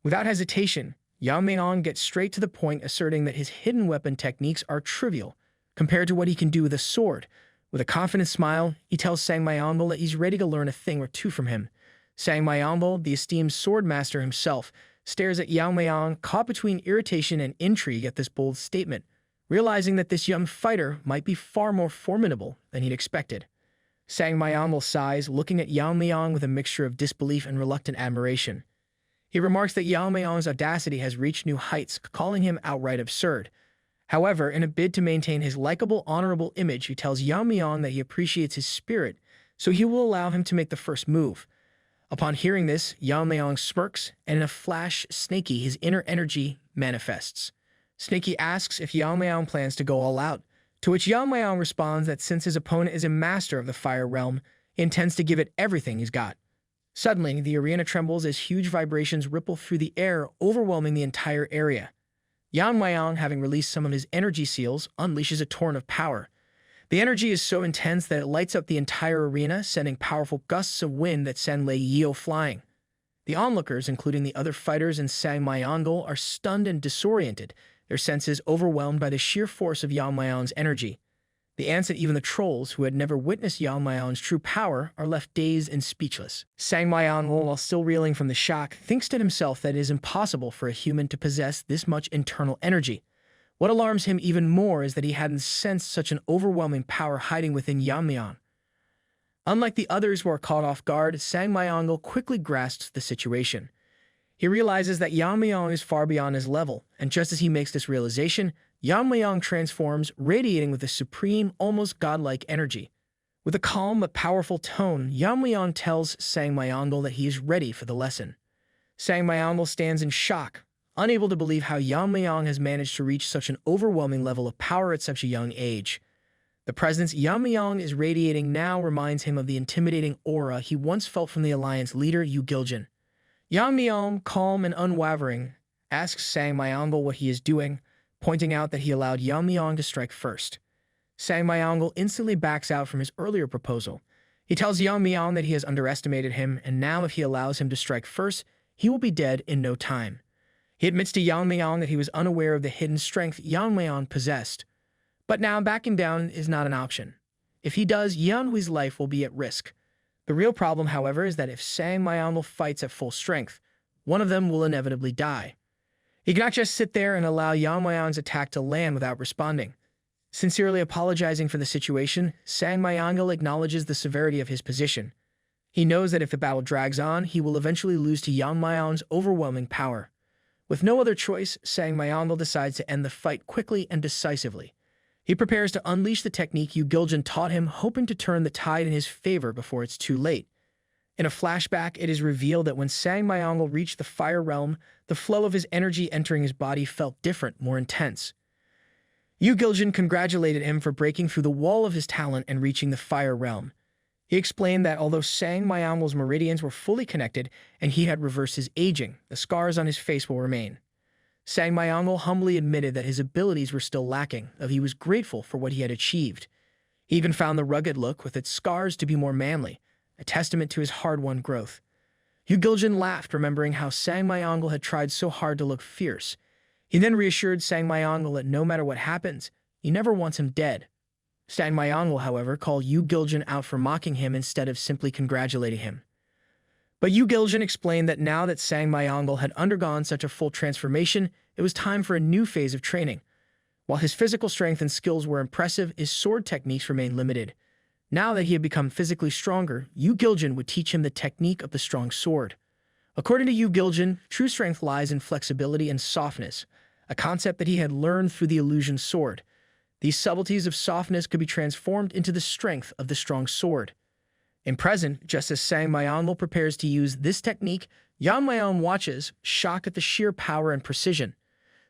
Without hesitation, Yeon-myeong gets straight to the point, asserting that his hidden weapon techniques are trivial compared to what he can do with a sword. With a confident smile, he tells Sang Myeong that he's ready to learn a thing or two from him. Sang Myeong, the esteemed Swordmaster himself, stares at Yeon-myeong, caught between irritation and intrigue at this bold statement, realizing that this young fighter might be far more formidable than he'd expected. Sang Myeong sighs, looking at Yeon-myeong with a mixture of disbelief and reluctant admiration. He remarks that Yeon-myeong's audacity has reached new heights, calling him outright absurd. However, in a bid to maintain his likable, honorable image, he tells Yeon-myeong that he appreciates his spirit, so he will allow him to make the first move. Upon hearing this, Yeon-myeong smirks, and in a flash, Snaky, his inner energy, manifests. Snaky asks if Yeon-myeong plans to go all out, to which Yeon-myeong responds that since his opponent is a master of the fire realm, he intends to give it everything he's got. Suddenly, the arena trembles as huge vibrations ripple through the air, overwhelming the entire area. Yeon-myeong, having released some of his energy seals, unleashes a torrent of power. The energy is so intense that it lights up the entire arena, sending powerful gusts of wind that send Lady Yeo flying. The onlookers, including the other fighters and Sang Myeong, are stunned and disoriented, their senses overwhelmed by the sheer force of Yeon-myeong's energy. The ants and even the trolls, who had never witnessed Yeon-myeong's true power, are left dazed and speechless. Sang Myeong, while still reeling from the shock, thinks to himself that it is impossible for a human to possess this much internal energy. What alarms him even more is that he hadn't sensed such an overwhelming power hiding within Yeon-myeong. Unlike the others who are caught off guard, Sang Myeong quickly grasps the situation. He realizes that Yeon-myeong is far beyond his level, and just as he makes this realization, Yeon-myeong transforms, radiating with a supreme, almost godlike energy. With a calm but powerful tone, Yeon-myeong tells Sang Myeong that he is ready for the lesson. Sang Myeong stands in shock, unable to believe how Yeon-myeong has managed to reach such an overwhelming level of power at such a young age. The presence Yeon-myeong is radiating now reminds him of the intimidating aura he once felt from the Alliance leader Yu Giljan. Yeon-myeong, calm and unwavering, asks Sang Myeong what he is doing, pointing out that he allowed Yeon-myeong to strike first. Sang Myeong instantly backs out from his earlier proposal. He tells Yeon-myeong that he has underestimated him, and now if he allows him to strike first, he will be dead in no time. He admits to Yeon-myeong that he was unaware of the hidden strength Yeon-myeong possessed. But now backing down is not an option. If he does, Yeon-hui's life will be at risk. The real problem, however, is that if Sang-myeong fights at full strength, one of them will inevitably die. He cannot just sit there and allow Yeon-myeong's attack to land without responding. Sincerely apologizing for the situation, Sang-myeong acknowledges the severity of his position. He knows that if the battle drags on, he will eventually lose to Yeon-myeong's overwhelming power. With no other choice, Sang-myeong decides to end the fight quickly and decisively. He prepares to unleash the technique Yu Giljin taught him, hoping to turn the tide in his favor before it's too late. In a flashback, it is revealed that when Sang-myeong reached the fire realm, the flow of his energy entering his body felt different, more intense. Yu Giljin congratulated him for breaking through the wall of his talent and reaching the fire realm. He explained that although Sang-myeong's meridians were fully connected and he had reversed his aging, the scars on his face will remain. Sang-myeong humbly admitted that his abilities were still lacking, though he was grateful for what he had achieved. He even found the rugged look with its scars to be more manly, a testament to his hard-won growth. Yu Giljin laughed, remembering how Sang-myeong had tried so hard to look fierce. He then reassured Sang-myeong that no matter what happens, he never wants him dead. Sang-myeong, however, called Yu Giljin out for mocking him instead of simply congratulating him. But Yu Giljin explained that now that Sang-myeong had undergone such a full transformation, it was time for a new phase of training. While his physical strength and skills were impressive, his sword techniques remained limited. Now that he had become physically stronger, Yu Giljin would teach him the technique of the strong sword. According to Yu Giljin, true strength lies in flexibility and softness, a concept that he had learned through the illusion sword. These subtleties of softness could be transformed into the strength of the strong sword. In present, just as Sang-myeong prepares to use this technique, Yeon-myeong watches, shocked at the sheer power and precision.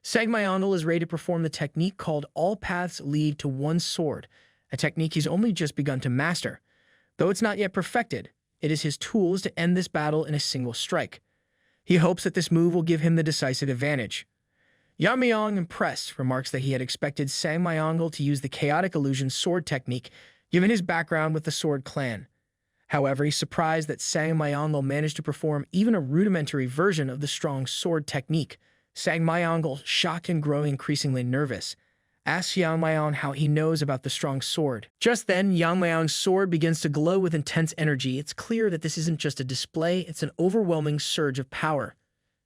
Sang-myeong is ready to perform the technique called All Paths Lead to One Sword, a technique he's only just begun to master. Though it's not yet perfected, it is his tools to end this battle in a single strike. He hopes that this move will give him the decisive advantage. Yeon-myeong, impressed, remarks that he had expected Sang-myeong to use the chaotic illusion sword technique, given his background with the Sword Clan. However, he's surprised that Sang-myeong managed to perform even a rudimentary version of the strong sword technique. Sang-myeong, shocked and growing increasingly nervous, asks Yeon-myeong how he knows about the strong sword. Just then, Yeon-myeong's sword begins to glow with intense energy. It's clear that this isn't just a display, it's an overwhelming surge of power.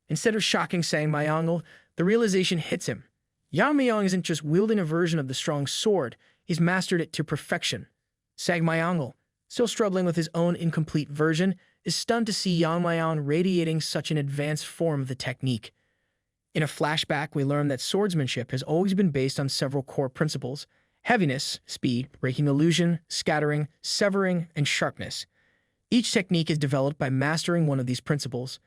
Instead of shocking Sang-myeong, the realization hits him. Yeon-myeong isn't just wielding a version of the strong sword, he's mastered it to perfection. Sang-myeong, still struggling with his own incomplete version, is stunned to see Yeon-myeong radiating such an advanced form of the technique. In a flashback, we learn that swordsmanship has always been based on several core principles: heaviness, speed, breaking illusion, scattering, severing, and sharpness. Each technique is developed by mastering one of these principles.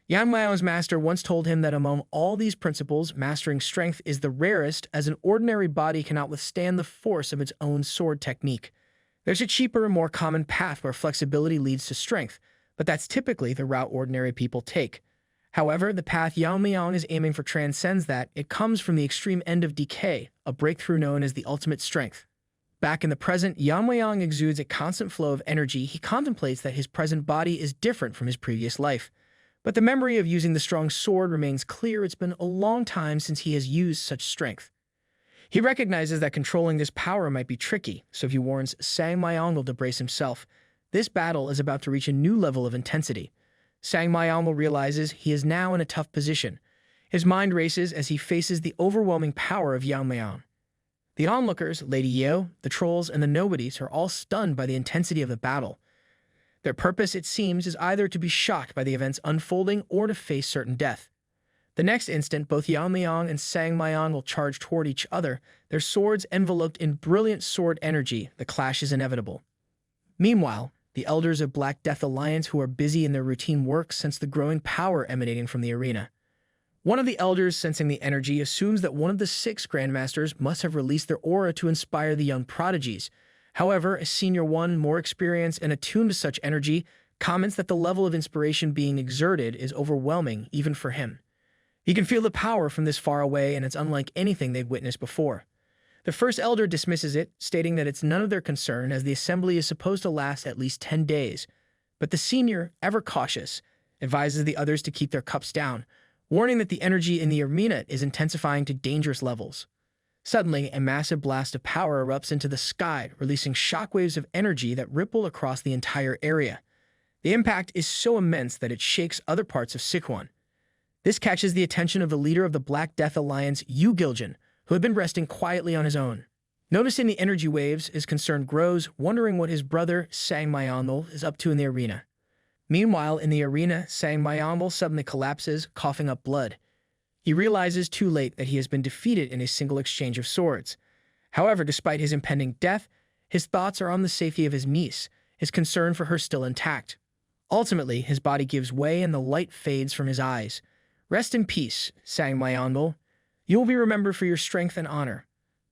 Yeon-myeong's master once told him that among all these principles, mastering strength is the rarest, as an ordinary body cannot withstand the force of its own sword technique. There's a cheaper and more common path where flexibility leads to strength, but that's typically the route ordinary people take. However, the path Yeon-myeong is aiming for transcends that. It comes from the extreme end of decay, a breakthrough known as the ultimate strength. Back in the present, Yeon-myeong exudes a constant flow of energy. He contemplates that his present body is different from his previous life. But the memory of using the strong sword remains clear. It's been a long time since he has used such strength. He recognizes that controlling this power might be tricky, so he warns Sang-myeong to brace himself. This battle is about to reach a new level of intensity. Sang-myeong realizes he is now in a tough position. His mind races as he faces the overwhelming power of Yeon-myeong. The onlookers, Lady Yeo, the trolls, and the nobodies are all stunned by the intensity of the battle. Their purpose, it seems, is either to be shocked by the events unfolding or to face certain death. The next instant, both Yeon-myeong and Sang-myeong will charge toward each other, their swords enveloped in brilliant sword energy. The clash is inevitable. Meanwhile, the elders of Black Death Alliance, who are busy in their routine work, sense the growing power emanating from the arena. One of the elders, sensing the energy, assumes that one of the 6 grandmasters must have released their aura to inspire the young prodigies. However, a senior one, more experienced and attuned to such energy, comments that the level of inspiration being exerted is overwhelming even for him. He can feel the power from this far away, and it's unlike anything they've witnessed before. The first elder dismisses it, stating that it's none of their concern as the assembly is supposed to last at least 10 days. But the senior, ever cautious, advises the others to keep their cups down, warning that the energy in the arena is intensifying to dangerous levels. Suddenly, a massive blast of power erupts into the sky, releasing shockwaves of energy that ripple across the entire area. The impact is so immense that it shakes other parts of Sichuan. This catches the attention of the leader of the Black Death Alliance, Yu Giljan, who had been resting quietly on his own. Noticing the energy waves, his concern grows, wondering what his brother, Sang Myeong, is up to in the arena. Meanwhile, in the arena, Sang Myeong suddenly collapses, coughing up blood. He realizes too late that he has been defeated in a single exchange of swords. However, despite his impending death, his thoughts are on the safety of his niece, his concern for her still intact. Ultimately, his body gives way and the light fades from his eyes. Rest in peace, Sang Myeong. You will be remembered for your strength and honor.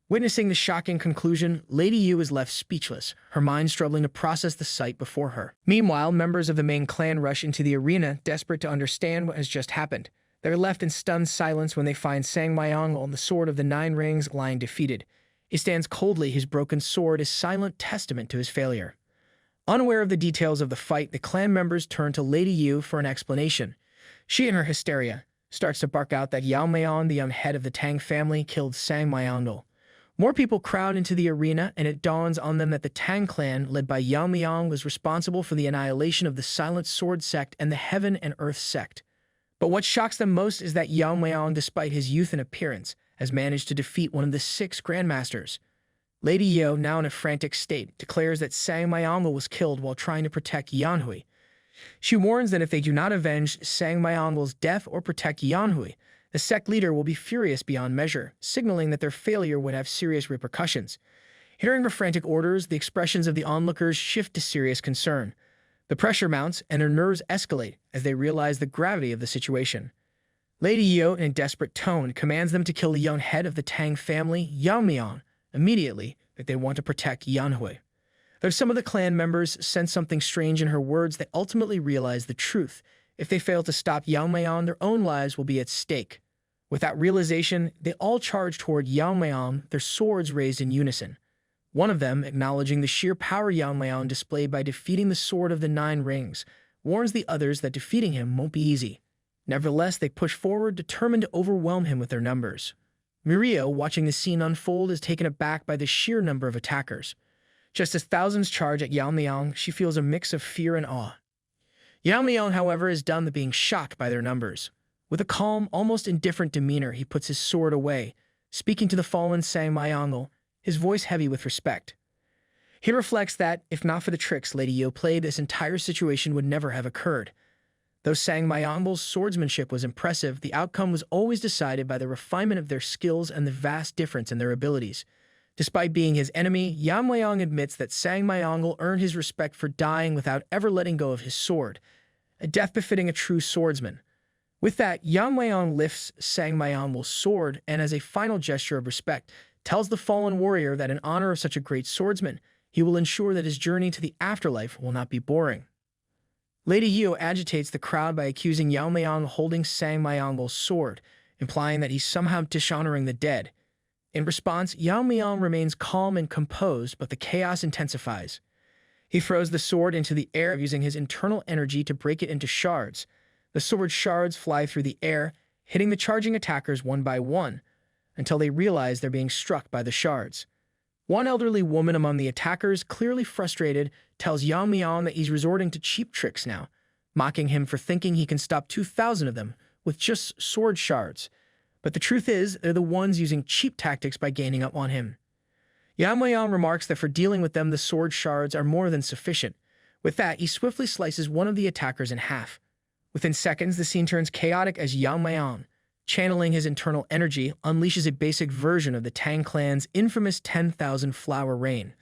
Witnessing the shocking conclusion, Lady Yu is left speechless, her mind struggling to process the sight before her. Meanwhile, members of the main clan rush into the arena, desperate to understand what has just happened. They're left in stunned silence when they find Sang Myeong on the Sword of the Nine Rings lying defeated. He stands coldly, his broken sword is silent testament to his failure. Unaware of the details of the fight, the clan members turn to Lady Yu for an explanation. She, in her hysteria, starts to bark out that Yeon-myeong, the young head of the Tang family, killed Sang Myeong. More people crowd into the arena, and it dawns on them that the Tang Clan, led by Yeon-myeong, was responsible for the annihilation of the Silent Sword sect and the Heaven and Earth sect. But what shocks them most is that Yeon-myeong, despite his youth and appearance, has managed to defeat one of the 6 grandmasters. Lady Yo, now in a frantic state, declares that Sang Myeong was killed while trying to protect Yeonhui. She warns that if they do not avenge Sang Myeong's death or protect Yeonhui, the sect leader will be furious beyond measure, signaling that their failure would have serious repercussions. Hearing her frantic orders, the expressions of the onlookers shift to serious concern. The pressure mounts, and their nerves escalate as they realize the gravity of the situation. Lady Yo, in a desperate tone, commands them to kill the young head of the Tang family, Yeon-myeong, immediately, that they want to protect Yeonhui. Though some of the clan members sense something strange in her words, they ultimately realize the truth. If they fail to stop Yeon-myeong, their own lives will be at stake. With that realization, they all charge toward Yeon-myeong, their swords raised in unison. One of them, acknowledging the sheer power Yeon-myeong displayed by defeating the Sword of the Nine Rings, warns the others that defeating him won't be easy. Nevertheless, they push forward, determined to overwhelm him with their numbers. Mirio, watching the scene unfold, is taken aback by the sheer number of attackers. Just as thousands charge at Yeon-myeong, she feels a mix of fear and awe. Yeon-myeong, however, is done with being shocked by their numbers. With a calm, almost indifferent demeanor, he puts his sword away, speaking to the fallen Sang Myeong, his voice heavy with respect. He reflects that, if not for the tricks Lady Yo played, this entire situation would never have occurred. Though Sang Myeong's swordsmanship was impressive, the outcome was always decided by the refinement of their skills and the vast difference in their abilities. Despite being his enemy, Yeon-myeong admits that Sang Myeong earned his respect for dying without ever letting go of his sword, a death befitting a true swordsman. With that, Yeon-myeong lifts Sang Myeong's sword and, as a final gesture of respect, tells the fallen warrior that in honor of such a great swordsman, he will ensure that his journey to the afterlife will not be boring. Lady Yu agitates the crowd by accusing Yeon-myeong of holding Sang Myeong's sword, implying that he's somehow dishonoring the dead. In response, Yeon-myeong remains calm and composed, but the chaos intensifies. He throws the sword into the air, using his internal energy to break it into shards. The sword shards fly through the air, hitting the charging attackers one by one, until they realize they're being struck by the shards. One elderly woman among the attackers, clearly frustrated, tells Yeon-myeong that he's resorting to cheap tricks now, mocking him for thinking he can stop 2,000 of them with just sword shards. But the truth is, they're the ones using cheap tactics by gaining up on him. Yeon-myeong remarks that for dealing with them, the sword shards are more than sufficient. With that, he swiftly slices one of the attackers in half. Within seconds, the scene turns chaotic as Yeon-myeong, channeling his internal energy, unleashes a basic version of the Tang Clan's infamous 10,000 flower rain.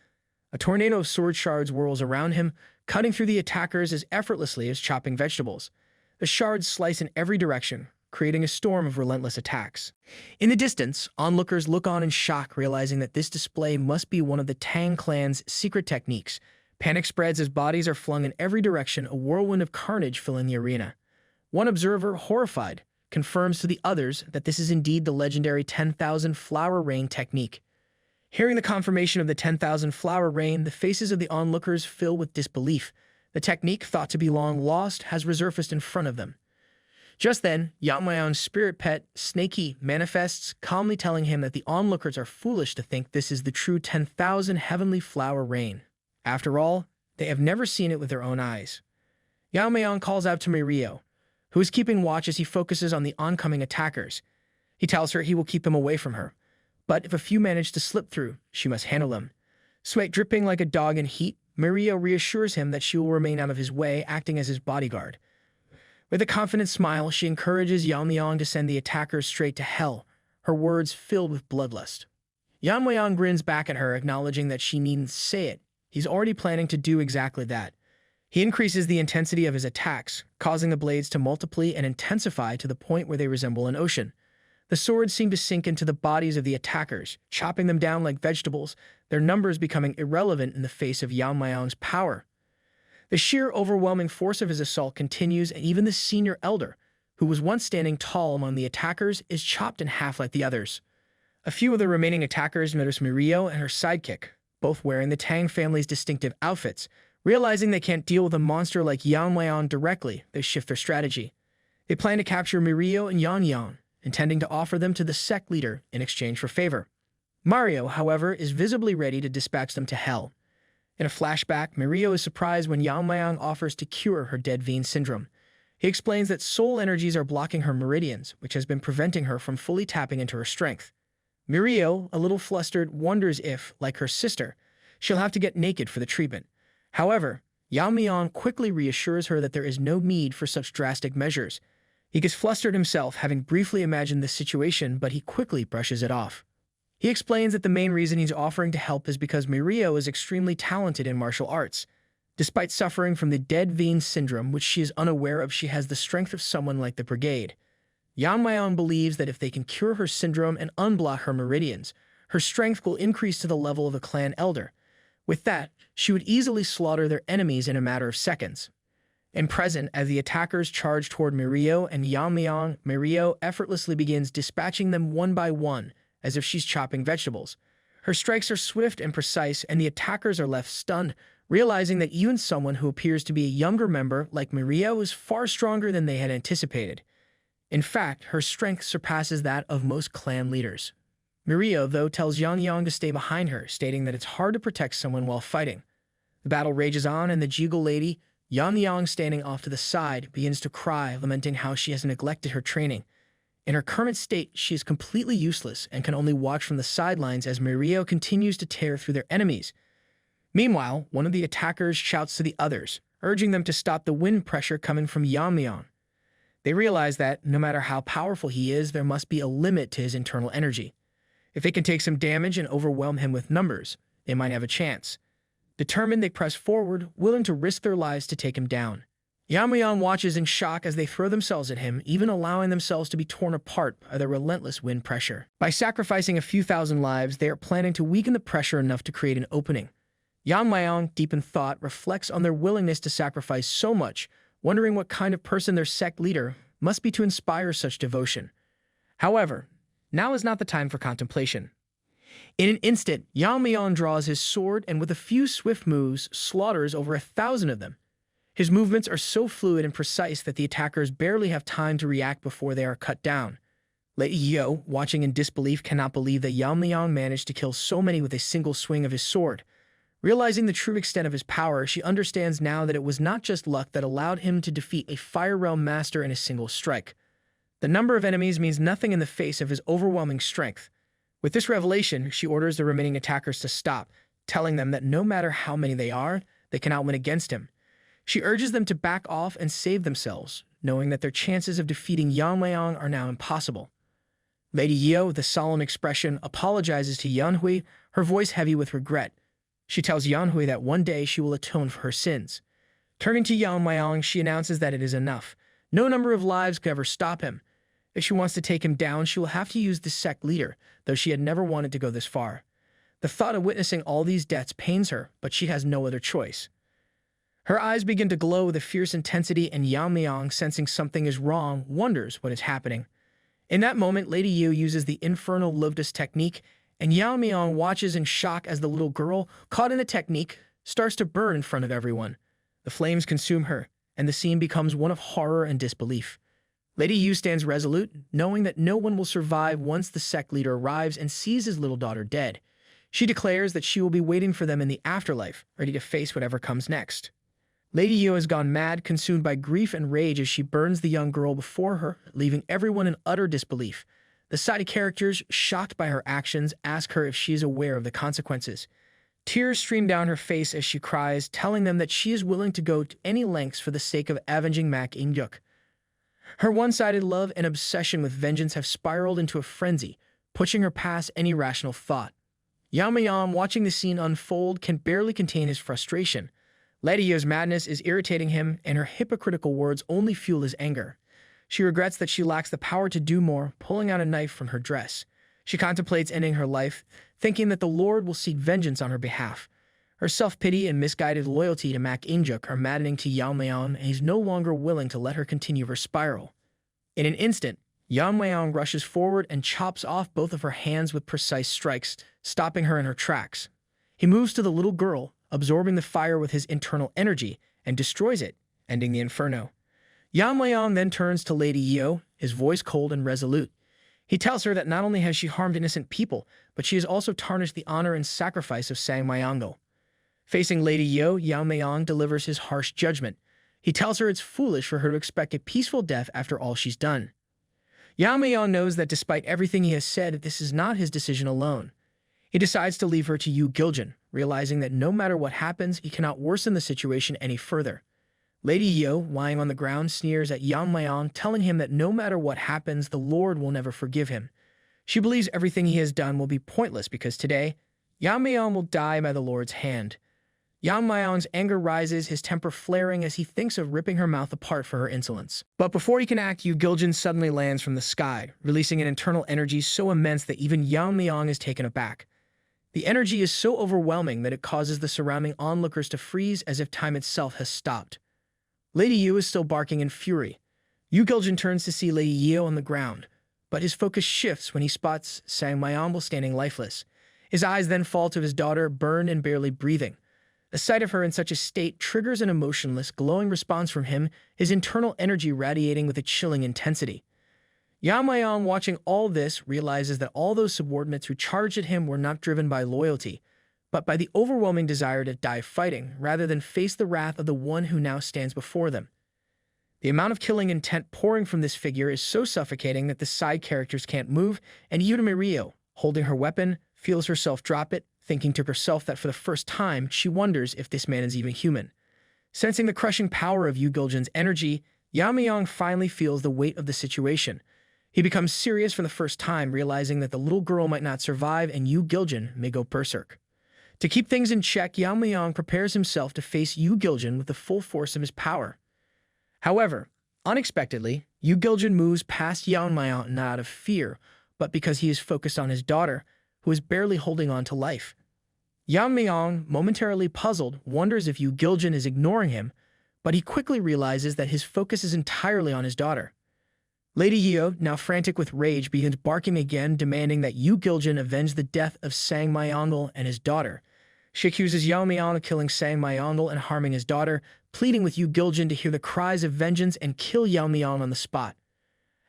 A tornado of sword shards whirls around him, cutting through the attackers as effortlessly as chopping vegetables. The shards slice in every direction, creating a storm of relentless attacks. In the distance, onlookers look on in shock, realizing that this display must be one of the Tang Clan's secret techniques. Panic spreads as bodies are flung in every direction, a whirlwind of carnage filling the arena. One observer, horrified, confirms to the others that this is indeed the legendary 10,000 flower rain technique. Hearing the confirmation of the 10,000 flower rain, the faces of the onlookers fill with disbelief. The technique, thought to be long lost, has resurfaced in front of them. Just then, Yeon-myeong's spirit pet, Snaky, manifests, calmly telling him that the onlookers are foolish to think this is the true 10,000 heavenly flower rain. After all, they have never seen it with their own eyes. Yeon-myeong calls out to Mirio, who is keeping watch as he focuses on the oncoming attackers. He tells her he will keep them away from her, but if a few manage to slip through, she must handle them. Sweat dripping like a dog in heat, Mirio reassures him that she will remain out of his way, acting as his bodyguard. With a confident smile, she encourages Yeon-myeong to send the attackers straight to hell, her words filled with bloodlust. Yeon-myeong grins back at her, acknowledging that she needn't say it. He's already planning to do exactly that. He increases the intensity of his attacks, causing the blades to multiply and intensify to the point where they resemble an ocean. The swords seem to sink into the bodies of the attackers, chopping them down like vegetables, their numbers becoming irrelevant in the face of Yeon-myeong's power. The sheer overwhelming force of his assault continues, and even the senior elder, who was once standing tall among the attackers, is chopped in half like the others. A few of the remaining attackers notice Mirio and her sidekick, both wearing the Tang family's distinctive outfits. Realizing they can't deal with a monster like Yeon-myeong directly, they shift their strategy. They plan to capture Mirio and Yeon-myeong, intending to offer them to the sect leader in exchange for favor. Mario, however, is visibly ready to dispatch them to hell. In a flashback, Mirio is surprised when Yeon-myeong offers to cure her dead vein syndrome. He explains that soul energies are blocking her meridians, which has been preventing her from fully tapping into her strength. Mirio, a little flustered, wonders if, like her sister, she'll have to get naked for the treatment. However, Yeon-myeong quickly reassures her that there is no need for such drastic measures. He gets flustered himself, having briefly imagined this situation, but he quickly brushes it off. He explains that the main reason he's offering to help is because Mirio is extremely talented in martial arts. Despite suffering from the dead vein syndrome, which she is unaware of, she has the strength of someone like the brigade. Yeon-myeong believes that if they can cure her syndrome and unblock her meridians, her strength will increase to the level of a clan elder. With that, she would easily slaughter their enemies in a matter of seconds. And present, as the attackers charge toward Mirio and Yeon-myeong, Mirio effortlessly begins dispatching them one by one, as if she's chopping vegetables. Her strikes are swift and precise, and the attackers are left stunned, realizing that even someone who appears to be a younger member like Mirio is far stronger than they had anticipated. In fact, her strength surpasses that of most clan leaders. Mirio, though, tells Yeon-myeong to stay behind her, stating that it's hard to protect someone while fighting. The battle rages on, and the Jiggle lady, Yeon-myeong standing off to the side, begins to cry, lamenting how she has neglected her training. In her current state, she is completely useless and can only watch from the sidelines as Mirio continues to tear through their enemies. Meanwhile, one of the attackers shouts to the others, urging them to stop the wind pressure coming from Yeon-myeong. They realize that, no matter how powerful he is, there must be a limit to his internal energy. If they can take some damage and overwhelm him with numbers, they might have a chance. Determined, they press forward, willing to risk their lives to take him down. Yeon-myeong watches in shock as they throw themselves at him, even allowing themselves to be torn apart by the relentless wind pressure. By sacrificing a few thousand lives, they are planning to weaken the pressure enough to create an opening. Yeon-myeong, deep in thought, reflects on their willingness to sacrifice so much, wondering what kind of person their sect leader must be to inspire such devotion. However, now is not the time for contemplation. In an instant, Yeon-myeong draws his sword and with a few swift moves, slaughters over 1,000 of them. His movements are so fluid and precise that the attackers barely have time to react before they are cut down. Lady Yo, watching in disbelief, cannot believe that Yeon-myeong managed to kill so many with a single swing of his sword. Realizing the true extent of his power, she understands now that it was not just luck that allowed him to defeat a Fire Realm master in a single strike. The number of enemies means nothing in the face of his overwhelming strength. With this revelation, she orders the remaining attackers to stop, telling them that no matter how many they are, they cannot win against him. She urges them to back off and save themselves, knowing that their chances of defeating Yeon-myeong are now impossible. Lady Yo, with a solemn expression, apologizes to Yeon-hui, her voice heavy with regret. She tells Yeon-hui that one day she will atone for her sins. Turning to Yeon-myeong, she announces that it is enough. No number of lives could ever stop him. If she wants to take him down, she will have to use the sect leader, though she had never wanted to go this far. The thought of witnessing all these deaths pains her, but she has no other choice. Her eyes begin to glow with a fierce intensity, and Yeon-myeong, sensing something is wrong, wonders what is happening. In that moment, Lady Yu uses the Infernal Lotus technique, and Yeon-myeong watches in shock as the little girl, caught in the technique, starts to burn in front of everyone. The flames consume her, and the scene becomes one of horror and disbelief. Lady Yu stands resolute, knowing that no one will survive once the sect leader arrives and sees his little daughter dead. She declares that she will be waiting for them in the afterlife, ready to face whatever comes next. Lady Yu has gone mad, consumed by grief and rage as she burns the young girl before her, leaving everyone in utter disbelief. The side characters, shocked by her actions, ask her if she is aware of the consequences. Tears stream down her face as she cries, telling them that she is willing to go to any lengths for the sake of avenging Mak In-yuk. Her one-sided love and obsession with vengeance have spiraled into a frenzy, pushing her past any rational thought. Yeon-myeong, watching the scene unfold, can barely contain his frustration. Lady Yu's madness is irritating him, and her hypocritical words only fuel his anger. She regrets that she lacks the power to do more, pulling out a knife from her dress. She contemplates ending her life, thinking that the Lord will seek vengeance on her behalf. Her self-pity and misguided loyalty to Mak In-yuk are maddening to Yeon-myeong, and he's no longer willing to let her continue her spiral. In an instant, Yeon-myeong rushes forward and chops off both of her hands with precise strikes, stopping her in her tracks. He moves to the little girl, absorbing the fire with his internal energy, and destroys it, ending the inferno. Yeon-myeong then turns to Lady Yu, his voice cold and resolute. He tells her that not only has she harmed innocent people, but she has also tarnished the honor and sacrifice of Sang Myeong. Facing Lady Yu, Yeon-myeong delivers his harsh judgment. He tells her it's foolish for her to expect a peaceful death after all she's done. Yeon-myeong knows that despite everything he has said, this is not his decision alone. He decides to leave her to Yu Giljin, realizing that no matter what happens, he cannot worsen the situation any further. Lady Yu, lying on the ground, sneers at Yeon-myeong, telling him that no matter what happens, the Lord will never forgive him. She believes everything he has done will be pointless because today, Yeon-myeong will die by the Lord's hand. Yeon-myeong's anger rises, his temper flaring as he thinks of ripping her mouth apart for her insolence. But before he can act, Yu Giljin suddenly lands from the sky, releasing an internal energy so immense that even Yeon-myeong is taken aback. The energy is so overwhelming that it causes the surrounding onlookers to freeze as if time itself has stopped. Lady Yu is still barking in fury. Yu Giljin turns to see Lady Yu on the ground, but his focus shifts when he spots Sang Myeong standing lifeless. His eyes then fall to his daughter, burned and barely breathing. The sight of her in such a state triggers an emotionless, glowing response from him, his internal energy radiating with a chilling intensity. Yeon-myeong, watching all this, realizes that all those subordinates who charged at him were not driven by loyalty, but by the overwhelming desire to die fighting, rather than face the wrath of the one who now stands before them. The amount of killing intent pouring from this figure is so suffocating that the side characters can't move, and Yu, holding her weapon, feels herself drop it, thinking to herself that for the first time, she wonders if this man is even human. Sensing the crushing power of Yu Giljin's energy, Yeon-myeong finally feels the weight of the situation. He becomes serious for the first time, realizing that the little girl might not survive and Yu Giljin may go berserk. To keep things in check, Yeon-myeong prepares himself to face Yu Giljin with the full force of his power. However, unexpectedly, Yu Giljin moves past Yeon-myeong not out of fear, but because he is focused on his daughter, who is barely holding on to life. Yeon-myeong, momentarily puzzled, wonders if Yu Giljin is ignoring him, but he quickly realizes that his focus is entirely on his daughter. Lady Yu, now frantic with rage, begins barking again, demanding that Yu Giljin avenge the death of Sang Myeong and his daughter. She accuses Yeon-myeong of killing Sang Myeong and harming his daughter, pleading with Yu Giljin to hear the cries of vengeance and kill Yeon-myeong on the spot.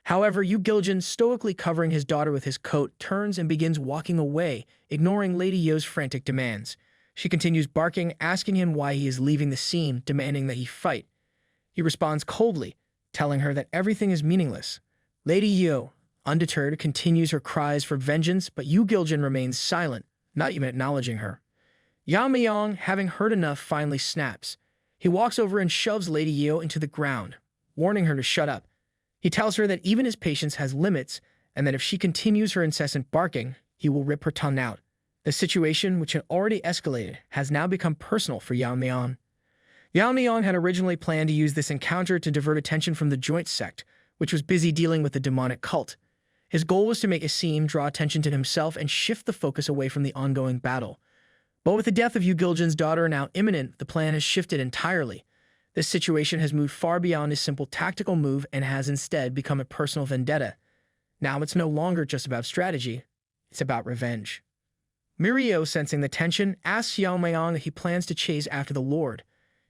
However, Yu Giljin, stoically covering his daughter with his coat, turns and begins walking away, ignoring Lady Yu's frantic demands. She continues barking, asking him why he is leaving the scene, demanding that he fight. He responds coldly, telling her that everything is meaningless. Lady Yu, undeterred, continues her cries for vengeance, but Yu Giljin remains silent, not even acknowledging her. Yeon-myeong, having heard enough, finally snaps. He walks over and shoves Lady Yu into the ground, warning her to shut up. He tells her that even his patience has limits, and that if she continues her incessant barking, he will rip her tongue out. The situation, which had already escalated, has now become personal for Yeon-myeong. Yeon-myeong had originally planned to use this encounter to divert attention from the joint sect, which was busy dealing with the demonic cult. His goal was to make a scene, draw attention to himself, and shift the focus away from the ongoing battle. But with the death of Yu Giljin's daughter now imminent, the plan has shifted entirely. This situation has moved far beyond a simple tactical move and has instead become a personal vendetta. Now it's no longer just about strategy, it's about revenge. Mirio, sensing the tension, asks Yeon-myeong if he plans to chase after the Lord.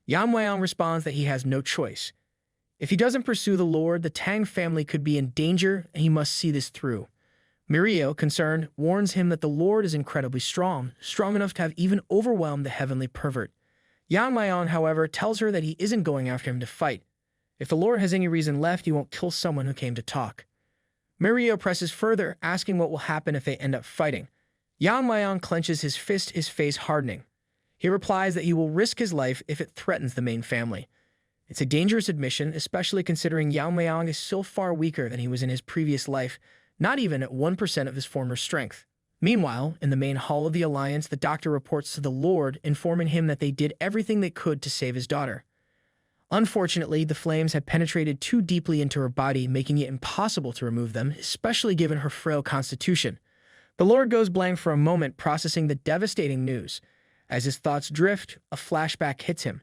Yeon-myeong responds that he has no choice. If he doesn't pursue the Lord, the Tang family could be in danger, and he must see this through. Mirio, concerned, warns him that the Lord is incredibly strong enough to have even overwhelmed the heavenly pervert. Yeon-myeong, however, tells her that he isn't going after him to fight. If the Lord has any reason left, he won't kill someone who came to talk. Mirio presses further, asking what will happen if they end up fighting. Yeon-myeong clenches his fist, his face hardening. He replies that he will risk his life if it threatens the main family. It's a dangerous admission, especially considering Yeon-myeong is so far weaker than he was in his previous life, not even at 1% of his former strength. Meanwhile, in the main hall of the Alliance, the doctor reports to the Lord, informing him that they did everything they could to save his daughter. Unfortunately, the flames had penetrated too deeply into her body, making it impossible to remove them, especially given her frail constitution. The Lord goes blank for a moment, processing the devastating news. As his thoughts drift, a flashback hits him.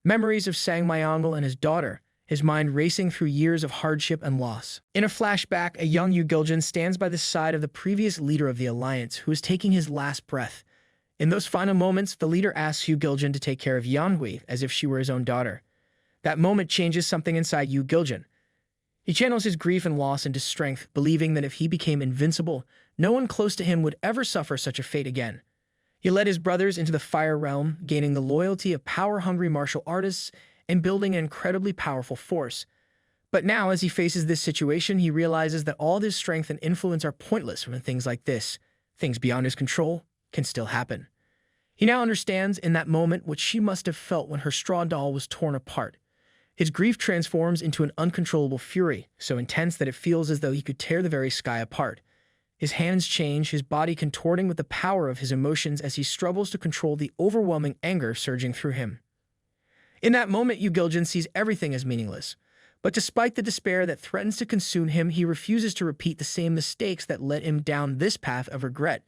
Memories of Sang-myeong and his daughter, his mind racing through years of hardship and loss. In a flashback, a young Yu Giljan stands by the side of the previous leader of the Alliance, who is taking his last breath. In those final moments, the leader asks Yu Giljan to take care of Yeonhui as if she were his own daughter. That moment changes something inside Yu Giljan. He channels his grief and loss into strength, believing that if he became invincible, no one close to him would ever suffer such a fate again. He led his brothers into the fire realm, gaining the loyalty of power-hungry martial artists and building an incredibly powerful force. But now, as he faces this situation, he realizes that all his strength and influence are pointless when things like this, things beyond his control, can still happen. He now understands in that moment what she must have felt when her straw doll was torn apart. His grief transforms into an uncontrollable fury, so intense that it feels as though he could tear the very sky apart. His hands change, his body contorting with the power of his emotions as he struggles to control the overwhelming anger surging through him. In that moment, Yu Giljan sees everything as meaningless. But despite the despair that threatens to consume him, he refuses to repeat the same mistakes that led him down this path of regret.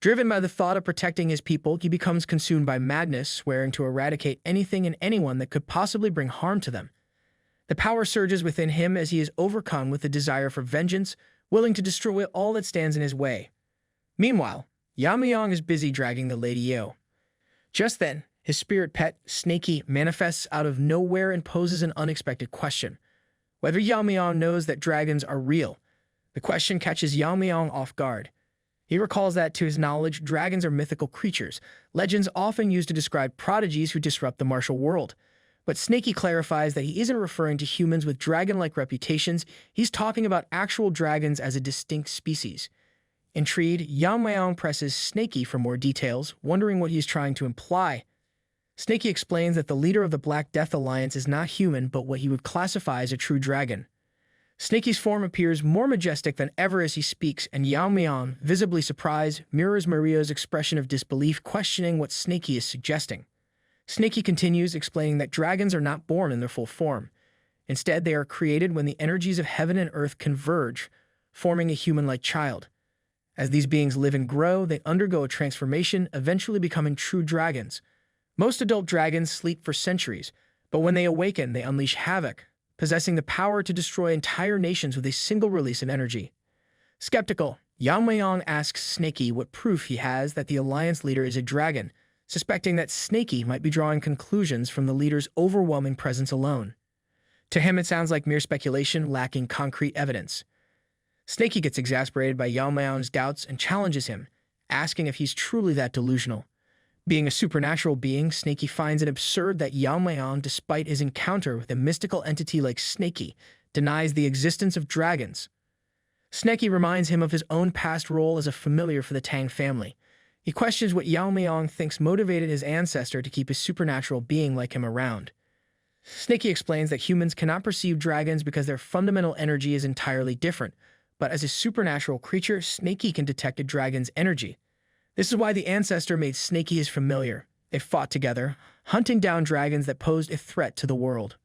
Driven by the thought of protecting his people, he becomes consumed by madness, swearing to eradicate anything and anyone that could possibly bring harm to them. The power surges within him as he is overcome with the desire for vengeance, willing to destroy all that stands in his way. Meanwhile, Yeon-myeong is busy dragging the Lady Yo. Just then, his spirit pet, Snaky, manifests out of nowhere and poses an unexpected question. Whether Yeon-myeong knows that dragons are real. The question catches Yeon-myeong off guard. He recalls that, to his knowledge, dragons are mythical creatures, legends often used to describe prodigies who disrupt the martial world. But Snaky clarifies that he isn't referring to humans with dragon-like reputations, he's talking about actual dragons as a distinct species. Intrigued, Yeon-myeong presses Snaky for more details, wondering what he's trying to imply. Snaky explains that the leader of the Black Death Alliance is not human but what he would classify as a true dragon. Snaky's form appears more majestic than ever as he speaks, and Yeon-myeong, visibly surprised, mirrors Maria's expression of disbelief, questioning what Snaky is suggesting. Snaky continues, explaining that dragons are not born in their full form. Instead, they are created when the energies of heaven and earth converge, forming a human-like child. As these beings live and grow, they undergo a transformation, eventually becoming true dragons. Most adult dragons sleep for centuries, but when they awaken, they unleash havoc, possessing the power to destroy entire nations with a single release of energy. Skeptical, Yeon-myeong asks Snaky what proof he has that the Alliance leader is a dragon, suspecting that Snaky might be drawing conclusions from the leader's overwhelming presence alone. To him, it sounds like mere speculation, lacking concrete evidence. Snaky gets exasperated by Yeon-myeong's doubts and challenges him, asking if he's truly that delusional. Being a supernatural being, Snaky finds it absurd that Yeon-myeong, despite his encounter with a mystical entity like Snaky, denies the existence of dragons. Snaky reminds him of his own past role as a familiar for the Tang family. He questions what Yeon-myeong thinks motivated his ancestor to keep a supernatural being like him around. Snaky explains that humans cannot perceive dragons because their fundamental energy is entirely different, but as a supernatural creature, Snaky can detect a dragon's energy. This is why the ancestor made Snaky his familiar. They fought together, hunting down dragons that posed a threat to the world.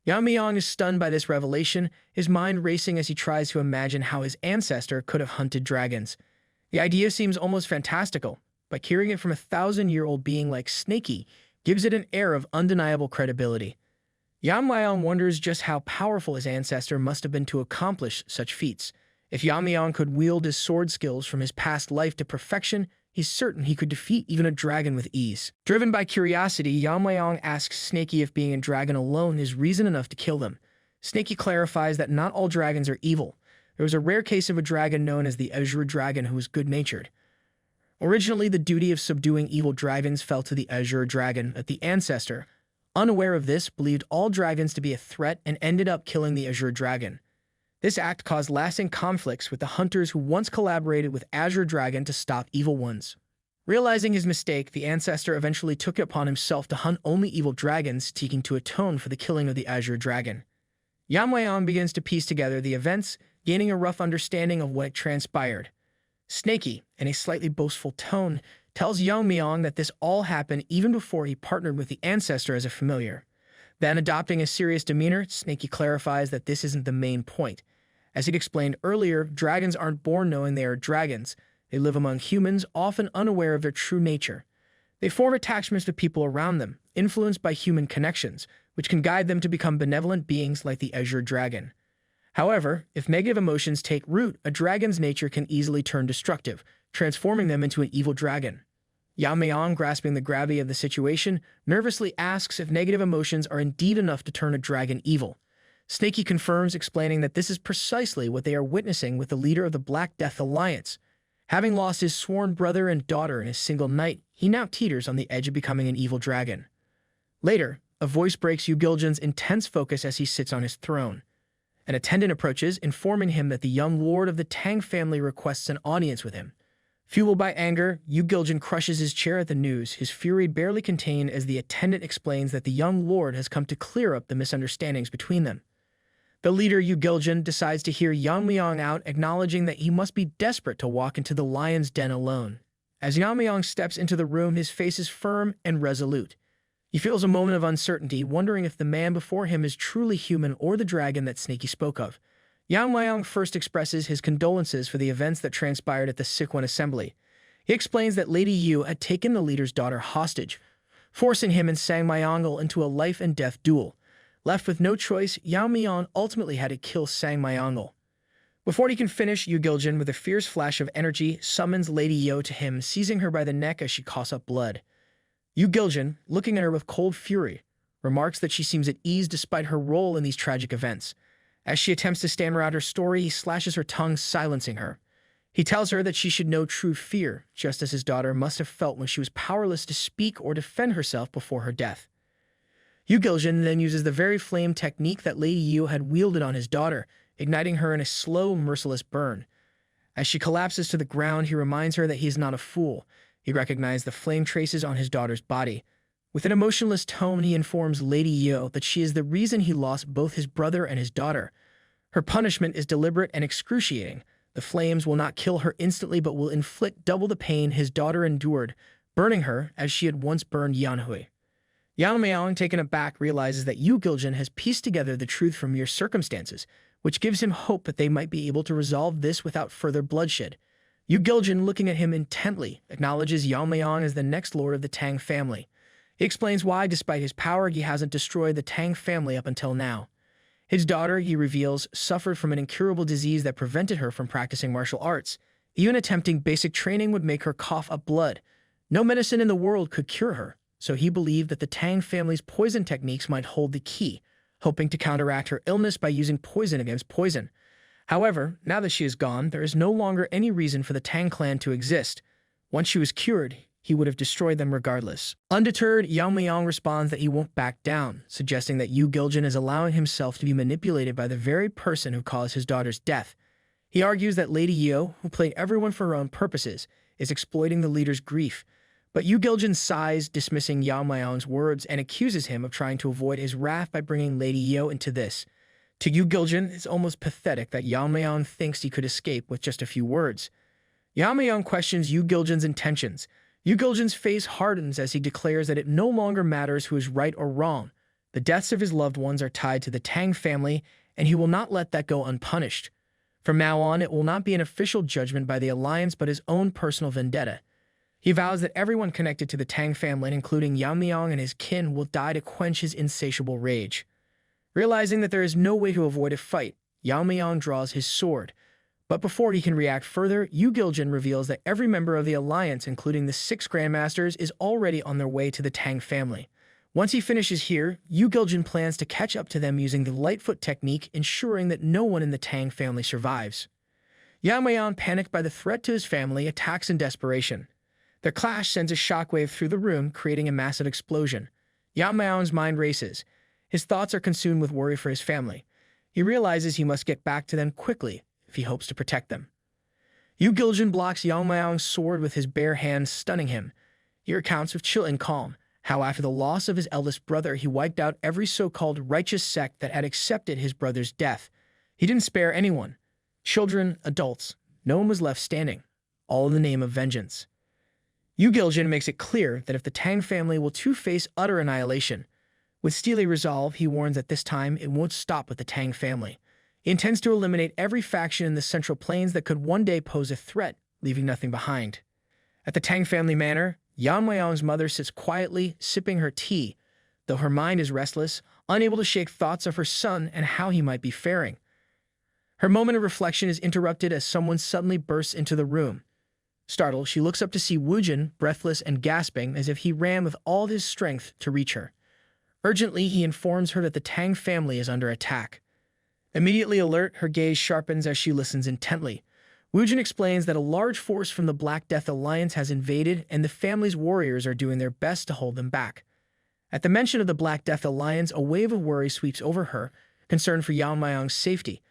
Yeon-myeong is stunned by this revelation, his mind racing as he tries to imagine how his ancestor could have hunted dragons. The idea seems almost fantastical, but hearing it from a 1,000-year-old being like Snaky gives it an air of undeniable credibility. Yeon-myeong wonders just how powerful his ancestor must have been to accomplish such feats. If Yeon-myeong could wield his sword skills from his past life to perfection, he's certain he could defeat even a dragon with ease. Driven by curiosity, Yeon-myeong asks Snaky if being a dragon alone is reason enough to kill them. Snaky clarifies that not all dragons are evil. There was a rare case of a dragon known as the Azure Dragon who was good-natured. Originally, the duty of subduing evil dragons fell to the Azure Dragon, but the ancestor, unaware of this, believed all dragons to be a threat and ended up killing the Azure Dragon. This act caused lasting conflicts with the hunters who once collaborated with Azure Dragon to stop evil ones. Realizing his mistake, the ancestor eventually took it upon himself to hunt only evil dragons, seeking to atone for the killing of the Azure Dragon. Yeon-myeong begins to piece together the events, gaining a rough understanding of what transpired. Snaky, in a slightly boastful tone, tells Yeon-myeong that this all happened even before he partnered with the ancestor as a familiar. Then, adopting a serious demeanor, Snaky clarifies that this isn't the main point. As he'd explained earlier, dragons aren't born knowing they are dragons. They live among humans, often unaware of their true nature. They form attachments to people around them, influenced by human connections, which can guide them to become benevolent beings like the Azure Dragon. However, if negative emotions take root, a dragon's nature can easily turn destructive, transforming them into an evil dragon. Yeon-myeong, grasping the gravity of the situation, nervously asks if negative emotions are indeed enough to turn a dragon evil. Snaky confirms, explaining that this is precisely what they are witnessing with the leader of the Black Death Alliance. Having lost his sworn brother and daughter in a single night, he now teeters on the edge of becoming an evil dragon. Later, a voice breaks Yu-Giljin's intense focus as he sits on his throne. An attendant approaches, informing him that the young lord of the Tang family requests an audience with him. Fueled by anger, Yu-Giljin crushes his chair at the news, his fury barely contained as the attendant explains that the young lord has come to clear up the misunderstandings between them. The leader, Yu-Giljin, decides to hear Yeon-myeong out, acknowledging that he must be desperate to walk into the lion's den alone. As Yeon-myeong steps into the room, his face is firm and resolute. He feels a moment of uncertainty, wondering if the man before him is truly human or the dragon that Snaky spoke of. Yeon-myeong first expresses his condolences for the events that transpired at the Sichuan assembly. He explains that Lady Yu had taken the leader's daughter hostage, forcing him and Sang-myeong into a life-and-death duel. Left with no choice, Yeon-myeong ultimately had to kill Sang-myeong. Before he can finish, Yu-Giljin, with a fierce flash of energy, summons Lady Yu to him, seizing her by the neck as she coughs up blood. Yu-Giljin, looking at her with cold fury, remarks that she seems at ease despite her role in these tragic events. As she attempts to stammer out her story, he slashes her tongue, silencing her. He tells her that she should know true fear, just as his daughter must have felt when she was powerless to speak or defend herself before her death. Yu-Giljin then uses the very flame technique that Lady Yu had wielded on his daughter, igniting her in a slow, merciless burn. As she collapses to the ground, he reminds her that he is not a fool. He recognized the flame traces on his daughter's body. With an emotionless tone, he informs Lady Yu that she is the reason he lost both his brother and his daughter. Her punishment is deliberate and excruciating. The flames will not kill her instantly but will inflict double the pain his daughter endured, burning her as she had once burned Yeon-hui. Yeon-myeong, taken aback, realizes that Yu-Giljin has pieced together the truth from mere circumstances, which gives him hope that they might be able to resolve this without further bloodshed. Yu-Giljin, looking at him intently, acknowledges Yeon-myeong as the next lord of the Tang family. He explains why, despite his power, he hasn't destroyed the Tang family up until now. His daughter, he reveals, suffered from an incurable disease that prevented her from practicing martial arts. Even attempting basic training would make her cough up blood. No medicine in the world could cure her, so he believed that the Tang family's poison techniques might hold the key, hoping to counteract her illness by using poison against poison. However, now that she is gone, there is no longer any reason for the Tang Clan to exist. Once she was cured, he would have destroyed them regardless. Undeterred, Yeon-myeong responds that he won't back down, suggesting that Yu-Giljin is allowing himself to be manipulated by the very person who caused his daughter's death. He argues that Lady Yu, who played everyone for her own purposes, is exploiting the leader's grief. But Yu-Giljin sighs, dismissing Yeon-myeong's words, and accuses him of trying to avoid his wrath by bringing Lady Yu into this. To Yu-Giljin, it's almost pathetic that Yeon-myeong thinks he could escape with just a few words. Yeon-myeong questions Yu-Giljin's intentions. Yu-Giljin's face hardens as he declares that it no longer matters who is right or wrong. The deaths of his loved ones are tied to the Tang family, and he will not let that go unpunished. From now on, it will not be an official judgment by the alliance but his own personal vendetta. He vows that everyone connected to the Tang family, including Yeon-myeong and his kin, will die to quench his insatiable rage. Realizing that there is no way to avoid a fight, Yeon-myeong draws his sword. But before he can react further, Yu Giljin reveals that every member of the alliance, including the 6 grandmasters, is already on their way to the Tang family. Once he finishes here, Yu Giljin plans to catch up to them using the Lightfoot technique, ensuring that no one in the Tang family survives. Yeon-myeong, panicked by the threat to his family, attacks in desperation. Their clash sends a shockwave through the room, creating a massive explosion. Yeon-myeong's mind races. His thoughts are consumed with worry for his family. He realizes he must get back to them quickly if he hopes to protect them. Yu Giljin blocks Yeon-myeong's sword with his bare hand, stunning him. He recounts with chill and calm how after the loss of his eldest brother, he wiped out every so-called righteous sect that had accepted his brother's death. He didn't spare anyone. Children, adults, no one was left standing, all in the name of vengeance. Yu Giljin makes it clear that if the Tang family will too face utter annihilation, with steely resolve, he warns that this time it won't stop with the Tang family. He intends to eliminate every faction in the Central Plains that could one day pose a threat, leaving nothing behind. At the Tang family manor, Yeon-myeong's mother sits quietly, sipping her tea, though her mind is restless, unable to shake thoughts of her son and how he might be faring. Her moment of reflection is interrupted as someone suddenly bursts into the room. Startled, she looks up to see Woojin, breathless and gasping as if he ran with all his strength to reach her. Urgently, he informs her that the Tang family is under attack. Immediately alert, her gaze sharpens as she listens intently. Woojin explains that a large force from the Black Death Alliance has invaded, and the family's warriors are doing their best to hold them back. At the mention of the Black Death Alliance, a wave of worry sweeps over her, concern for Yeon-myeong's safety.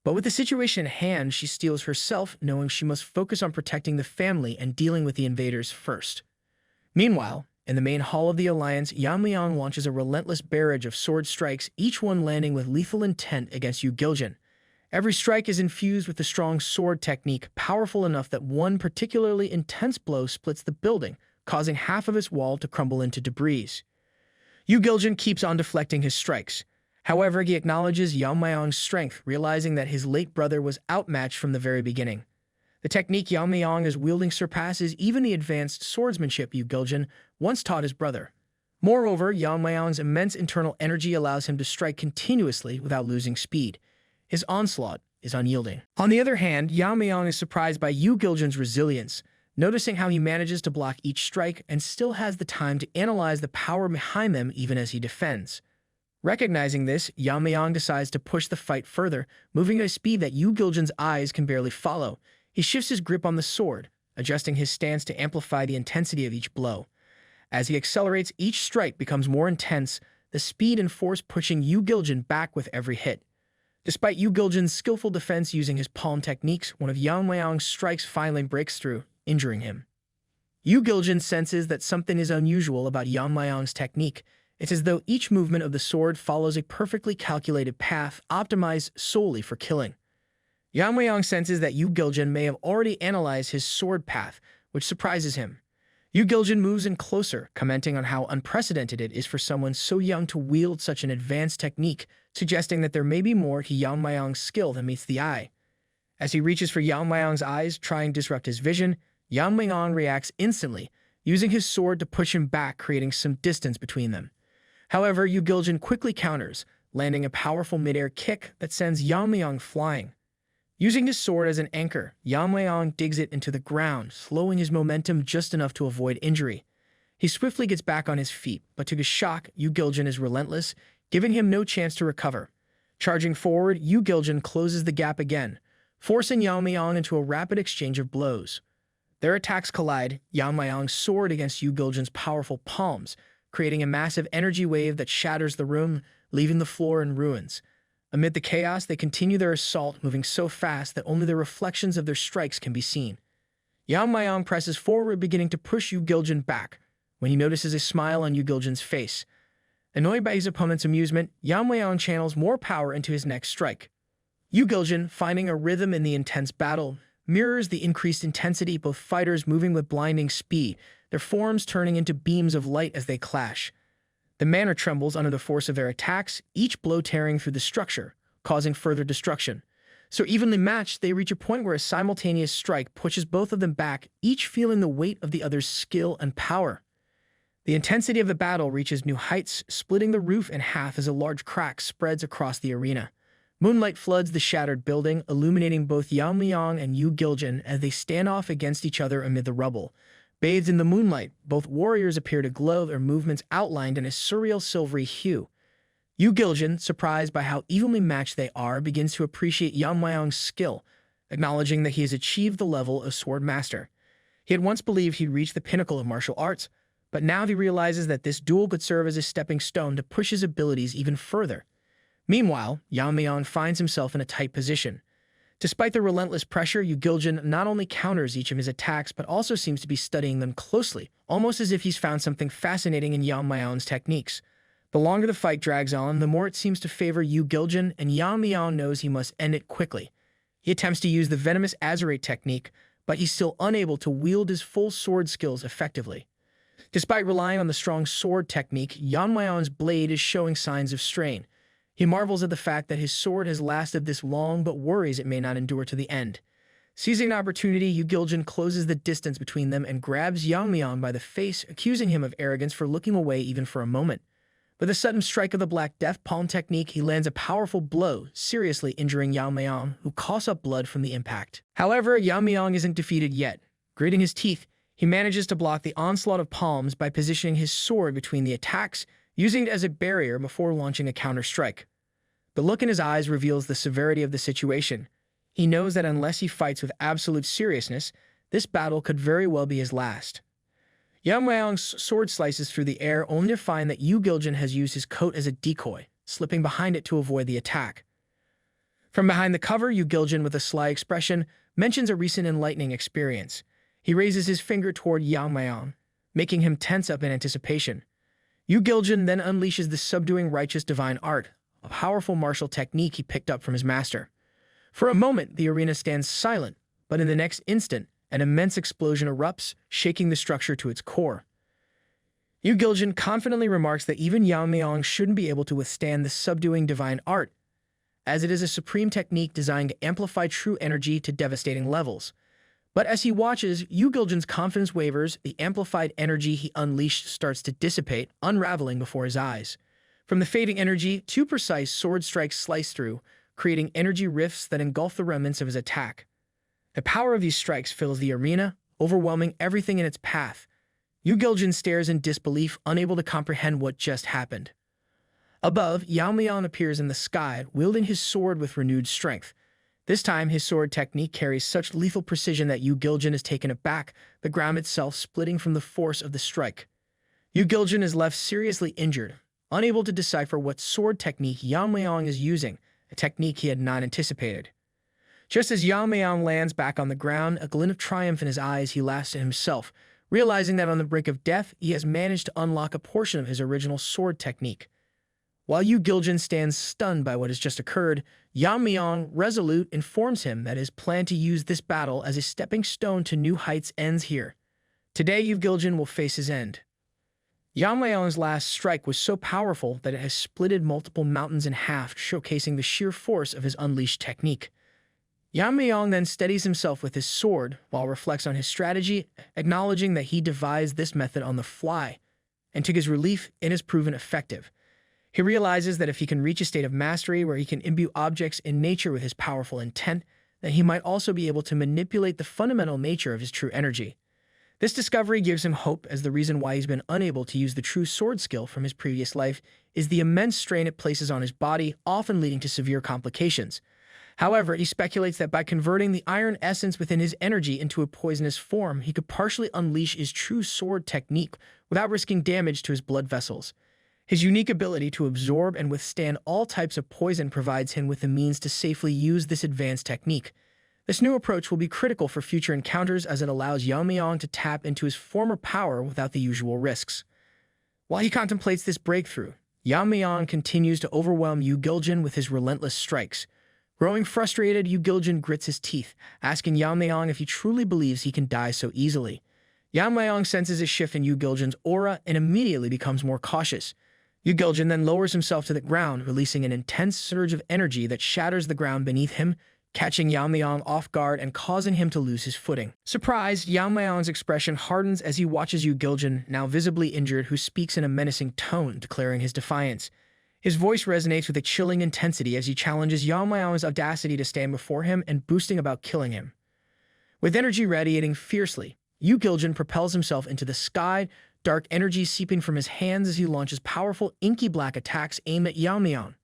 But with the situation at hand, she steels herself, knowing she must focus on protecting the family and dealing with the invaders first. Meanwhile, in the main hall of the Alliance, Yeon-myeong launches a relentless barrage of sword strikes, each one landing with lethal intent against Yu Giljin. Every strike is infused with the strong sword technique, powerful enough that one particularly intense blow splits the building, causing half of its wall to crumble into debris. Yu Giljin keeps on deflecting his strikes. However, he acknowledges Yeon-myeong's strength, realizing that his late brother was outmatched from the very beginning. The technique Yeon-myeong is wielding surpasses even the advanced swordsmanship Yu Giljin once taught his brother. Moreover, Yeon-myeong's immense internal energy allows him to strike continuously without losing speed. His onslaught is unyielding. On the other hand, Yeon-myeong is surprised by Yu Giljin's resilience, noticing how he manages to block each strike and still has the time to analyze the power behind them even as he defends. Recognizing this, Yeon-myeong decides to push the fight further, moving at a speed that Yu Giljin's eyes can barely follow. He shifts his grip on the sword, adjusting his stance to amplify the intensity of each blow. As he accelerates, each strike becomes more intense, the speed and force pushing Yu Giljin back with every hit. Despite Yu Giljin's skillful defense using his palm techniques, one of Yeon-myeong's strikes finally breaks through, injuring him. Yu Giljin senses that something is unusual about Yeon-myeong's technique. It's as though each movement of the sword follows a perfectly calculated path, optimized solely for killing. Yeon-myeong senses that Yu Giljin may have already analyzed his sword path, which surprises him. Yu Giljin moves in closer, commenting on how unprecedented it is for someone so young to wield such an advanced technique, suggesting that there may be more to Yeon-myeong's skill than meets the eye. As he reaches for Yeon-myeong's eyes, trying to disrupt his vision, Yeon-myeong reacts instantly, using his sword to push him back, creating some distance between them. However, Yu Giljin quickly counters, landing a powerful mid-air kick that sends Yeon-myeong flying. Using his sword as an anchor, Yeon-myeong digs it into the ground, slowing his momentum just enough to avoid injury. He swiftly gets back on his feet, but to his shock, Yu Giljin is relentless, giving him no chance to recover. Charging forward, Yu Giljin closes the gap again, forcing Yeon-myeong into a rapid exchange of blows. Their attacks collide, Yeon-myeong's sword against Yu Giljin's powerful palms, creating a massive energy wave that shatters the room, leaving the floor in ruins. Amid the chaos, they continue their assault, moving so fast that only the reflections of their strikes can be seen. Yeon-myeong presses forward, beginning to push Yu Giljin back, when he notices a smile on Yu Giljin's face. Annoyed by his opponent's amusement, Yeon-myeong channels more power into his next strike. Yu Giljin, finding a rhythm in the intense battle, mirrors the increased intensity, both fighters moving with blinding speed, their forms turning into beams of light as they clash. The manor trembles under the force of their attacks, each blow tearing through the structure, causing further destruction. So evenly matched, they reach a point where a simultaneous strike pushes both of them back, each feeling the weight of the other's skill and power. The intensity of the battle reaches new heights, splitting the roof in half as a large crack spreads across the arena. Moonlight floods the shattered building, illuminating both Yeon-myeong and Yu Giljin as they stand off against each other amid the rubble. Bathed in the moonlight, both warriors appear to glow, their movements outlined in a surreal silvery hue. Yu Giljin, surprised by how evenly matched they are, begins to appreciate Yeon-myeong's skill, acknowledging that he has achieved the level of Swordmaster. He had once believed he'd reached the pinnacle of martial arts, but now he realizes that this duel could serve as a stepping stone to push his abilities even further. Meanwhile, Yeon-myeong finds himself in a tight position. Despite the relentless pressure, Yu Giljin not only counters each of his attacks, but also seems to be studying them closely, almost as if he's found something fascinating in Yeon-myeong's techniques. The longer the fight drags on, the more it seems to favor Yu Giljin, and Yeon-myeong knows he must end it quickly. He attempts to use the venomous azurate technique, but he's still unable to wield his full sword skills effectively. Despite relying on the strong sword technique, Yeon-myeong's blade is showing signs of strain. He marvels at the fact that his sword has lasted this long, but worries it may not endure to the end. Seizing an opportunity, Yu Giljin closes the distance between them and grabs Yeon-myeong by the face, accusing him of arrogance for looking away even for a moment. With a sudden strike of the Black Death Palm technique, he lands a powerful blow, seriously injuring Yeon-myeong, who coughs up blood from the impact. However, Yeon-myeong isn't defeated yet. Gritting his teeth, he manages to block the onslaught of palms by positioning his sword between the attacks, using it as a barrier before launching a counter-strike. The look in his eyes reveals the severity of the situation. He knows that unless he fights with absolute seriousness, this battle could very well be his last. Yeon-myeong's sword slices through the air, only to find that Yu Giljin has used his coat as a decoy, slipping behind it to avoid the attack. From behind the cover, Yu Giljin, with a sly expression, mentions a recent enlightening experience. He raises his finger toward Yeon-myeong, making him tense up in anticipation. Yu Giljin then unleashes the subduing righteous divine art, a powerful martial technique he picked up from his master. For a moment, the arena stands silent, but in the next instant, an immense explosion erupts, shaking the structure to its core. Yu Giljin confidently remarks that even Yeon-myeong shouldn't be able to withstand this subduing divine art, as it is a supreme technique designed to amplify true energy to devastating levels. But as he watches, Yu Giljin's confidence wavers, the amplified energy he unleashed starts to dissipate, unraveling before his eyes. From the fading energy, two precise sword strikes slice through, creating energy rifts that engulf the remnants of his attack. The power of these strikes fills the arena, overwhelming everything in its path. Yu Giljin stares in disbelief, unable to comprehend what just happened. Above, Yeon-myeong appears in the sky, wielding his sword with renewed strength. This time, his sword technique carries such lethal precision that Yu Giljin is taken aback, the ground itself splitting from the force of the strike. Yu Giljin is left seriously injured, unable to decipher what sword technique Yeon-myeong is using, a technique he had not anticipated. Just as Yeon-myeong lands back on the ground, a glint of triumph in his eyes, he laughs to himself, realizing that on the brink of death, he has managed to unlock a portion of his original sword technique. While Yu Giljin stands stunned by what has just occurred, Yeon-myeong, resolute, informs him that his plan to use this battle as a stepping stone to new heights ends here. Today, Yu Giljin will face his end. Yeon-myeong's last strike was so powerful that it has splitted multiple mountains in half, showcasing the sheer force of his unleashed technique. Yeon-myeong then steadies himself with his sword, while reflects on his strategy, acknowledging that he devised this method on the fly, and to his relief, it has proven effective. He realizes that if he can reach a state of mastery where he can imbue objects in nature with his powerful intent, then he might also be able to manipulate the fundamental nature of his true energy. This discovery gives him hope, as the reason why he's been unable to use the true sword skill from his previous life is the immense strain it places on his body, often leading to severe complications. However, he speculates that by converting the iron essence within his energy into a poisonous form, he could partially unleash his true sword technique without risking damage to his blood vessels. His unique ability to absorb and withstand all types of poison provides him with the means to safely use this advanced technique. This new approach will be critical for future encounters, as it allows Yeon-myeong to tap into his former power without the usual risks. While he contemplates this breakthrough, Yeon-myeong continues to overwhelm Yu Giljin with his relentless strikes. Growing frustrated, Yu Giljin grits his teeth, asking Yeon-myeong if he truly believes he can die so easily. Yeon-myeong senses a shift in Yu Giljin's aura and immediately becomes more cautious. Yu Giljin then lowers himself to the ground, releasing an intense surge of energy that shatters the ground beneath him, catching Yeon-myeong off guard and causing him to lose his footing. Surprised, Yeon-myeong's expression hardens as he watches Yu Giljin, now visibly injured, who speaks in a menacing tone, declaring his defiance. His voice resonates with a chilling intensity as he challenges Yeon-myeong's audacity to stand before him and boasting about killing him. With energy radiating fiercely, Yu Giljin propels himself into the sky, dark energy seeping from his hands as he launches powerful, inky black attacks aimed at Yeon-myeong.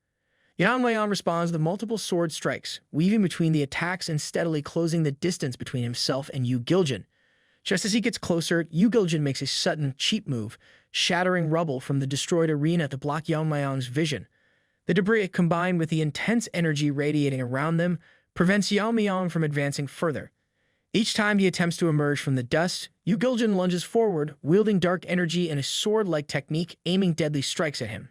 Yeon-myeong responds with multiple sword strikes, weaving between the attacks and steadily closing the distance between himself and Yu Giljin. Just as he gets closer, Yu Giljin makes a sudden, cheap move, shattering rubble from the destroyed arena to block Yeon-myeong's vision. The debris, combined with the intense energy radiating around them, prevents Yeon-myeong from advancing further. Each time he attempts to emerge from the dust, Yu Giljin lunges forward, wielding dark energy in a sword-like technique, aiming deadly strikes at him.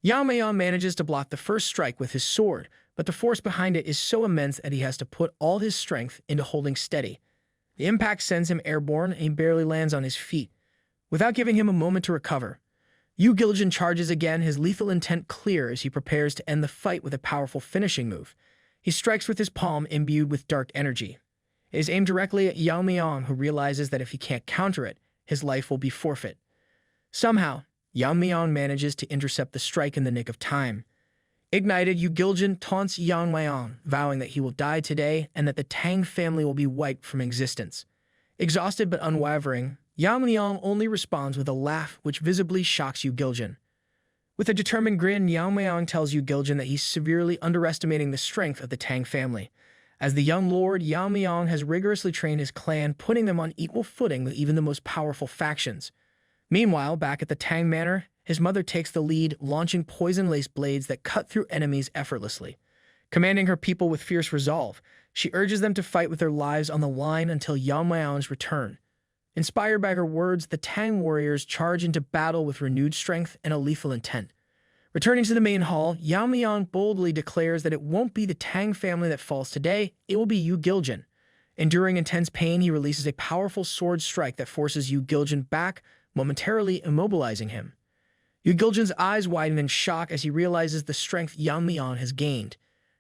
Yeon-myeong manages to block the first strike with his sword, but the force behind it is so immense that he has to put all his strength into holding steady. The impact sends him airborne, and he barely lands on his feet. Without giving him a moment to recover, Yu Giljin charges again, his lethal intent clear as he prepares to end the fight with a powerful finishing move. He strikes with his palm imbued with dark energy. It is aimed directly at Yeon-myeong, who realizes that if he can't counter it, his life will be forfeit. Somehow, Yeon-myeong manages to intercept the strike in the nick of time. Ignited, Yu Giljin taunts Yeon-myeong, vowing that he will die today and that the Tang family will be wiped from existence. Exhausted but unwavering, Yeon-myeong only responds with a laugh which visibly shocks Yu Giljin. With a determined grin, Yeon-myeong tells Yu Giljin that he's severely underestimating the strength of the Tang family. As the young lord, Yeon-myeong has rigorously trained his clan, putting them on equal footing with even the most powerful factions. Meanwhile, back at the Tang Manor, his mother takes the lead, launching poison-laced blades that cut through enemies effortlessly. Commanding her people with fierce resolve, she urges them to fight with their lives on the line until Yeon-myeong's return. Inspired by her words, the Tang warriors charge into battle with renewed strength and a lethal intent. Returning to the main hall, Yeon-myeong boldly declares that it won't be the Tang family that falls today, it will be Yu Giljin. Enduring intense pain, he releases a powerful sword strike that forces Yu Giljin back, momentarily immobilizing him. Yu Giljin's eyes widen in shock as he realizes the strength Yeon-myeong has gained.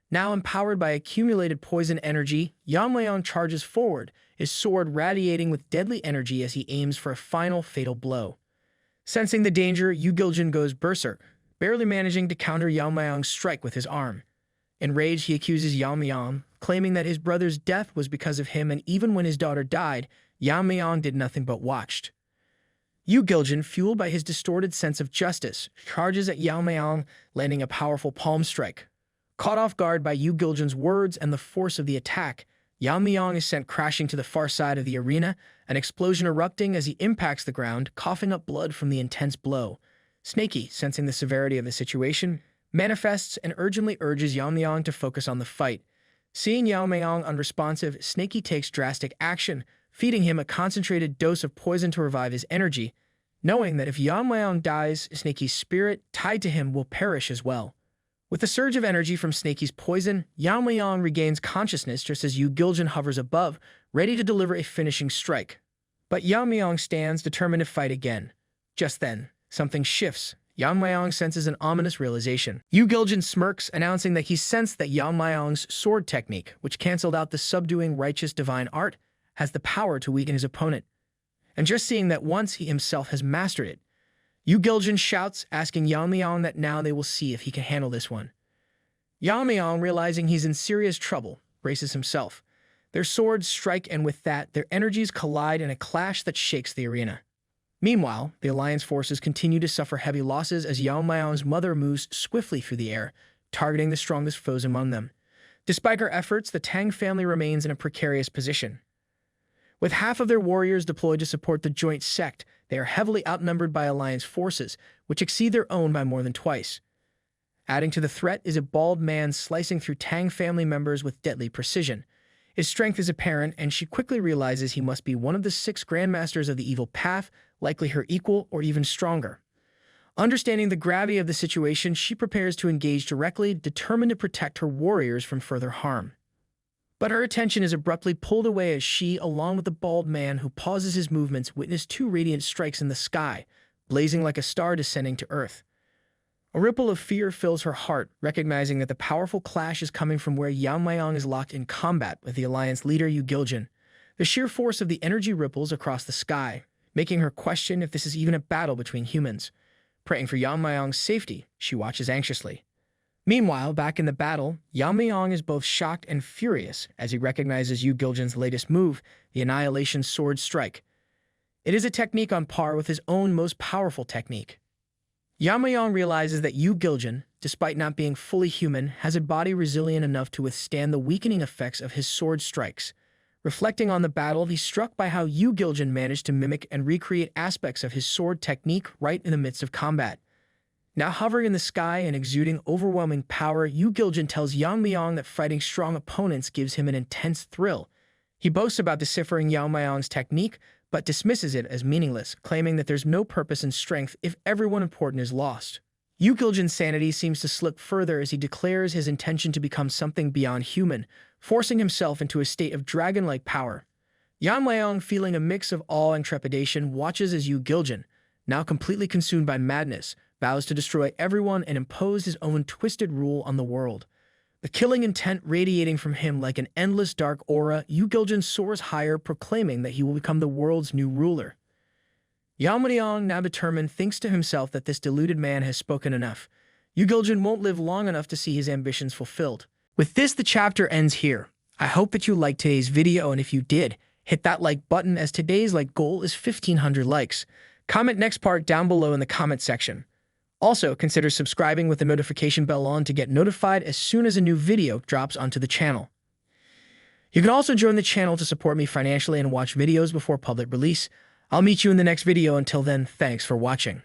Now empowered by accumulated poison energy, Yeon-myeong charges forward, his sword radiating with deadly energy as he aims for a final fatal blow. Sensing the danger, Yu Giljin goes berserk, barely managing to counter Yeon-myeong's strike with his arm. Enraged, he accuses Yeon-myeong, claiming that his brother's death was because of him, and even when his daughter died, Yeon-myeong did nothing but watched. Yu Giljin, fueled by his distorted sense of justice, charges at Yeon-myeong, landing a powerful palm strike. Caught off guard by Yu Giljin's words and the force of the attack, Yeon-myeong is sent crashing to the far side of the arena, an explosion erupting as he impacts the ground, coughing up blood from the intense blow. Snaky, sensing the severity of the situation, manifests and urgently urges Yeon-myeong to focus on the fight. Seeing Yeon-myeong unresponsive, Snaky takes drastic action, feeding him a concentrated dose of poison to revive his energy, knowing that if Yeon-myeong dies, Snaky's spirit, tied to him, will perish as well. With a surge of energy from Snaky's poison, Yeon-myeong regains consciousness just as Yu Giljin hovers above, ready to deliver a finishing strike. But Yeon-myeong stands, determined to fight again. Just then, something shifts. Yeon-myeong senses an ominous realization. Yu Giljin smirks, announcing that he sensed that Yeon-myeong's sword technique, which cancelled out the subduing righteous divine art, has the power to weaken his opponent. And just seeing that once, he himself has mastered it. Yu Giljin shouts, asking Yeon-myeong that now they will see if he can handle this one. Yeon-myeong, realizing he's in serious trouble, braces himself. Their swords strike, and with that, their energies collide in a clash that shakes the arena. Meanwhile, the Alliance forces continue to suffer heavy losses as Yeon-myeong's mother moves swiftly through the air, targeting the strongest foes among them. Despite her efforts, the Tang family remains in a precarious position. With half of their warriors deployed to support the joint sect, they are heavily outnumbered by Alliance forces, which exceed their own by more than twice. Adding to the threat is a bald man slicing through Tang family members with deadly precision. His strength is apparent, and she quickly realizes he must be one of the 6 grandmasters of the evil path, likely her equal or even stronger. Understanding the gravity of the situation, she prepares to engage directly, determined to protect her warriors from further harm. But her attention is abruptly pulled away as she, along with the bald man who pauses his movements, witness 2 radiant strikes in the sky, blazing like a star descending to earth. A ripple of fear fills her heart, recognizing that the powerful clash is coming from where Yeon-myeong is locked in combat with the Alliance leader Yu Giljin. The sheer force of the energy ripples across the sky, making her question if this is even a battle between humans. Praying for Yeon-myeong's safety, she watches anxiously. Meanwhile, back in the battle, Yeon-myeong is both shocked and furious as he recognizes Yu Giljin's latest move, the Annihilation Sword Strike. It is a technique on par with his own most powerful technique. Yeon-myeong realizes that Yu Giljin, despite not being fully human, has a body resilient enough to withstand the weakening effects of his sword strikes. Reflecting on the battle, he's struck by how Yu Giljin managed to mimic and recreate aspects of his sword technique right in the midst of combat. Now hovering in the sky and exuding overwhelming power, Yu Giljin tells Yeon-myeong that fighting strong opponents gives him an intense thrill. He boasts about deciphering Yeon-myeong's technique, but dismisses it as meaningless, claiming that there's no purpose in strength if everyone important is lost. Yu Giljin's sanity seems to slip further as he declares his intention to become something beyond human, forcing himself into a state of dragon-like power. Yeon-myeong, feeling a mix of awe and trepidation, watches as Yu Giljin, now completely consumed by madness, vows to destroy everyone and impose his own twisted rule on the world. The killing intent radiating from him like an endless dark aura, Yu Giljin soars higher, proclaiming that he will become the world's new ruler. Yeon-myeong, now determined, thinks to himself that this deluded man has spoken enough. Yu Giljin won't live long enough to see his ambitions fulfilled. With this, the chapter ends here. I hope that you liked today's video, and if you did, hit that like button as today's like goal is 1,500 likes. Comment next part down below in the comment section. Also, consider subscribing with the notification bell on to get notified as soon as a new video drops onto the channel. You can also join the channel to support me financially and watch videos before public release. I'll meet you in the next video. Until then, thanks for watching.